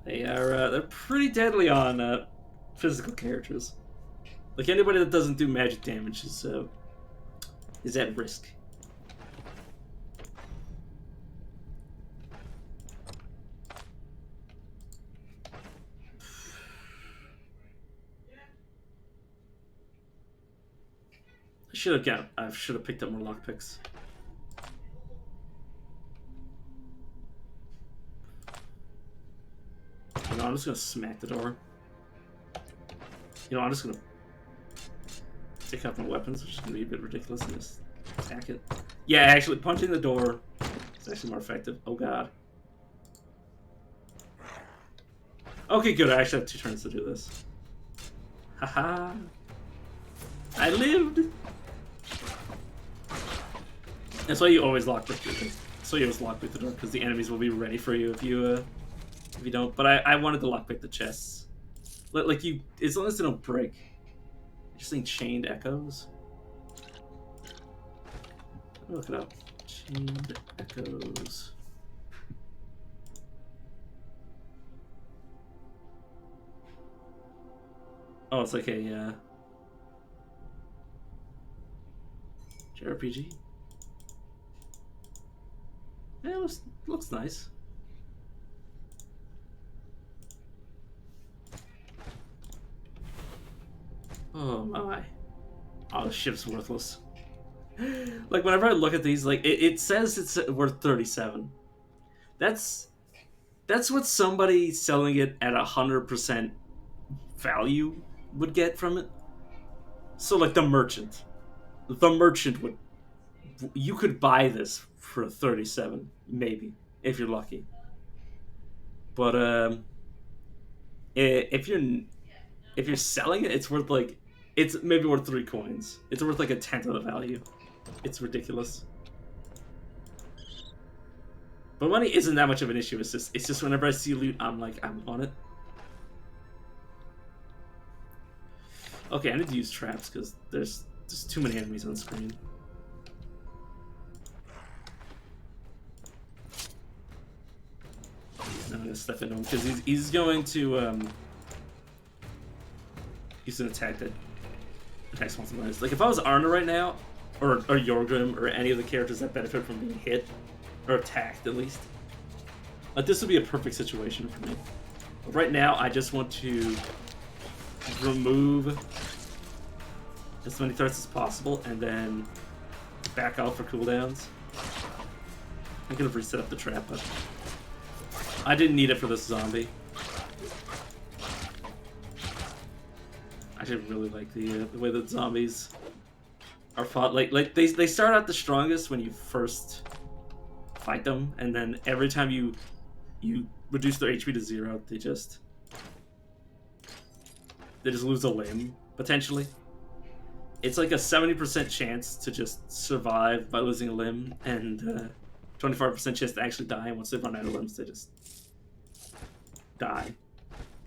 they're pretty deadly on physical characters. Like anybody that doesn't do magic damage is at risk. I should have picked up more lockpicks. You know, I'm just gonna smack the door. You know, I'm just gonna take out my weapons, which is gonna be a bit ridiculous, and just attack it. Yeah, actually, punching the door is actually more effective. Oh god. Okay, good. I actually have 2 turns to do this. Haha. I lived. That's why you always lock the door. So you always lockpick the door because the enemies will be ready for you if you don't. But I wanted to lockpick the chests. Like you, as long as they don't break. You're saying chained echoes. Let me look it up. Chained echoes. Oh, it's like a JRPG. Yeah, it looks nice. Oh my. Oh, the ship's worthless. Like, whenever I look at these, like, it says it's worth 37. That's what somebody selling it at 100% value would get from it. So, like, the merchant would... You could buy this for 37, maybe, if you're lucky. But, if you're selling it, it's worth, like... It's maybe worth 3 coins. It's worth, like, a tenth of the value. It's ridiculous. But money isn't that much of an issue. It's just whenever I see loot, I'm like, I want it. Okay, I need to use traps because there's too many enemies on screen. Now I'm gonna step into him because he's going to he's an attack that attacks once and twice. Like if I was Arna right now, or Jorgrim, or any of the characters that benefit from being hit or attacked at least, like this would be a perfect situation for me. But right now, I just want to remove as many threats as possible and then back out for cooldowns. I could have reset up the trap, but I didn't need it for this zombie. I actually really like the way that zombies are fought. Like they start out the strongest when you first fight them, and then every time you reduce their HP to 0, they just lose a limb potentially. It's like a 70% chance to just survive by losing a limb, and 25% chance to actually die. And once they run out of limbs, they just die.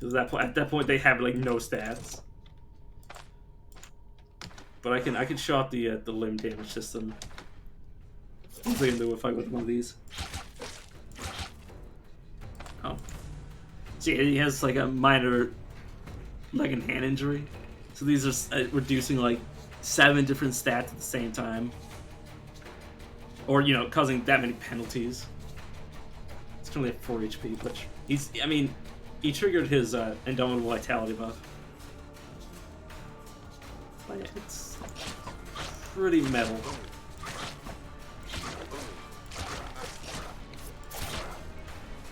Because at that point, they have like no stats. But I can show off the limb damage system. What I can do if I with one of these. Oh, see, he has like a minor leg and hand injury. So these are reducing like 7 different stats at the same time, or causing that many penalties. It's currently at 4 HP, which he triggered his Indomitable Vitality buff. But yeah, it's pretty metal.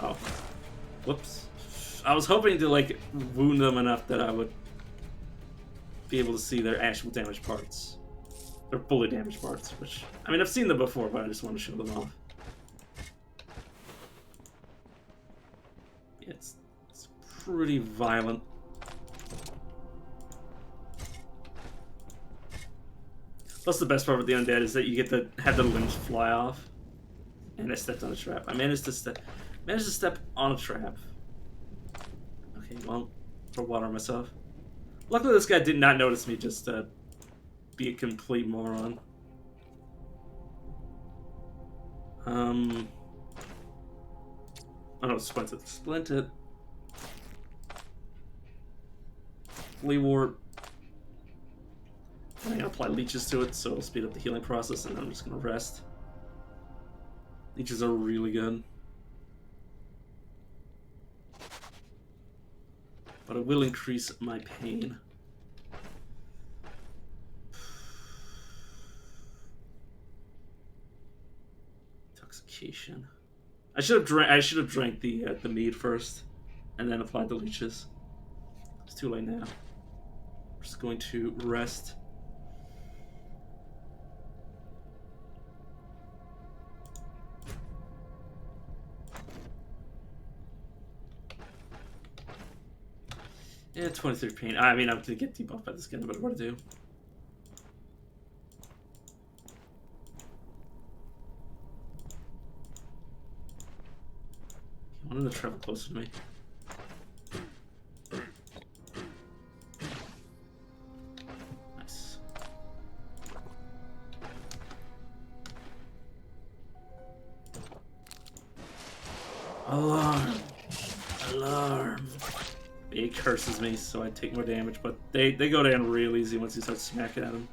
Oh, whoops! I was hoping to like wound them enough that I would be able to see their actual damaged parts. Their fully damaged parts, which, I've seen them before, but I just want to show them off. Yeah, it's pretty violent. Plus, the best part with the undead is that you get to have the limbs fly off. And I stepped on a trap. I managed to step on a trap. Okay, well, pour water on myself. Luckily, this guy did not notice me just be a complete moron. Oh no, splint it. Splint it. Flea Wart. I'm gonna apply leeches to it, so it'll speed up the healing process, and then I'm just gonna rest. Leeches are really good. But it will increase my pain. Intoxication. I should have drank the mead first, and then applied the leeches. It's too late now. I'm just going to rest. Yeah, 23 pain. I'm gonna get debuffed by this guy, but what to do? I wanted to travel closer to me. Nice. Alarm! Alarm! He curses me, so I take more damage, but they go down real easy once you start smacking at them.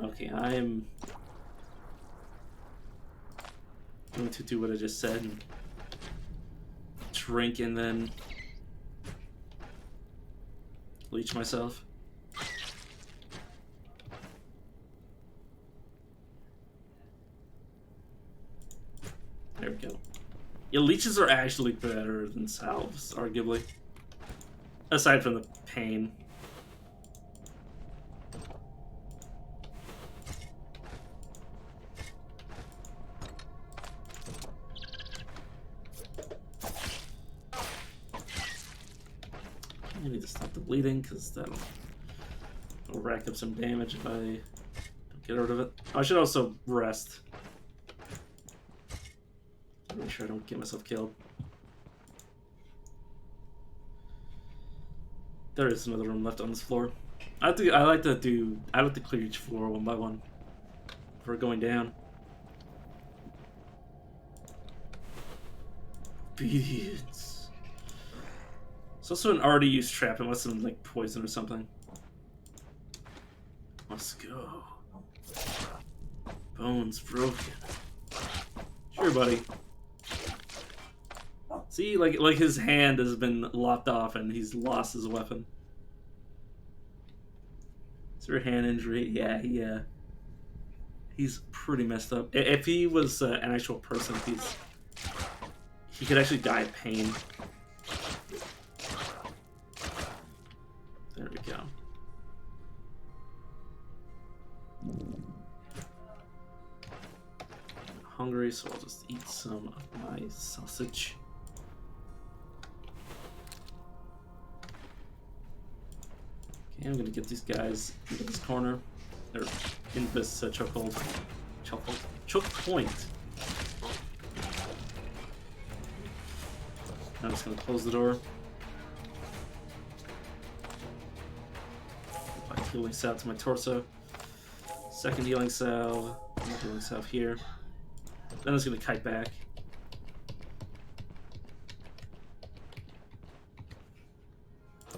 Okay, I am going to do what I just said and drink and then leech myself. There we go. Yeah, leeches are actually better than salves, arguably. Aside from the pain. I need to stop the bleeding, because that'll rack up some damage if I don't get rid of it. I should also rest. Make sure I don't get myself killed. There is another room left on this floor. I like to clear each floor one by one before going down. Obedience. It's also an already used trap unless it's like poison or something. Let's go. Bones broken. Sure, buddy. See, like his hand has been lopped off and he's lost his weapon. Is there a hand injury? Yeah, he's pretty messed up. If he was an actual person, he could actually die of pain. hungry, so I'll just eat some of my sausage. Okay, I'm gonna get these guys into this corner. They're in this choke point. I'm just gonna close the door. Apply healing salve to my torso. Second healing salve. Healing salve here. Then it's gonna kite back.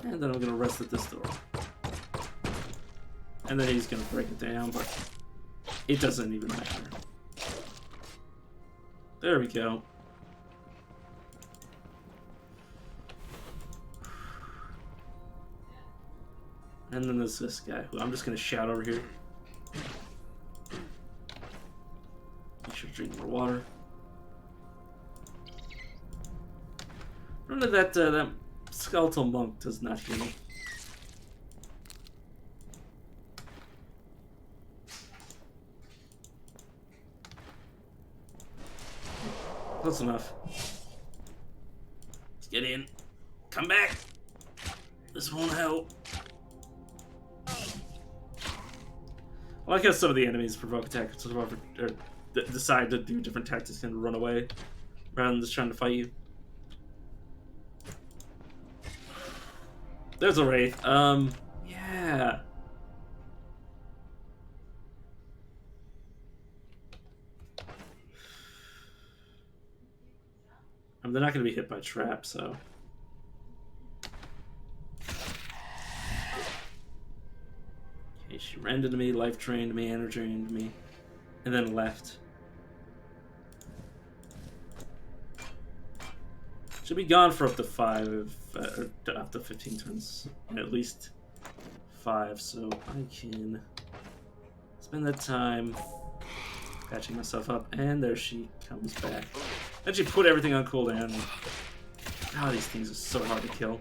And then I'm gonna rest at this door. And then he's gonna break it down, but it doesn't even matter. There we go. And then there's this guy who I'm just gonna shout over here. You should drink more water. Remember that that skeletal monk does not heal me. Close enough. Let's get in. Come back. This won't help. I like how some of the enemies provoke attackers or decide to do different tactics and run away rather than just trying to fight you. There's a wraith. Yeah. They're not going to be hit by traps, so. Okay, she ran into me, life drained me, energy drained me, and then left. Should be gone for up to 5, or up to 15 turns, at least 5, so I can spend that time patching myself up, and there she comes back. Then she put everything on cooldown. God, these things are so hard to kill.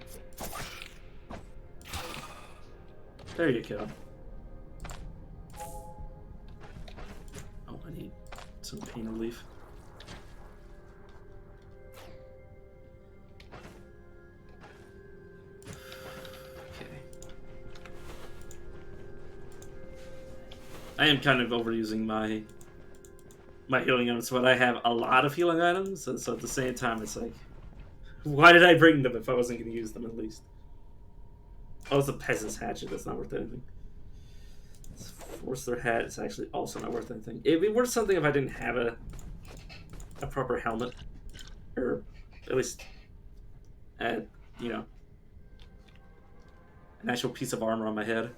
There you go. Oh, I need some pain relief. Okay. I am kind of overusing my healing items, but I have a lot of healing items, so at the same time, it's like, why did I bring them if I wasn't going to use them at least? Oh, it's a peasant's hatchet. That's not worth anything. It's force their hat. It's actually also not worth anything. It'd be worth something if I didn't have a proper helmet, or at least, you know, an actual piece of armor on my head.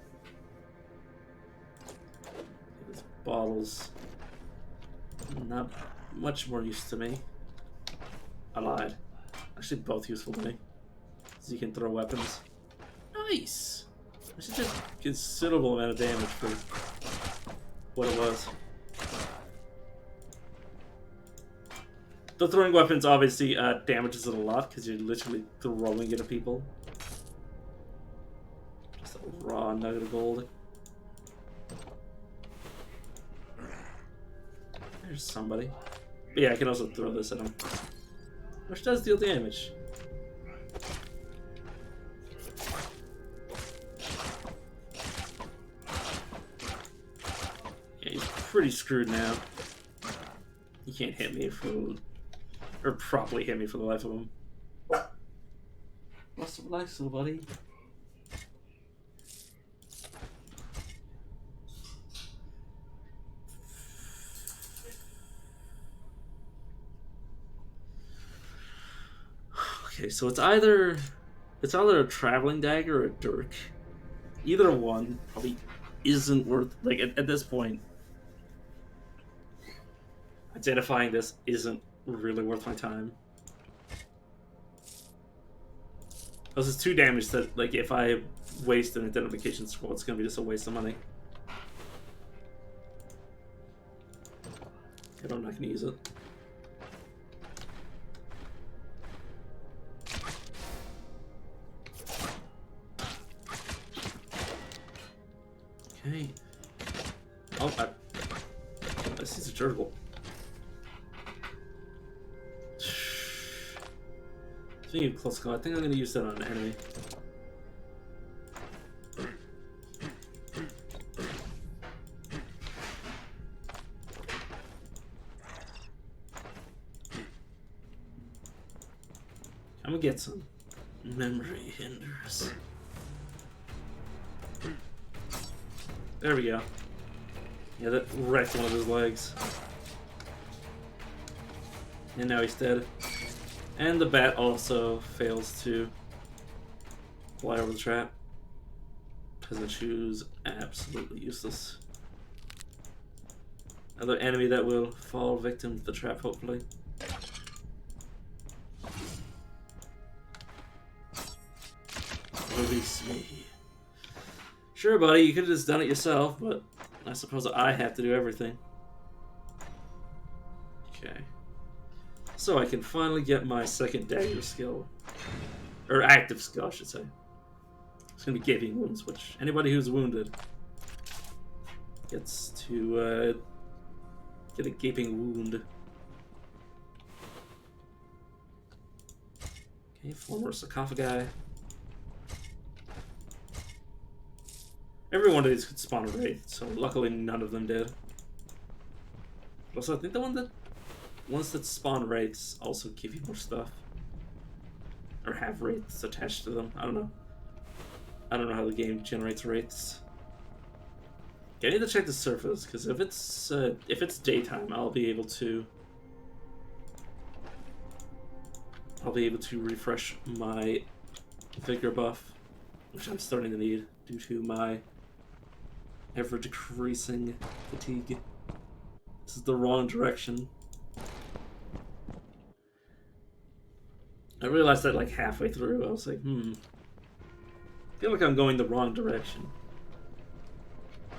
These bottles. Not much more use to me. I lied. Actually, both useful to me. So you can throw weapons. Nice! This is just a considerable amount of damage for what it was. The throwing weapons obviously damages it a lot because you're literally throwing it at people. Just a raw nugget of gold. There's somebody. But yeah, I can also throw this at him, which does deal damage. Yeah, he's pretty screwed now. He can't hit me or properly hit me for the life of him. What's up, nice little buddy? Okay, so it's either a traveling dagger or a dirk. Either one probably isn't worth, like, at this point, identifying this isn't really worth my time. Because it's 2 damage that, like, if I waste an identification scroll, it's gonna be just a waste of money. But I'm not gonna use it. Okay. Oh, this is a turtle. Speaking of close call, I think I'm going to use that on an enemy. I'm going to get some memory hinders. There we go. Yeah, that wrecked one of his legs. And now he's dead. And the bat also fails to fly over the trap. Because the shoe's absolutely useless. Another enemy that will fall victim to the trap, hopefully. Release me. Sure, buddy, you could have just done it yourself, but I suppose I have to do everything. Okay. So I can finally get my second dagger skill. Or active skill, I should say. It's going to be gaping wounds, which anybody who's wounded gets to get a gaping wound. Okay, former sarcophagi. Every one of these could spawn a wraith, so luckily none of them did. But also, I think the ones that spawn wraiths also give you more stuff. Or have wraiths attached to them. I don't know. I don't know how the game generates wraiths. Okay, I need to check the surface, because if it's daytime, I'll be able to refresh my vigor buff, which I'm starting to need due to my ever decreasing fatigue. This is the wrong direction. I realized that like halfway through. I was like, I feel like I'm going the wrong direction.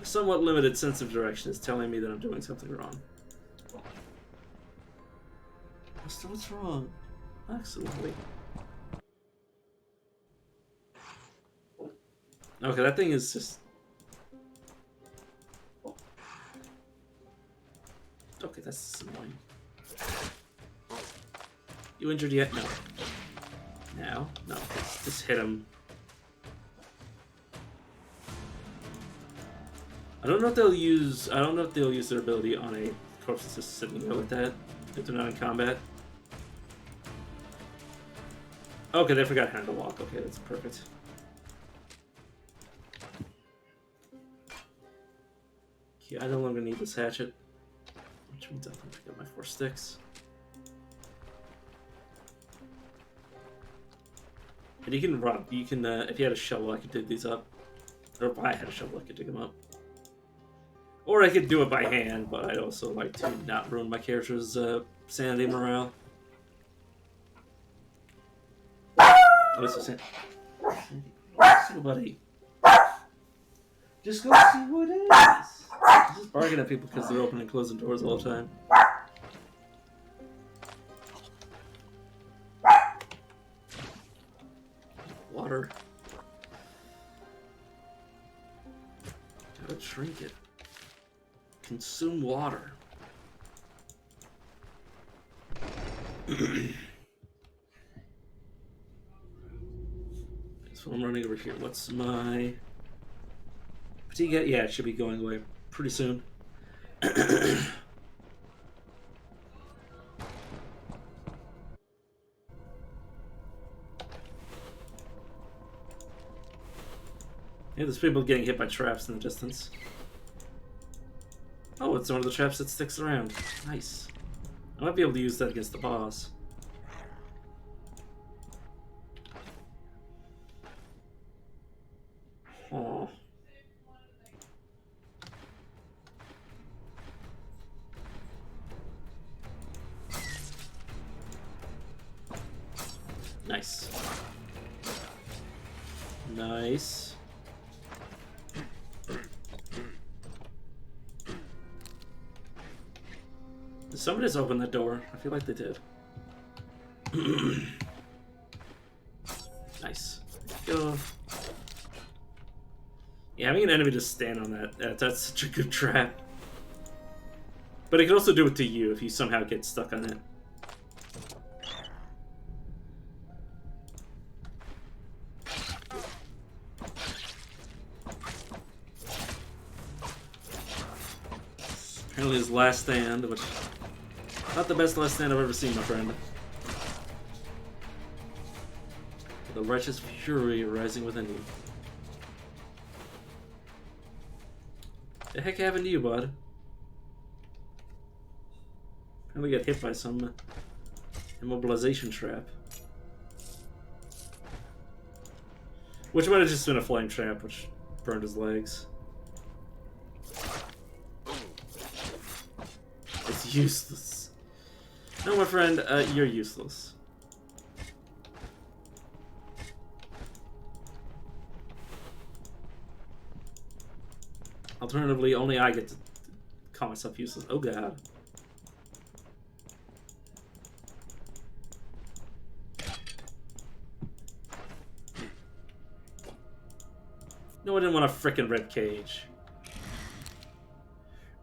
A somewhat limited sense of direction is telling me that I'm doing something wrong. So what's wrong? Absolutely. Okay, that thing is just... Okay, that's annoying. You injured yet? No. Now? No. Just hit him. I don't know if they'll use their ability on a corpse that's just sitting there like that if they're not in combat. Okay, they forgot how to walk. Okay, that's perfect. Okay, I no longer need this hatchet, which means I can pick up my 4 sticks. And you can run. You can, if you had a shovel, I could dig these up. Or if I had a shovel, I could dig them up. Or I could do it by hand, but I'd also like to not ruin my character's sanity and morale. Oh, this is it. Somebody. Just go see who it is. Just barking at people because they're opening and closing doors all the time. Water. Got a trinket. Consume water. So I'm running over here. What's my fatigue at? Yeah, it should be going away pretty soon. Yeah, there's people getting hit by traps in the distance. Oh, it's one of the traps that sticks around. Nice. I might be able to use that against the boss. Oh. Nice. Nice. Did somebody just open that door? I feel like they did. Nice. Go. Yeah, having an enemy just stand on that's such a good trap. But it can also do it to you if you somehow get stuck on it. Apparently his last stand, which not the best last stand I've ever seen, my friend. The righteous fury rising within you. The heck happened to you, bud? Apparently got hit by some immobilization trap. Which might have just been a flame trap, which burned his legs. It's useless. No, my friend, you're useless. Alternatively, only I get to call myself useless. Oh god. No, I didn't want a frickin' ribcage.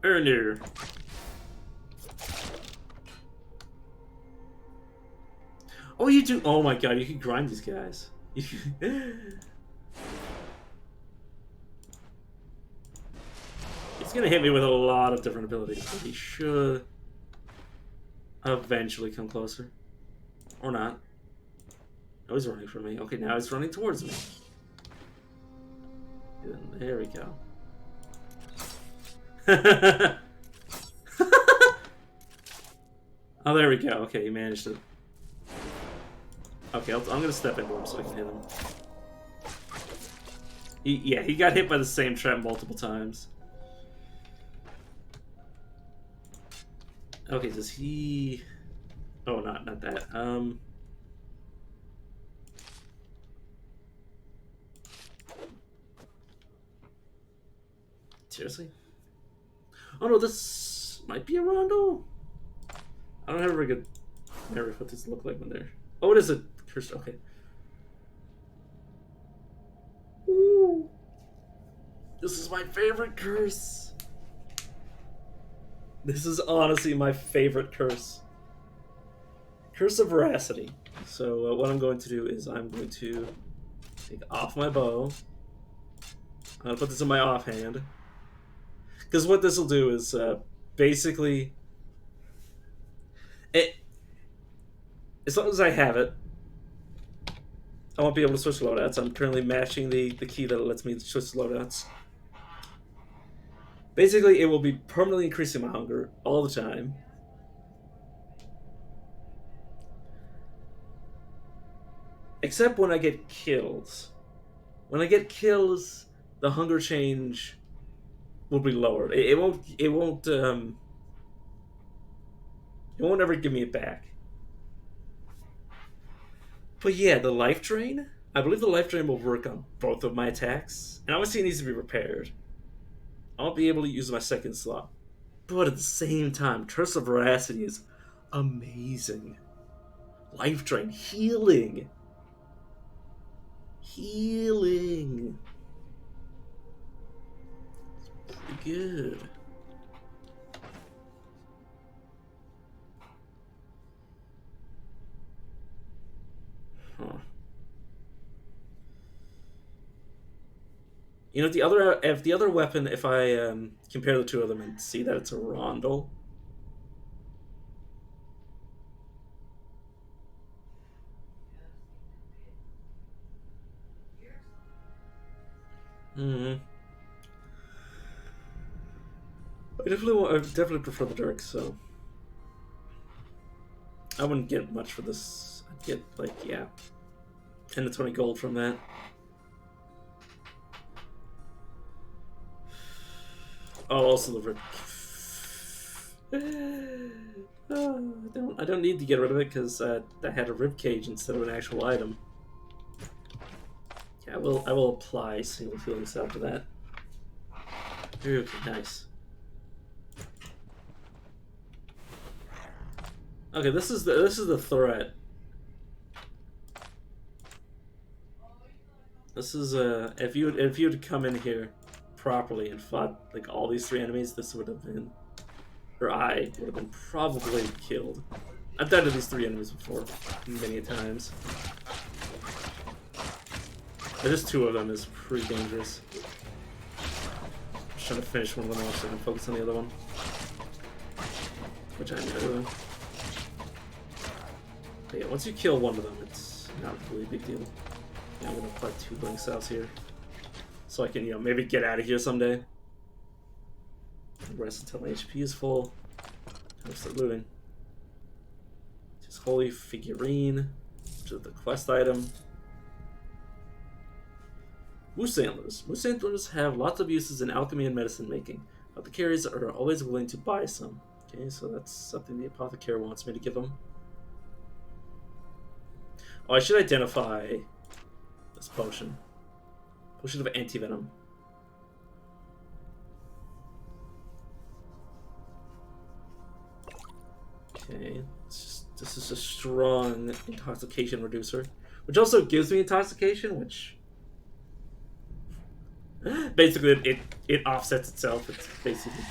Earner. Oh, you do. Oh my god, you can grind these guys. He's gonna hit me with a lot of different abilities, but he should eventually come closer. Or not. Oh, he's running from me. Okay, now he's running towards me. And there we go. Oh, there we go. Okay, he managed it. Okay, I'm gonna step into him so I can hit him. Yeah, he got hit by the same trap multiple times. Okay, does he... Oh, not that. Seriously? Oh no, this might be a rondo. I don't have a very good memory of what these look like when they're... Oh, it is a curse. Okay. Ooh. This is my favorite curse. This is honestly my favorite curse. Curse of Veracity. So what I'm going to do is I'm going to take off my bow. I'm going to put this in my offhand. Because what this will do is basically... As long as I have it, I won't be able to switch loadouts. I'm currently matching the key that lets me switch loadouts. Basically, it will be permanently increasing my hunger all the time. Except when I get kills. When I get kills, the hunger change will be lowered. It won't ever give me it back. But yeah, the life drain. I believe the life drain will work on both of my attacks, and obviously it needs to be repaired. I won't be able to use my second slot. But at the same time, Curse of Veracity is amazing. Life Drain. Healing. Healing. It's pretty good. Huh. You know, the other weapon, if I compare the two of them and see that it's a rondel. I definitely prefer the Dirk, so I wouldn't get much for this. I'd get like 10 to 20 gold from that. Oh, also the I don't need to get rid of it because I had a ribcage instead of an actual item. Yeah, I will apply single feelings after that. Okay, nice. Okay, this is the threat. This is if you'd come in here properly and fought like all these three enemies, this would have been, or I would have been probably killed. I've died to these three enemies before, many times. But just two of them is pretty dangerous. Just trying to finish one of them off so I can focus on the other one. which I'm doing. But yeah, once you kill one of them, it's not really a big deal. Yeah, I'm gonna apply 2 Blink Cells here. So I can, you know, maybe get out of here someday. Rest until my HP is full. Time to start looting. Just Holy Figurine, which is the quest item. Moose antlers. Moose antlers have lots of uses in alchemy and medicine making. Apothecaries are always willing to buy some. Okay, so that's something the apothecary wants me to give them. Oh, I should identify this potion. Potion of antivenom. Okay, this is a strong intoxication reducer, which also gives me intoxication, which basically it offsets itself. It's basically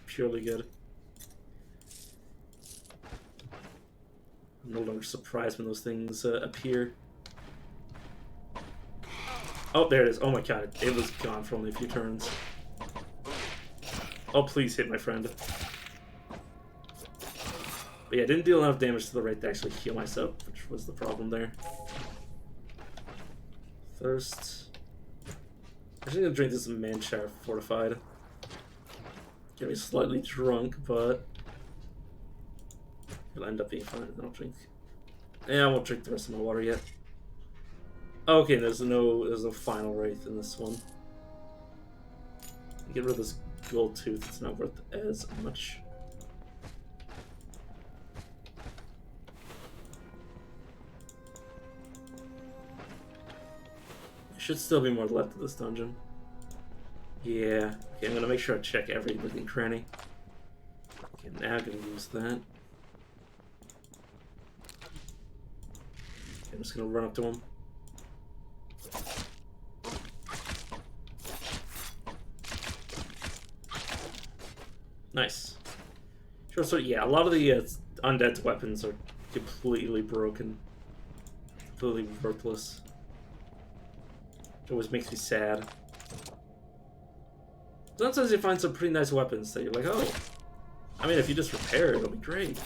purely good. I'm no longer surprised when those things appear. Oh, there it is. Oh my god, it was gone for only a few turns. Oh, please hit my friend. But yeah, I didn't deal enough damage to the right to actually heal myself, which was the problem there. Thirst. I'm actually gonna drink this Manshire Fortified. Get me slightly drunk, but it'll end up being fine. I don't drink. Yeah, I won't drink the rest of my water yet. Okay, there's no final wraith in this one. Get rid of this gold tooth, it's not worth as much. There should still be more left of this dungeon. Yeah, okay, I'm gonna make sure I check every looking cranny. Okay, now I'm gonna use that. Okay, I'm just gonna run up to him. Nice. Sure, so yeah, a lot of the undead's weapons are completely broken. Completely worthless. It always makes me sad. Sometimes you find some pretty nice weapons that you're like, oh, I mean, if you just repair it, it'll be great.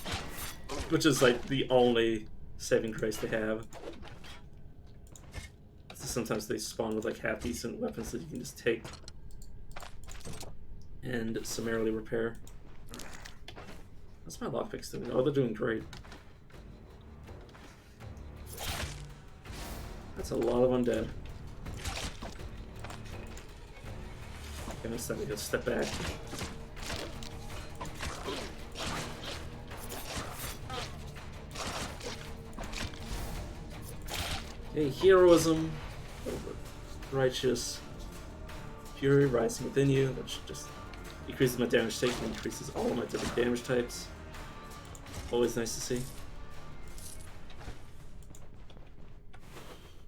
Which is like the only saving grace they have. So sometimes they spawn with like half-decent weapons that you can just take and summarily repair. What's my lockpicks doing? Oh, they're doing great. That's a lot of undead. Okay, next time we gotta step back. Okay, heroism, righteous, fury rising within you, which just increases my damage taken, increases all of my different damage types. Always nice to see.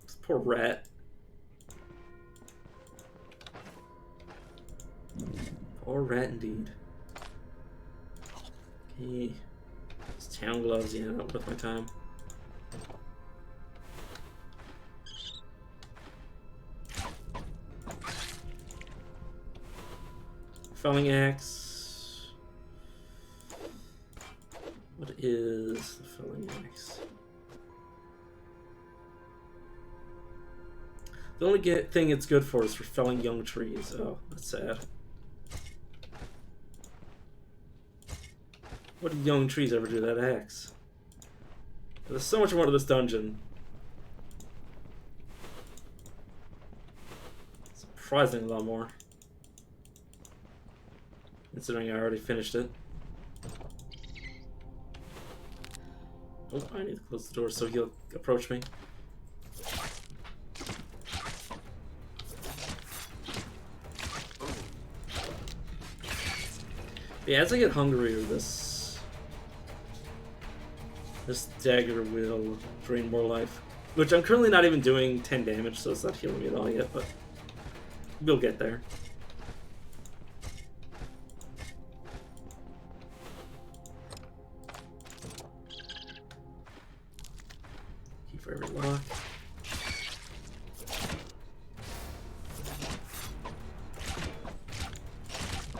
This poor rat. Poor rat indeed. Okay. These town gloves, yeah, not worth my time. Felling axe. What is the felling axe? The only thing it's good for is for felling young trees. Oh, that's sad. What do young trees ever do to that axe? There's so much more to this dungeon. Surprisingly a lot more. Considering I already finished it. Oh, I need to close the door so he'll approach me. Yeah, as I get hungrier, this dagger will drain more life. Which I'm currently not even doing 10 damage, so it's not healing me at all yet, but we'll get there. Key for every lock.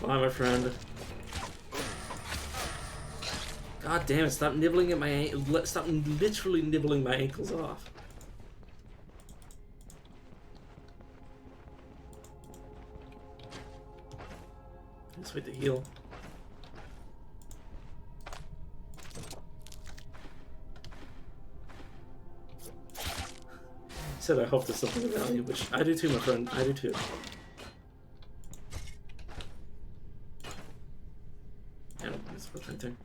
Bye, my friend. God damn it, stop nibbling at my stop literally nibbling my ankles off. Let's wait to heal. Said I hope there's something of value, which I do too, my friend. I do too. Yeah, that's what I'm thinking.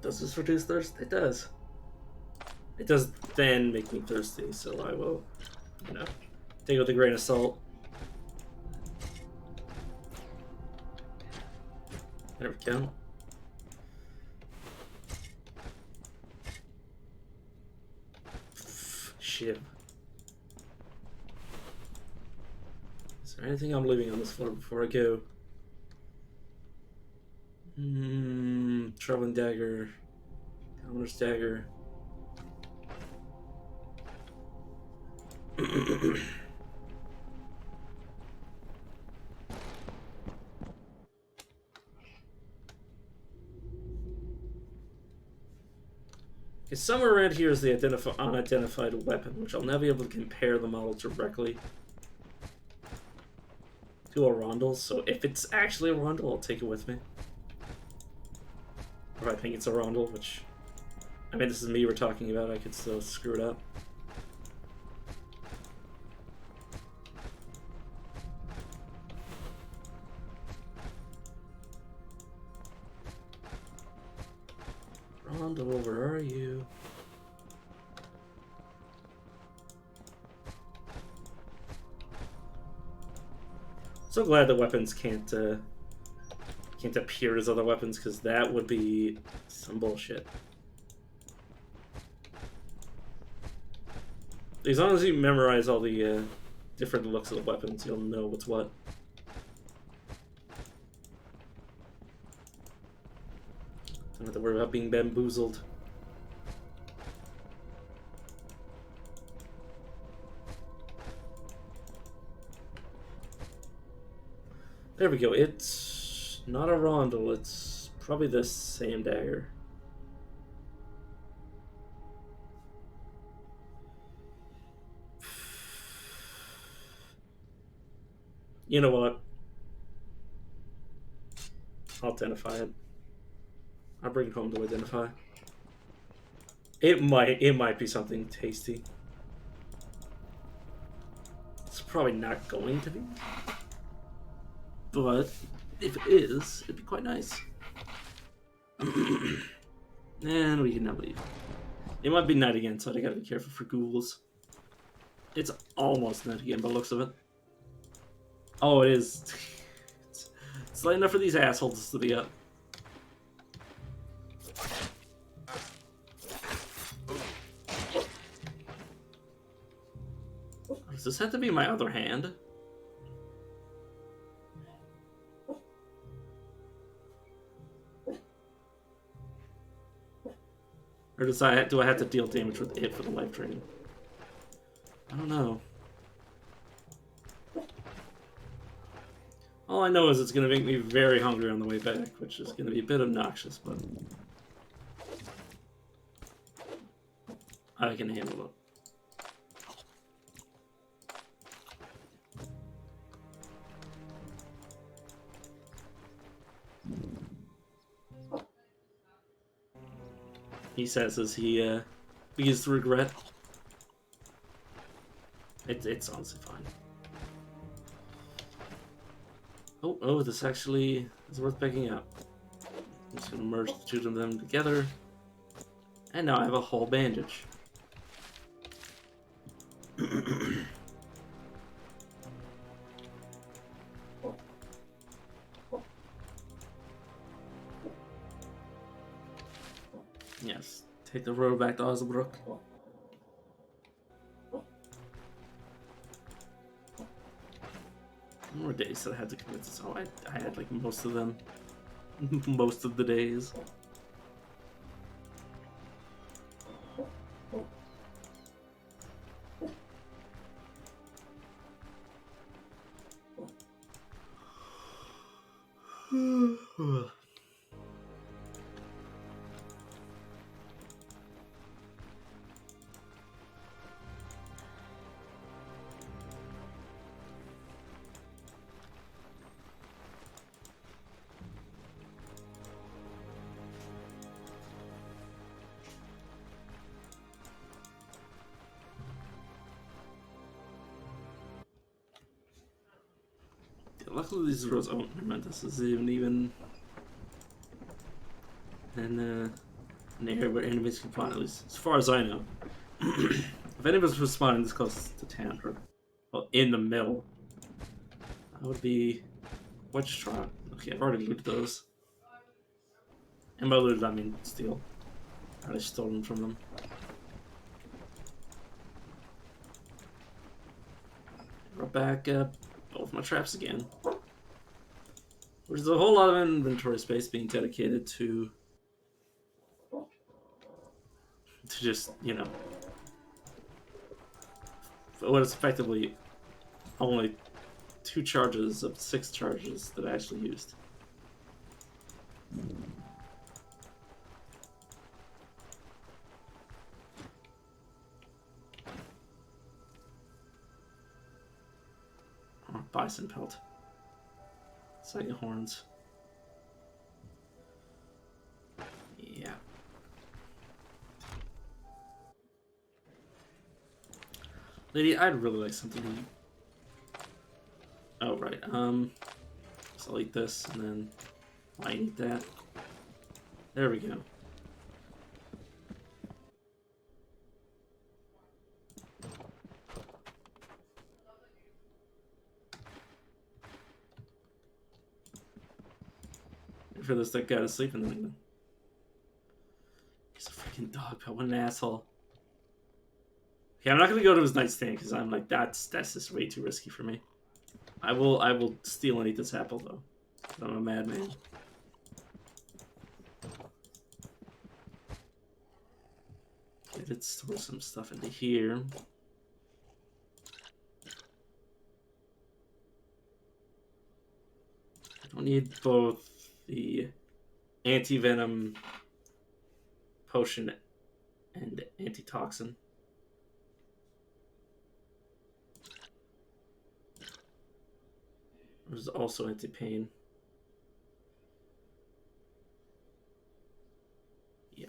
Does this reduce thirst? It does. It does then make me thirsty, so I will, you know, take it with a grain of salt. There we go. Shit. Is there anything I'm leaving on this floor before I go? Traveling dagger. Commoner's dagger. Somewhere around here is the unidentified weapon, which I'll never be able to compare the model directly to a rondel, so if it's actually a rondel, I'll take it with me. Or if I think it's a rondel, which, I mean, this is me we're talking about, I could still screw it up. Rondel, where are you? So glad that weapons can't appear as other weapons, because that would be some bullshit. As long as you memorize all the different looks of the weapons, you'll know what's what. Don't have to worry about being bamboozled. There we go. It's not a rondel. It's probably the same dagger. You know what? I'll identify it. I'll bring it home to identify. It might be something tasty. It's probably not going to be. But if it is, it'd be quite nice. And we can now leave. It might be night again, so I gotta be careful for ghouls. It's almost night again by the looks of it. Oh, it is. It's late enough for these assholes to be up. Does this have to be my other hand? Or do I have to deal damage with it for the life training? I don't know. All I know is it's going to make me very hungry on the way back, which is going to be a bit obnoxious, but I can handle it. He says as he begins to regret. It's honestly fine. Oh, this actually is worth picking up. I'm just gonna merge the two of them together. And now I have a whole bandage. Yes, take the road back to Osnabrook. More days that I had to commit this. Oh, I had like most of them. Most of the days. luckily these roads. Oh, never mind. This is even in an area where enemies can spawn. At least as far as I know. If anybody's responding this close to town, or well, in the middle, that would be Wedge Trot. Okay, I've already looted those. And by looted, I mean steal. I already stole them from them. We're back up both my traps again. There's a whole lot of inventory space being dedicated to just, you know, what is effectively only 2 charges of 6 charges that I actually used. Oh, bison pelt. Second horns. Yeah. Lady, I'd really like something to eat. Oh, right. So I'll eat this, and then I eat that. There we go. For this, that guy to sleep in the night. He's a freaking dog, but what an asshole. Okay, I'm not gonna go to his nightstand because I'm like that's just way too risky for me. I will steal and eat this apple though. I'm a madman. Okay, let's store some stuff into here. I don't need both the anti-venom potion and antitoxin. There's also anti-pain. Yeah.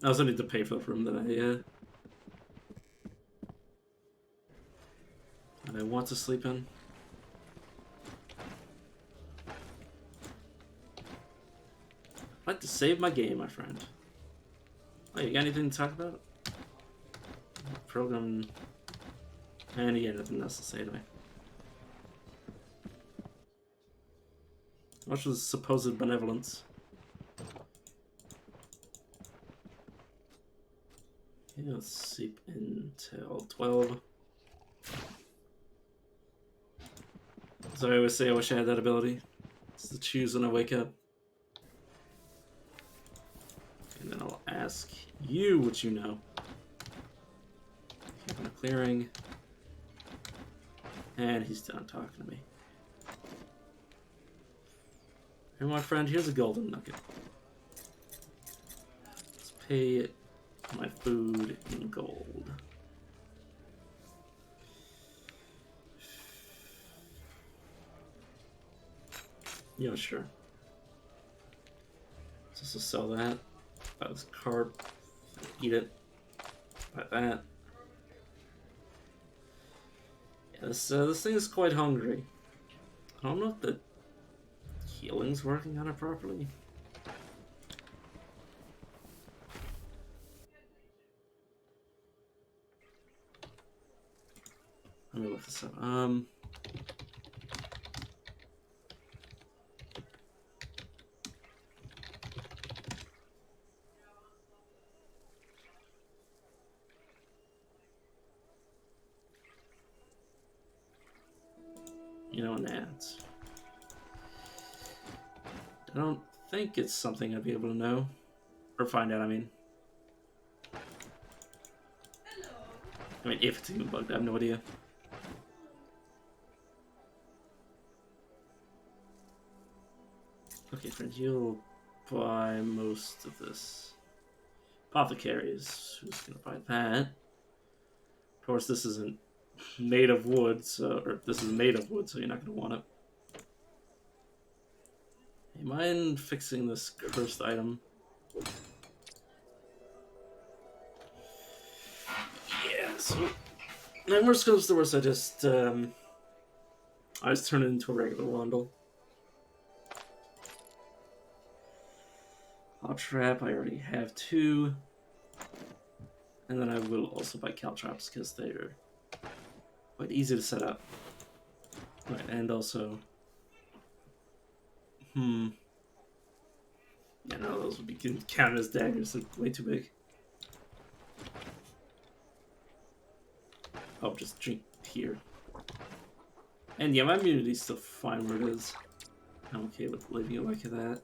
I also need to pay for the room that I want to sleep in. I'd like to save my game, my friend. Oh, you got anything to talk about? Program. And again, nothing else to say to me. Much was supposed benevolence. Okay, let's sleep until 12. So I always say I wish I had that ability. It's to choose when I wake up. And then I'll ask you what you know. Keeping a clearing. And he's done talking to me. Here, my friend, here's a golden nugget. Let's pay my food in gold. Yeah, sure. Just to sell that. Buy this carp. Eat it. Buy that. Yeah, this thing is quite hungry. I don't know if the healing's working on it properly. Let me look this up. You know, ads. I don't think it's something I'd be able to know. Or find out, I mean. I mean, if it's even bugged, I have no idea. Okay, friend, you'll buy most of this. Apothecaries. Who's gonna buy that? Of course, this isn't made of wood, so, or this is made of wood, so you're not gonna want it. Hey, mind fixing this cursed item? Yeah, so And worst comes to worst, I just turn it into a regular Wandle. Hot Trap, I already have 2. And then I will also buy Caltrops because they're quite easy to set up. Right, and also... Yeah, no, those would be counted as daggers. They're way too big. I'll just drink here. And yeah, my immunity's still fine where it is. I'm okay with leaving it like that.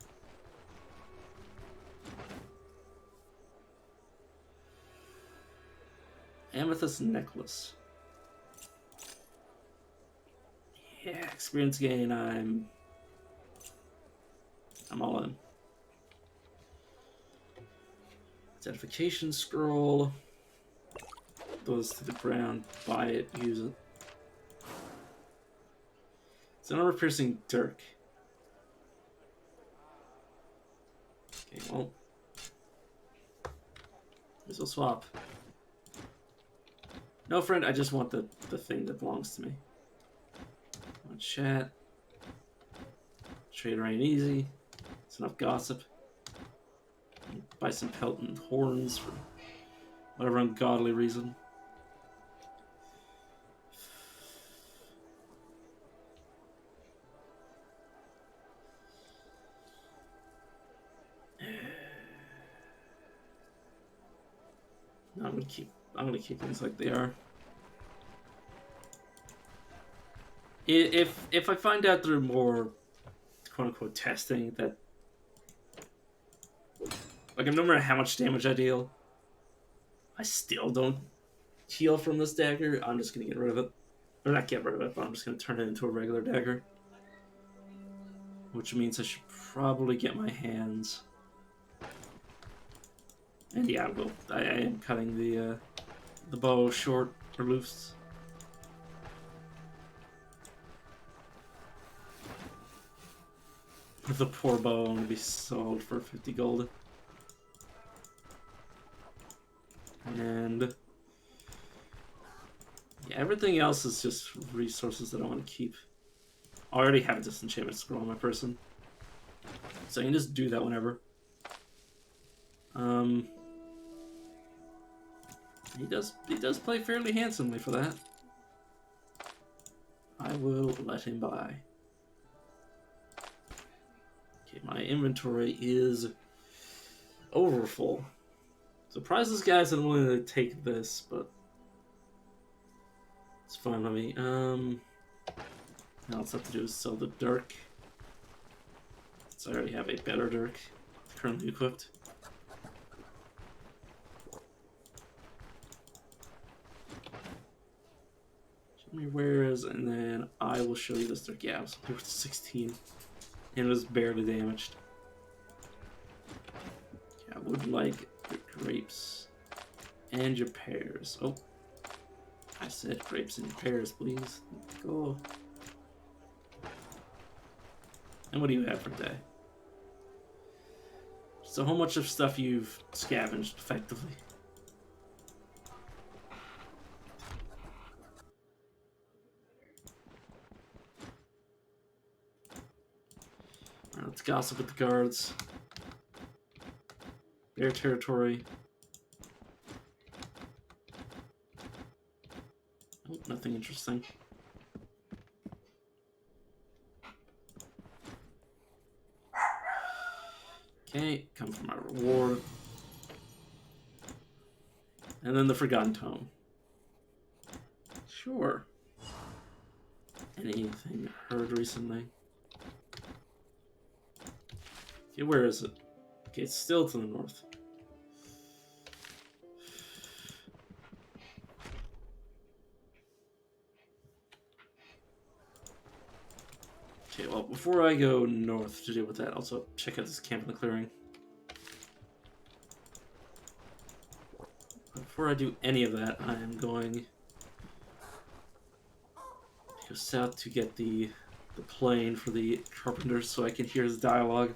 Amethyst necklace. Yeah, experience gain. I'm all in. Identification scroll. Goes to the ground. Buy it. Use it. It's an armor-piercing dirk. Okay, well. This will swap. No, friend, I just want the thing that belongs to me. One chat. Trade rain easy. It's enough gossip. Buy some pelt and horns for whatever ungodly reason. No, I'm gonna keep things like they are. If I find out through more quote unquote testing that like no matter how much damage I deal, I still don't heal from this dagger, I'm just gonna get rid of it. Or not get rid of it, but I'm just gonna turn it into a regular dagger. Which means I should probably get my hands. And yeah, I am cutting the bow short or loose. The poor bow, I'm gonna be sold for 50 gold. And yeah, everything else is just resources that I want to keep. I already have a disenchantment scroll on my person, so I can just do that whenever. He does play fairly handsomely for that. I will let him buy. Okay, my inventory is overfull. Surprised this guy's not willing to take this, but it's fine by me. Now all I have to do is sell the dirk. So I already have a better dirk currently equipped. Show me where is, and then I will show you this dirk. Yeah, it was worth 16, and it was barely damaged. Yeah, I would like your grapes and your pears. Oh, I said grapes and pears, please. Go. And what do you have for today? So how much of stuff you've scavenged effectively? Alright, let's gossip with the guards. Their territory. Oh, nothing interesting. Okay, come for my reward. And then the Forgotten Tome. Sure. Anything heard recently? Okay, where is it? Okay, it's still to the north. Okay, well, before I go north to deal with that, also check out this camp in the clearing. Before I do any of that, I am going to go south to get the plane for the carpenter so I can hear his dialogue.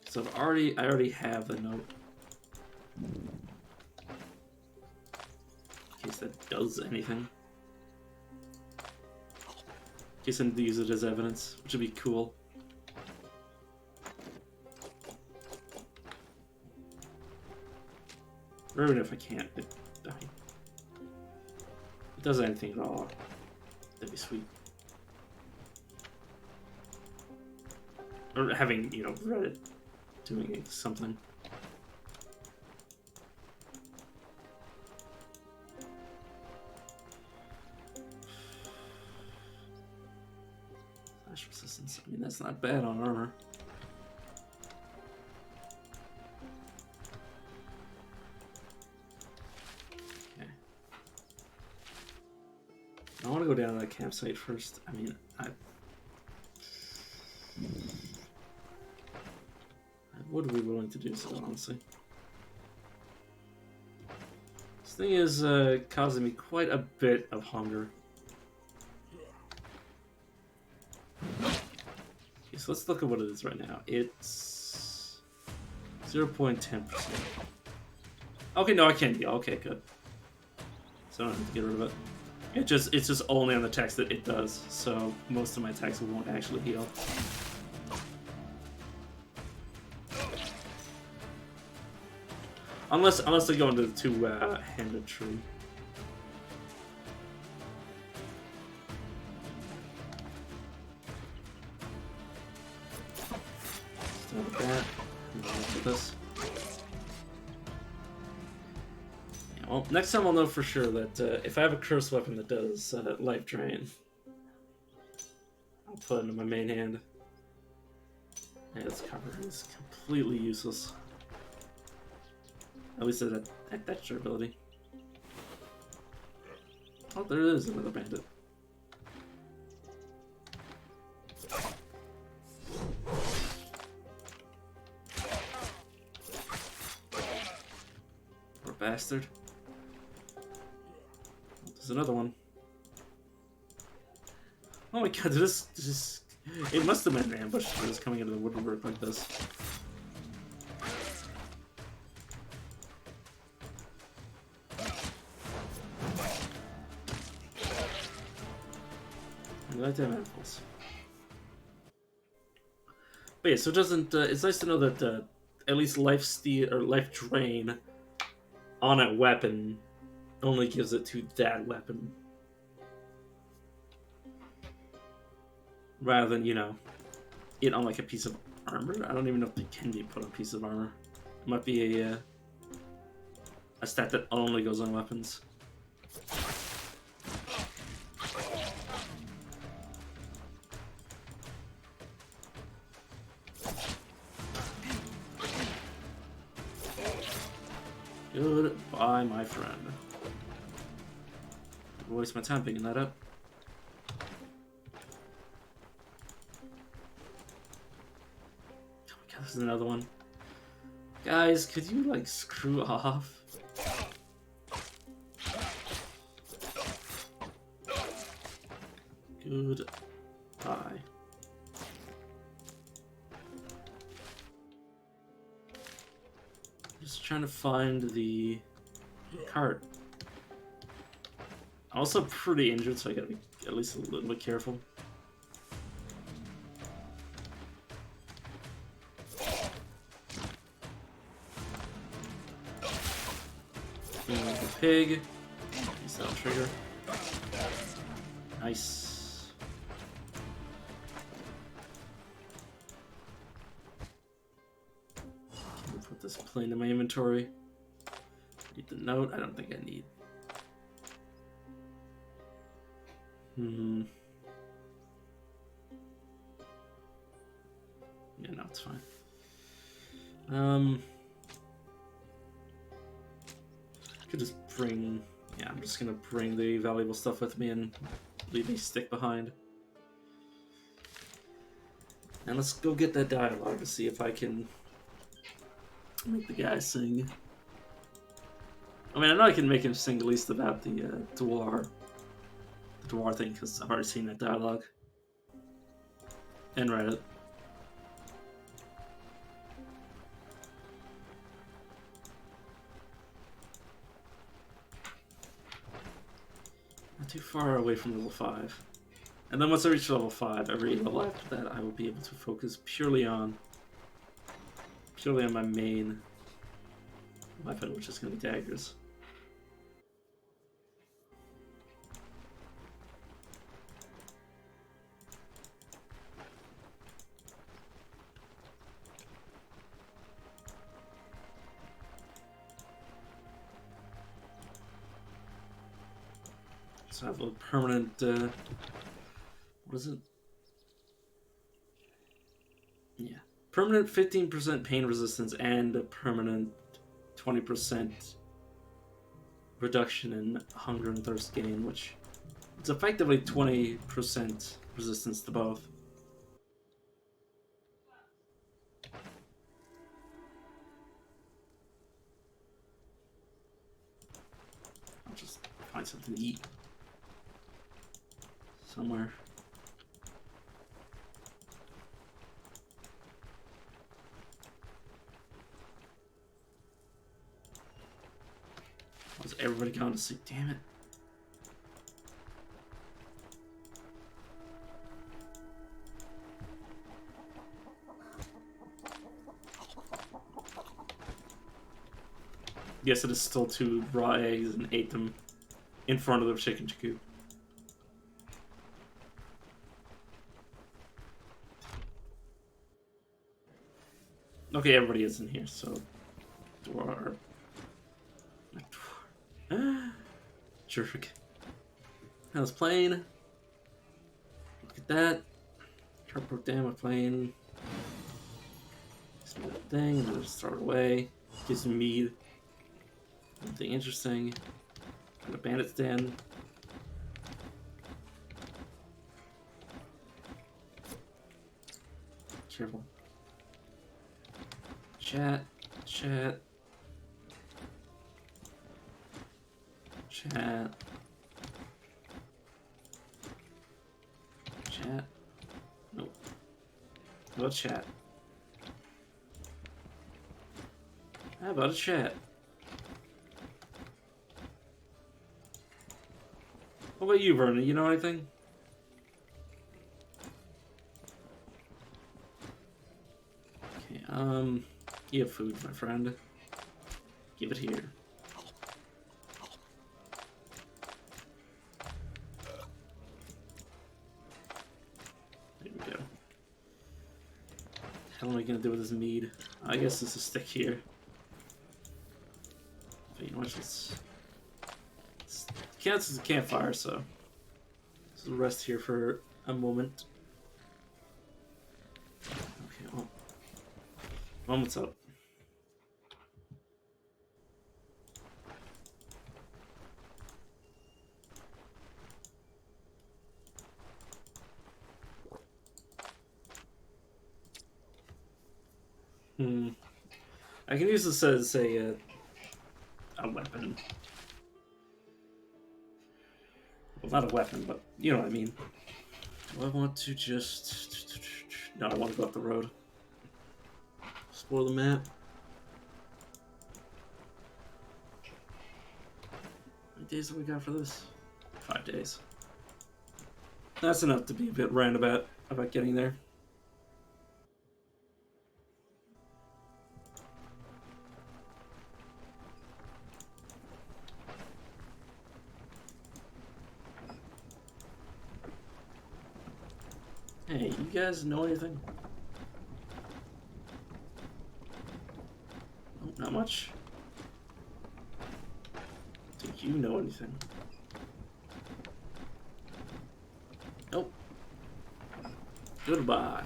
So I already have the note. In case that does anything. In case I need to use it as evidence, which would be cool. Or even if I can't, it does anything at all. That'd be sweet. Or having, you know, Reddit doing something. Slash resistance. I mean, that's not bad on armor. Okay. I want to go down to that campsite first. I mean, I would be willing to do so, honestly. This thing is causing me quite a bit of hunger. Okay, so let's look at what it is right now. It's 0.10%. Okay, no, I can heal. Okay, good. So I don't have to get rid of it. It's just only on the text that it does, so most of my attacks won't actually heal. Unless they go into the two-handed tree. Start with that. And then with this. Yeah, well, next time I'll know for sure that if I have a cursed weapon that does life drain, I'll put it into my main hand. Yeah, this cover is completely useless. At least at that durability. Oh, there is another bandit. Poor bastard. There's another one. Oh my god, this it must have been an ambush that was coming into the woodwork like this. I like to have handfuls. But yeah, so it doesn't. It's nice to know that at least life steal or life drain on a weapon only gives it to that weapon, rather than, you know, it on like a piece of armor. I don't even know if they can be put on pieces of armor. It might be a stat that only goes on weapons. Goodbye, my friend. I'll waste my time picking that up. Oh my god, there's another one. Guys, could you, like, screw off? Goodbye. Just trying to find the cart. I'm also pretty injured, so I gotta be at least a little bit careful. The pig. Use that trigger. Nice. Can we put this plane in my inventory? Need the note? I don't think I need. Yeah, no, it's fine. Could just bring. Yeah, I'm just gonna bring the valuable stuff with me and leave a stick behind. And let's go get that dialogue to see if I can make the guy sing. I mean, I know I can make him sing at least about the Dwar thing, because I've already seen that dialogue and read it. too far away from level 5. And then once I reach level 5, every level after that, I will be able to focus purely on my main weapon, which is going to be daggers. So I have a permanent, what is it? Yeah. Permanent 15% pain resistance and a permanent 20% reduction in hunger and thirst gain, which it's effectively 20% resistance to both. I'll just find something to eat somewhere. How's everybody gone to sleep? Damn it. Yes, it is still 2 raw eggs and ate them in front of the chicken coop. Okay, everybody is in here, so... Dwarf. Jerk. How's playing? Look at that. Cardboard damn plane. Small thing, and then just throw it away. Gives me mead. Something interesting. Got a bandit's den. Careful. Chat. Chat. Chat. Chat. Nope. How about chat? How about a chat? What about you, Vernon? You know anything? Okay, you have food, my friend. Give it here. There we go. What the hell am I gonna do with this mead? I guess this is stick here. But you know what, let's counts as a campfire, so let's rest here for a moment. Okay, well, moment's up. I can use this as a weapon. Well, not a weapon, but you know what I mean. Do I want to just... No, I want to go up the road. Explore the map. How many days have we got for this? 5 days. That's enough to be a bit roundabout about getting there. Hey, you guys know anything? Oh, not much. Do you know anything? Nope. Goodbye.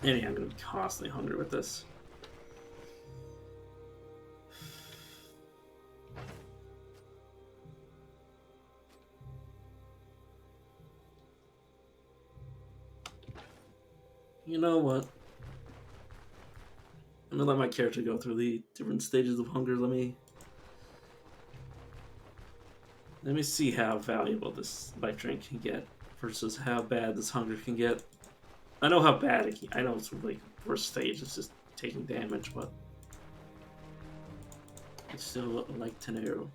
Anyhow, I'm gonna be constantly hungry with this. You know what? I'm gonna let my character go through the different stages of hunger. Let me see how valuable this life drink can get versus how bad this hunger can get. I know how bad it can. I know it's like first stage. It's just taking damage, but I still like to know.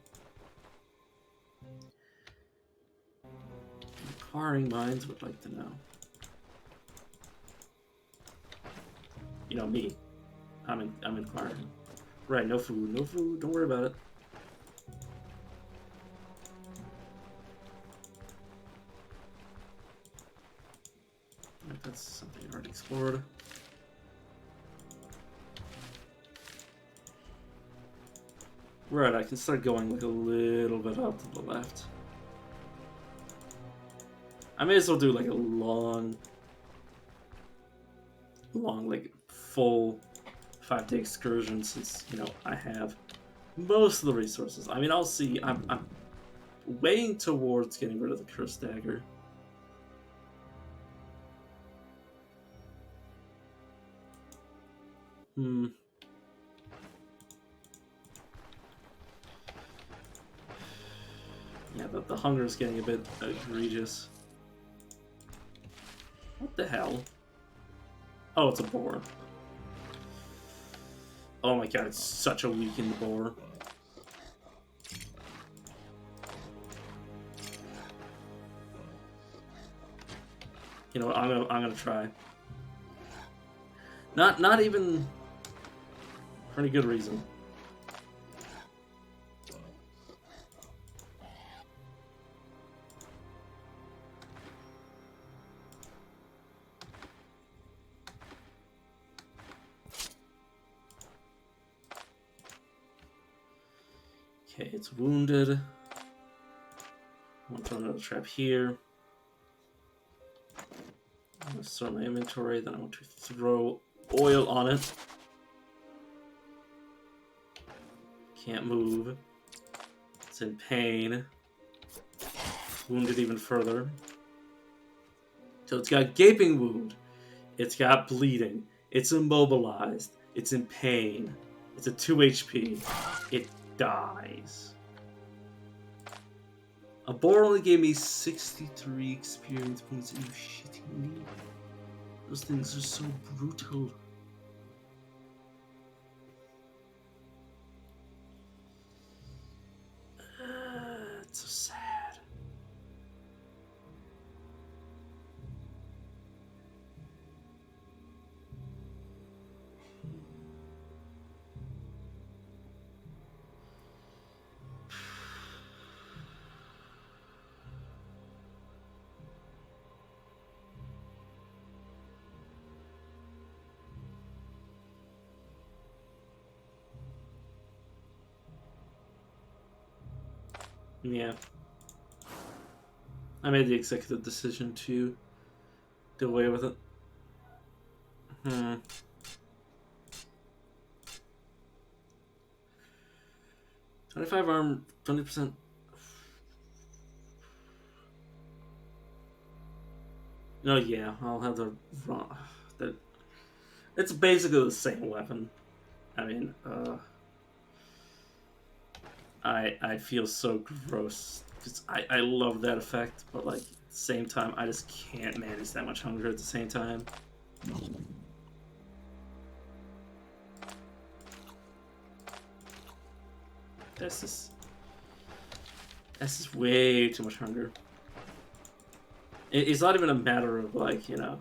Inquiring minds would like to know. You know me. I'm inquiring. Right, no food, no food. Don't worry about it. Right, that's something I already explored. Right, I can start going like a little bit up to the left. I may as well do like a long, like full 5-day excursion since, you know, I have most of the resources. I mean, I'll see. I'm weighing towards getting rid of the cursed dagger. Yeah, the hunger is getting a bit egregious. What the hell? Oh, it's a boar. Oh my god, it's such a weakened boar. You know what? I'm gonna try. Not even for any good reason. Okay, it's wounded. I want to throw another trap here. I'm going to sort my inventory, then I want to throw oil on it. Can't move. It's in pain. Wounded even further. So it's got gaping wound. It's got bleeding. It's immobilized. It's in pain. It's at 2 HP. It dies. A boar only gave me 63 experience points. Are you shitting me? Those things are so brutal. It's so sad. Yeah. I made the executive decision to do away with it. 25 arm, 20%. No, yeah, I'll have the wrong. It's basically the same weapon. I mean, I feel so gross because I love that effect, but like at the same time, I just can't manage that much hunger at the same time. That's just way too much hunger. It's not even a matter of like, you know,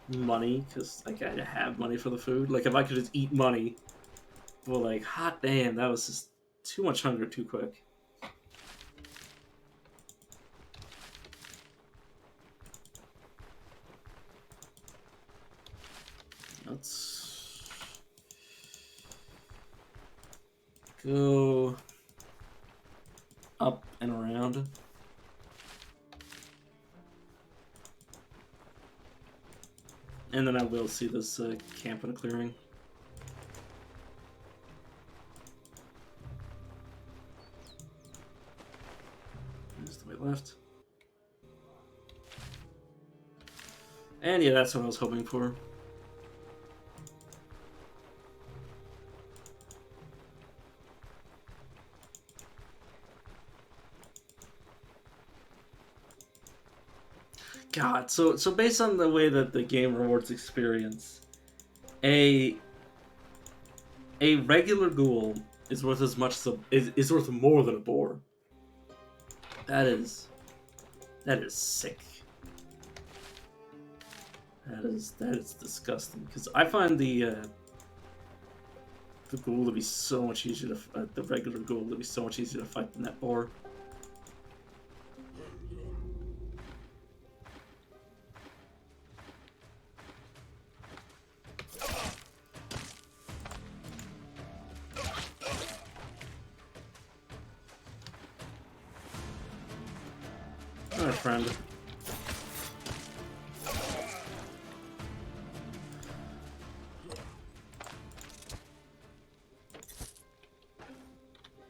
money, because like I have money for the food. Like if I could just eat money, well, like hot damn, that was just too much hunger too quick. Let's go up and around. And then I will see this camp in a clearing. There's the way left. And yeah, that's what I was hoping for. God, so based on the way that the game rewards experience, a regular ghoul is worth as much as is worth more than a boar. That is sick. That is disgusting. Because I find the ghoul to be so much easier to the regular ghoul to be so much easier to fight than that boar. Alright, friend.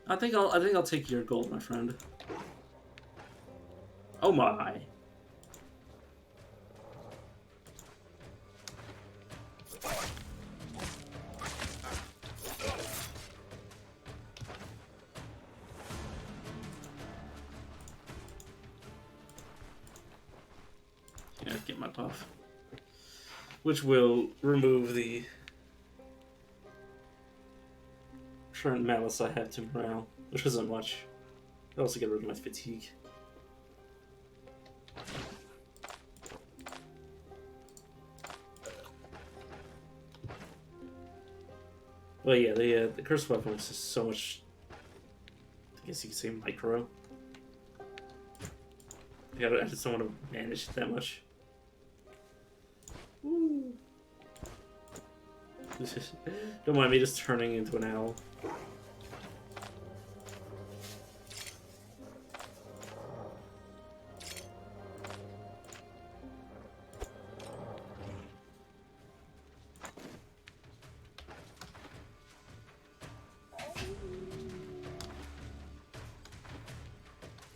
I think I'll take your gold, my friend. Oh my. Yeah, get my buff. Which will remove the current malice I have to morale, which isn't much. I also get rid of my fatigue. Well, yeah, the cursed weapon is just so much. I guess you could say micro. I just don't want to manage it that much. Woo. Don't mind me just turning into an owl.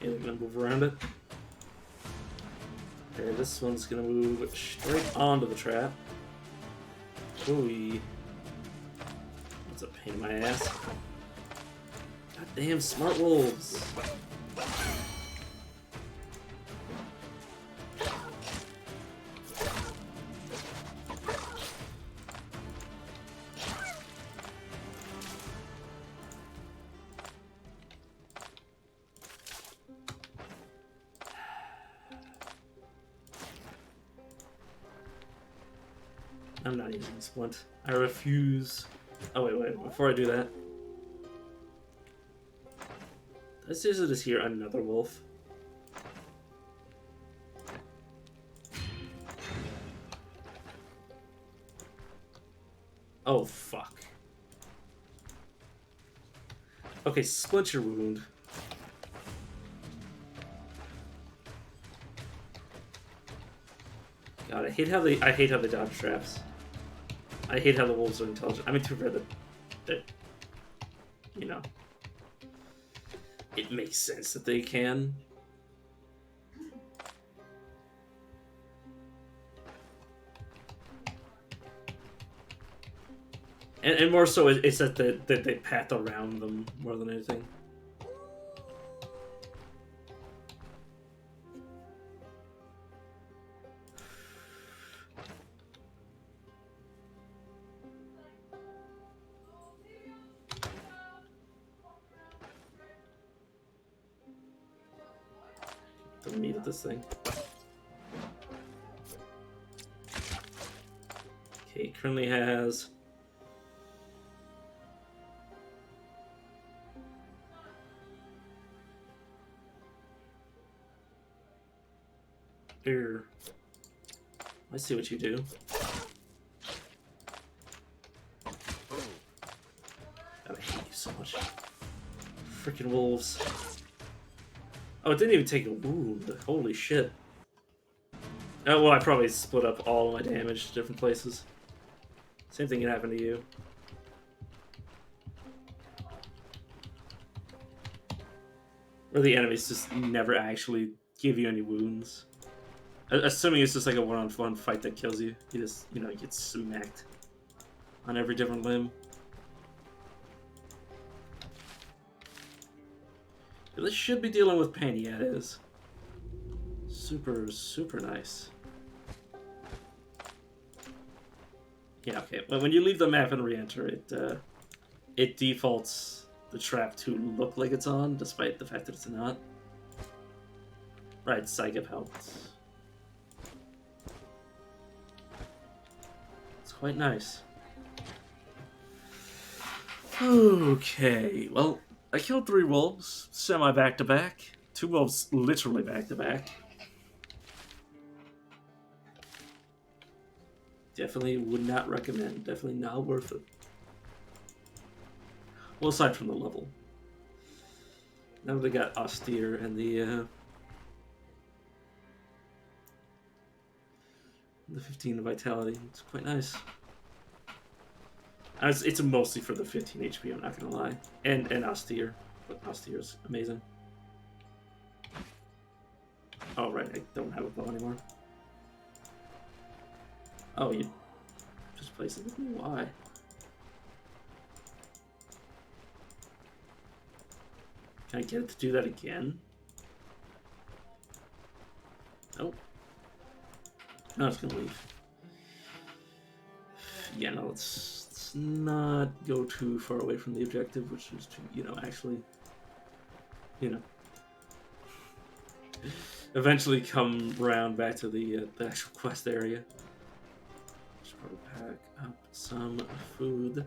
Okay, we're gonna move around it. Okay, this one's gonna move straight onto the trap. Ooh. That's a pain in my ass. God damn, smart wolves. I'm not using Splint. I refuse. Oh, wait. Before I do that. I seriously just hear another wolf. Oh, fuck. Okay, splint your wound. God, I hate how they dodge traps. I hate how the wolves are intelligent. I mean, too bad that you know, it makes sense that they can. And more so, it's that they path around them more than anything. The meat of this thing. Okay, it currently has here. Let's see what you do. God, I hate you so much. Freaking wolves. Oh, it didn't even take a wound. Holy shit. Oh, well, I probably split up all my damage to different places. Same thing can happen to you. Or the enemies just never actually give you any wounds. Assuming it's just like a one-on-one fight that kills you. You just, you know, get smacked on every different limb. This should be dealing with pain. Yeah, it is. super nice. Yeah, okay. Well, when you leave the map and re-enter, it defaults the trap to look like it's on, despite the fact that it's not. Right, Psychic helped. It's quite nice. Okay, well, I killed 3 wolves, semi back-to-back. 2 wolves literally back-to-back. Definitely would not recommend. Definitely not worth it. Well, aside from the level. Now they got Austere and the 15 Vitality. It's quite nice. It's mostly for the 15 HP, I'm not gonna lie. And Austere. But Austere is amazing. Oh, right, I don't have a bow anymore. Oh, you just placed it with me? Why? Can I get it to do that again? Nope. No, it's gonna leave. Yeah, no, let's not go too far away from the objective, which is to, actually, eventually come round back to the actual quest area. Should probably pack up some food.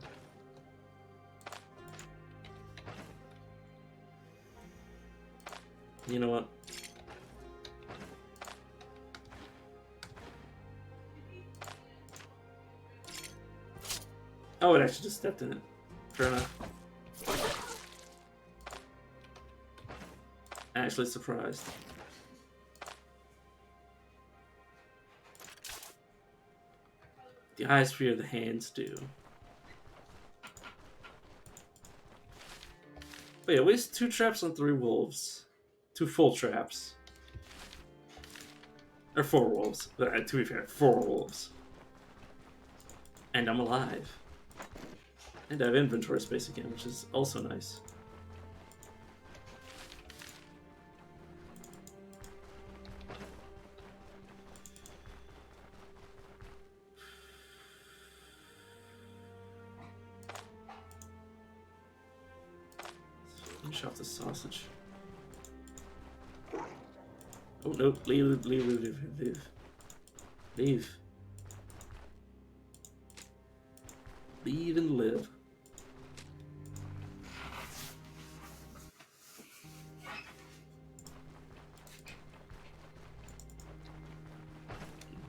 You know what? Oh, it actually just stepped in it. Fair enough. Actually surprised. The eyes fear, the hands do. But yeah, waste 2 traps on 3 wolves. 2 full traps. Or 4 wolves. But to be fair, 4 wolves. And I'm alive. And I have inventory space again, which is also nice. Finish off the sausage. Oh no, leave. Leave. Leave and live.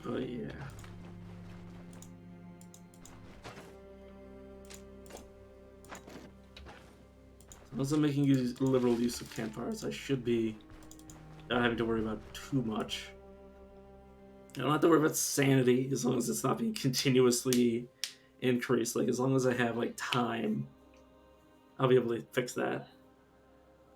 But yeah. As I'm making liberal use of campfires, I should be not having to worry about too much. I don't have to worry about sanity as long as it's not being continuously increased. Like, as long as I have, like, time, I'll be able to fix that.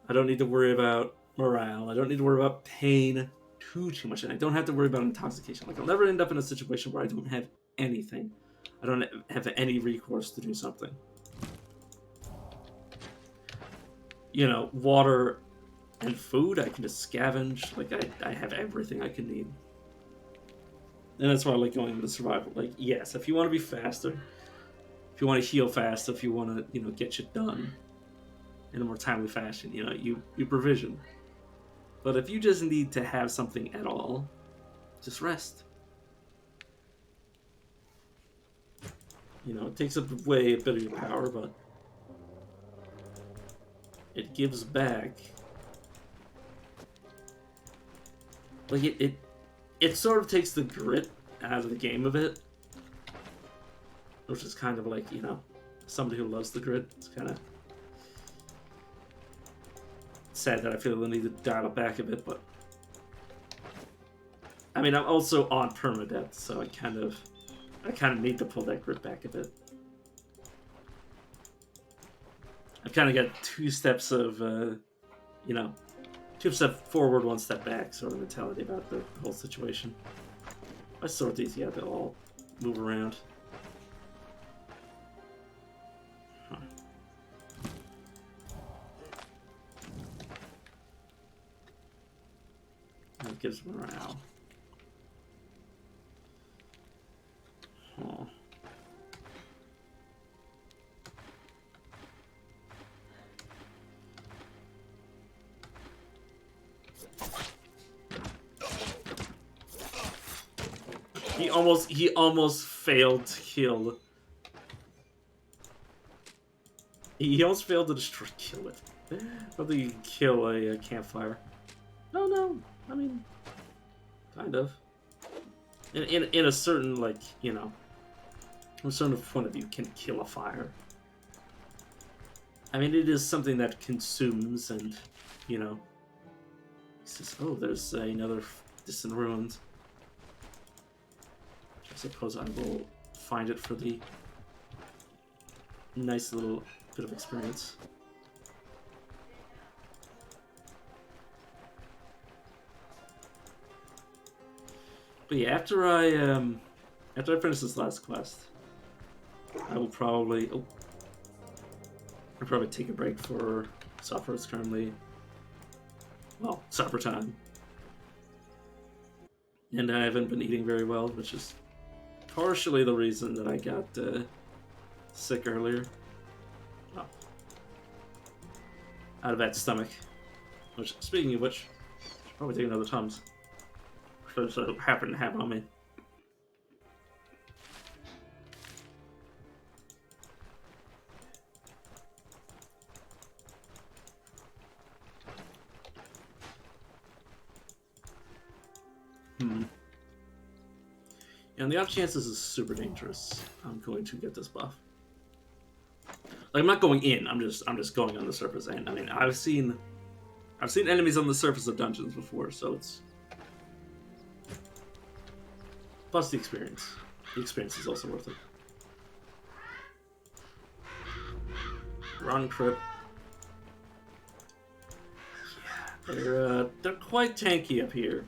I don't need to worry about morale. I don't need to worry about pain too much. And I don't have to worry about intoxication. Like, I'll never end up in a situation where I don't have anything. I don't have any recourse to do something. Water and food, I can just scavenge. Like, I have everything I can need. And that's why I like going into survival. Like, yes, if you want to be faster, if you want to heal fast, if you want to, get shit done in a more timely fashion, you provision. But if you just need to have something at all, just rest. It takes away a bit of your power, but it gives back. Like, it sort of takes the grit out of the game a bit. Which is kind of like, somebody who loves the grit. It's kind of sad that I feel the need to dial it back a bit, but I mean, I'm also on permadeath, so I kind of need to pull that grit back a bit. I've kind of got 2 steps of, 2 steps forward, 1 step back sort of mentality about the whole situation. I sort these, yeah, they'll all move around. Huh. gives morale. Huh. He almost failed to kill. He almost failed to kill it. I don't think you can kill a campfire. No. I mean, kind of. In a certain, like, you know, from a certain point of view, can kill a fire. I mean, it is something that consumes, and, you know. He says, oh, there's another distant ruins. I suppose I will find it for the nice little bit of experience. But yeah, after I finish this last quest, I will probably I'll probably take a break for supper. It's currently, well, supper time, and I haven't been eating very well, which is partially the reason that I got sick earlier. Well, out of that stomach. Which, speaking of which, I should probably take another Tums. Which I happen to have on me. And the off chance this is super dangerous, I'm going to get this buff. Like, I'm not going in. I'm just going on the surface. And I mean, I've seen enemies on the surface of dungeons before, so it's plus the experience. The experience is also worth it. Run trip. Yeah, they're quite tanky up here.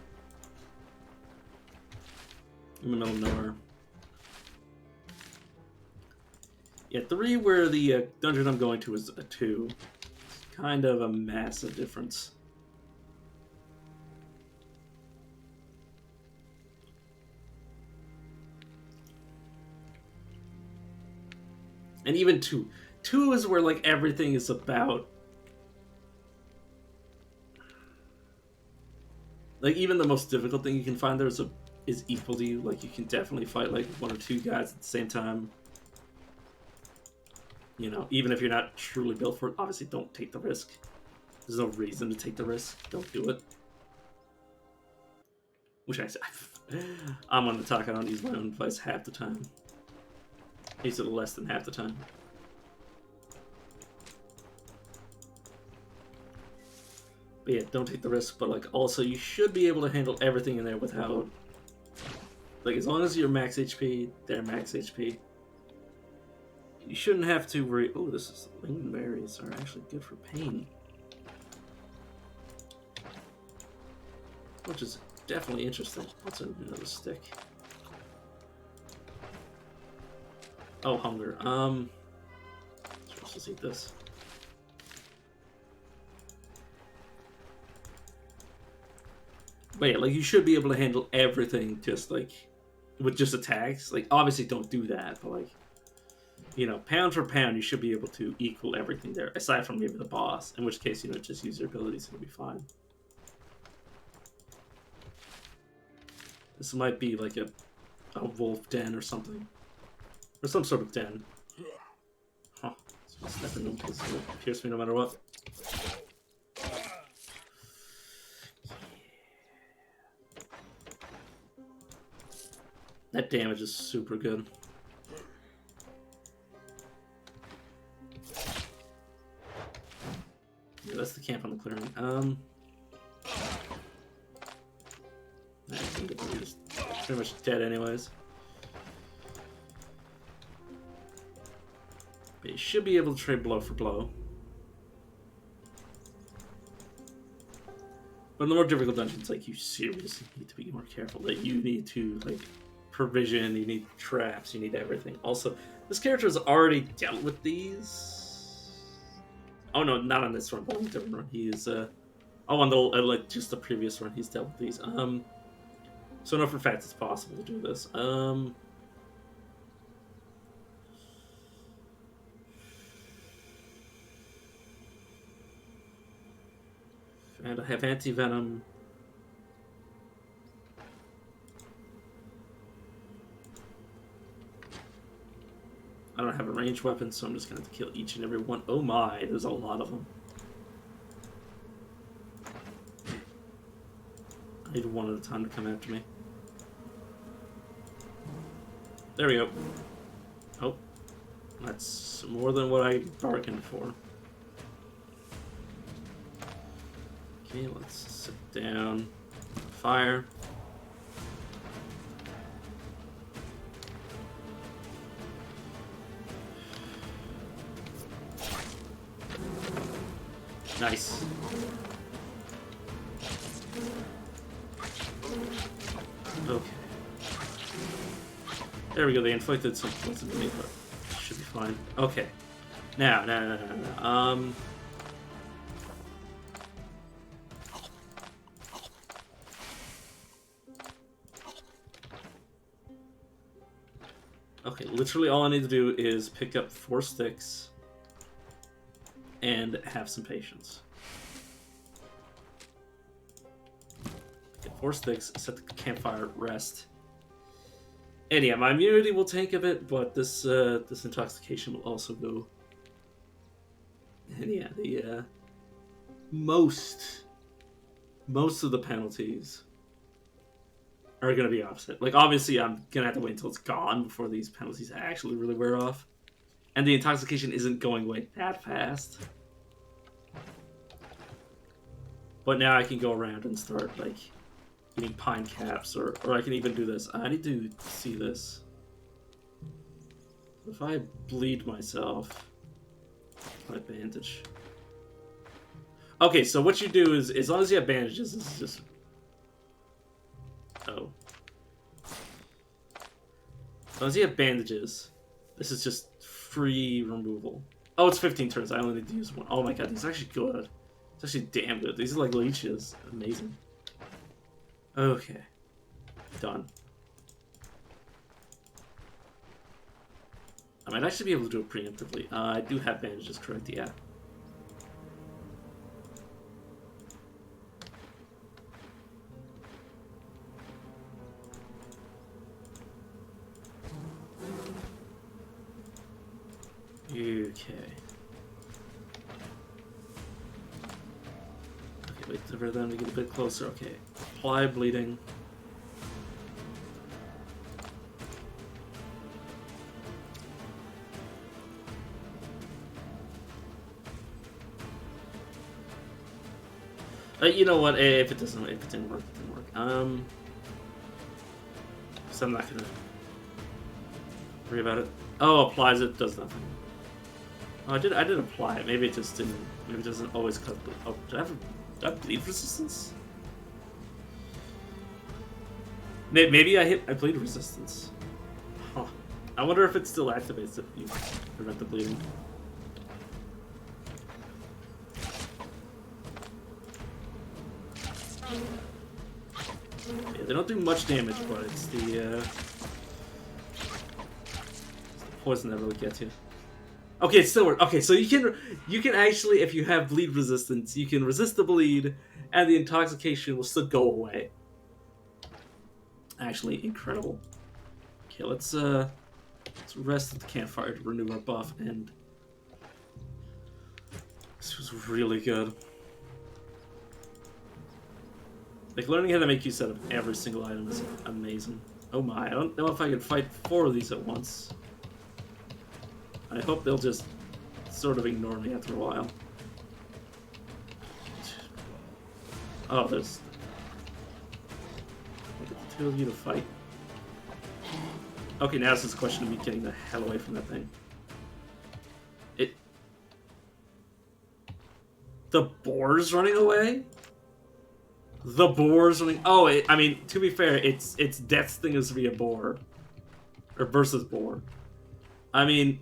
In the middle of nowhere. Yeah, 3 where the dungeon I'm going to is a 2. It's kind of a massive difference. And even 2. 2 is where, like, everything is about... Like, even the most difficult thing you can find there is equal to you. Like, you can definitely fight, like, 1 or 2 guys at the same time. You know, even if you're not truly built for it, obviously don't take the risk. There's no reason to take the risk. Don't do it. Which I'm on the talk. I don't use my own device half the time. I use it less than half the time. But yeah, don't take the risk. But like, also, you should be able to handle everything in there without, like, as long as you're max HP, they're max HP. You shouldn't have to worry. Oh, this is lingonberries are actually good for pain, which is definitely interesting. What's another stick? Oh, hunger. Let's just eat this. But yeah, like, you should be able to handle everything just like with just attacks. Like, obviously don't do that, but like, you know, pound for pound, you should be able to equal everything there, aside from maybe the boss, in which case, you know, just use your abilities and it'll be fine. This might be like a wolf den or something. Or some sort of den. Huh. So step in them because it will pierce me no matter what. That damage is super good. Yeah, that's the camp on the clearing. I think it's just pretty much dead anyways. But you should be able to trade blow for blow. But in the more difficult dungeons, like, you seriously need to be more careful. Like, you need to, like, provision, you need traps, you need everything. Also, this character has already dealt with these. Oh no, not on this run, but on a different run. He is Oh, and like just the previous run, he's dealt with these. So no, for fact, it's possible to do this. And I have anti-venom. I don't have a ranged weapon, so I'm just gonna have to kill each and every one. Oh my, there's a lot of them. I need one at a time to come after me. There we go. Oh, that's more than what I bargained for. Okay, let's sit down. Fire. Nice. Okay. There we go, they inflicted some points into me, but it should be fine. Okay. Now. Okay, literally all I need to do is pick up 4 sticks and have some patience. Get 4 sticks, set the campfire at rest. And yeah, my immunity will tank a bit, but this this intoxication will also go. And yeah, the most of the penalties are gonna be opposite. Like obviously, I'm gonna have to wait until it's gone before these penalties actually really wear off, and the intoxication isn't going away that fast. But now I can go around and start like eating pine caps, or I can even do this. I need to see this. If I bleed myself, my bandage. Okay, so what you do is, as long as you have bandages, this is just... Oh. As long as you have bandages, this is just free removal. Oh, it's 15 turns. I only need to use 1. Oh my god, these are actually good. It's actually damn good. These are like leeches. Amazing. Okay. Done. I might actually be able to do it preemptively. I do have bandages, correct? Yeah. Okay. Okay, wait for them to get a bit closer. Okay. Apply bleeding. You know what? If it didn't work, it didn't work. So I'm not gonna worry about it. Oh, applies it, does nothing. Oh, I did apply it. Maybe it just didn't. Maybe it doesn't always cut. Oh, do I have bleed resistance? Maybe I bleed resistance. Huh. I wonder if it still activates if you prevent the bleeding. Yeah, they don't do much damage, but it's the poison that really gets you. Okay, it still works. Okay, so you can actually, if you have bleed resistance, you can resist the bleed, and the intoxication will still go away. Actually, incredible. Okay, let's rest at the campfire to renew our buff, and this was really good. Like, learning how to make use out of every single item is amazing. Oh my, I don't know if I can fight 4 of these at once. I hope they'll just sort of ignore me after a while. Oh, there's... I'll get the 2 of you to fight. Okay, now it's just a question of me getting the hell away from that thing. The boar's running away? The boar's running... Oh, I mean, to be fair, its death thing is via boar. Or versus boar. I mean...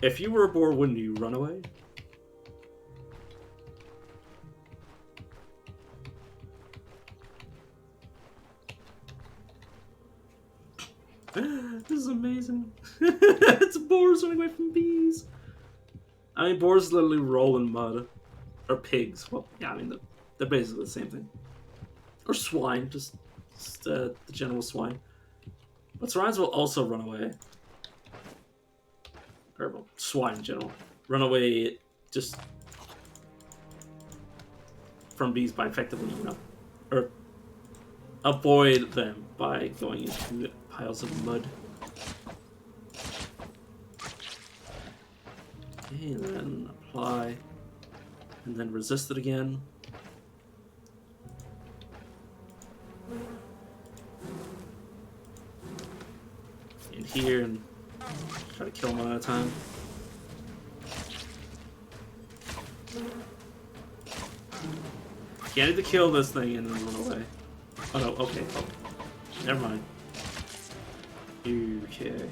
If you were a boar, wouldn't you run away? This is amazing. It's boars running away from bees. I mean, boars literally roll in mud. Or pigs. Well, yeah, I mean, they're basically the same thing. Or swine, just the general swine. But swines will also run away. Or, well, swine in general. Run away just from bees by effectively, or avoid them by going into piles of mud. Okay, and then apply. And then resist it again. In here and try to kill them one at a time. You need to kill this thing and then run away. Oh no, okay. Oh, never mind. Okay.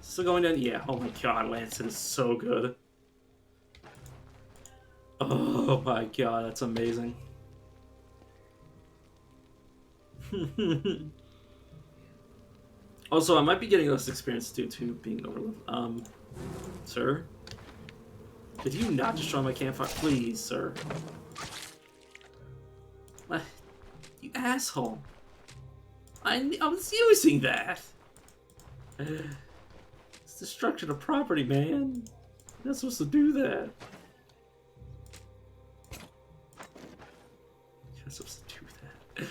Still going in? Yeah, oh my god, Lancet is so good. Oh my god, that's amazing. Also, I might be getting less experience due to being overleveled. Sir? Could you not destroy my campfire? Please, sir. What? You asshole. I was using that. It's destruction of property, man. You're not supposed to do that. You're not supposed to do that.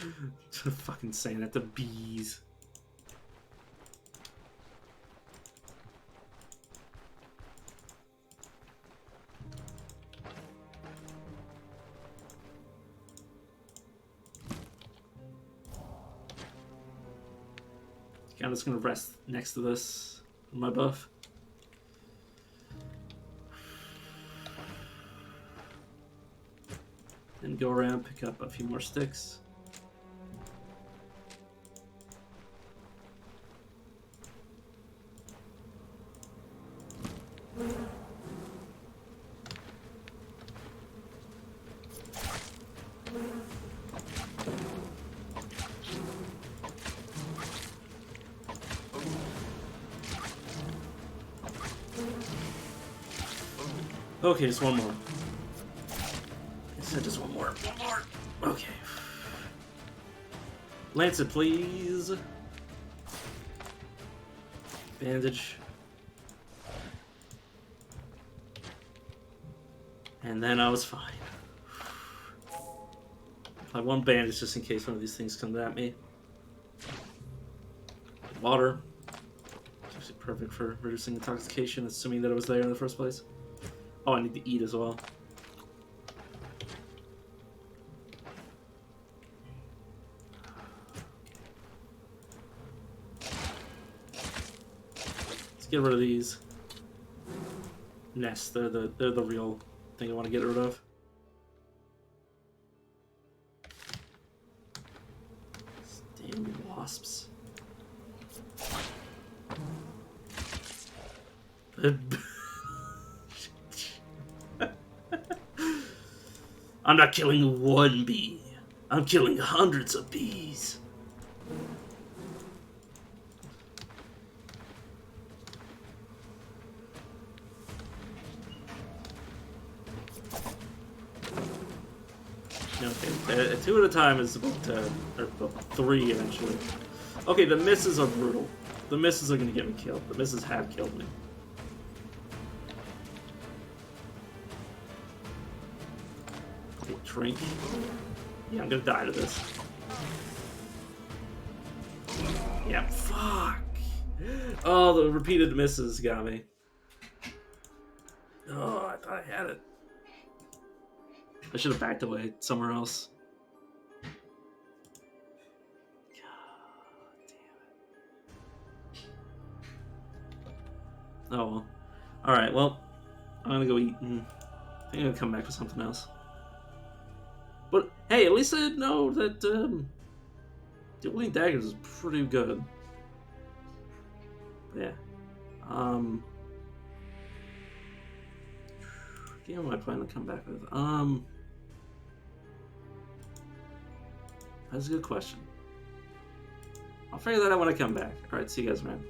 I'm fucking saying that to bees. I'm just gonna rest next to this on my buff. Then go around, pick up a few more sticks. Okay, just one more. I said just one more. One more. Okay. Lancet, please. Bandage. And then I was fine. Apply one bandage just in case one of these things comes at me. Water. It's actually perfect for reducing intoxication, assuming that it was there in the first place. Oh, I need to eat as well. Let's get rid of these nests. They're the real thing I want to get rid of. Damn wasps. I'm not killing one bee. I'm killing hundreds of bees. Okay, two at a time is about or three eventually. Okay, the misses are brutal. The misses are gonna get me killed. The misses have killed me. Okay, drink. Yeah, I'm gonna die to this. Yeah, fuck. Oh, the repeated misses got me. Oh, I thought I had it. I should have backed away somewhere else. God damn it. Oh well. Alright, well, I'm gonna go eat and I'm gonna come back with something else. But hey, at least I know that dueling daggers is pretty good. Yeah. What am I planning to come back with? That's a good question. I'll figure that out when I come back. All right, see you guys, man.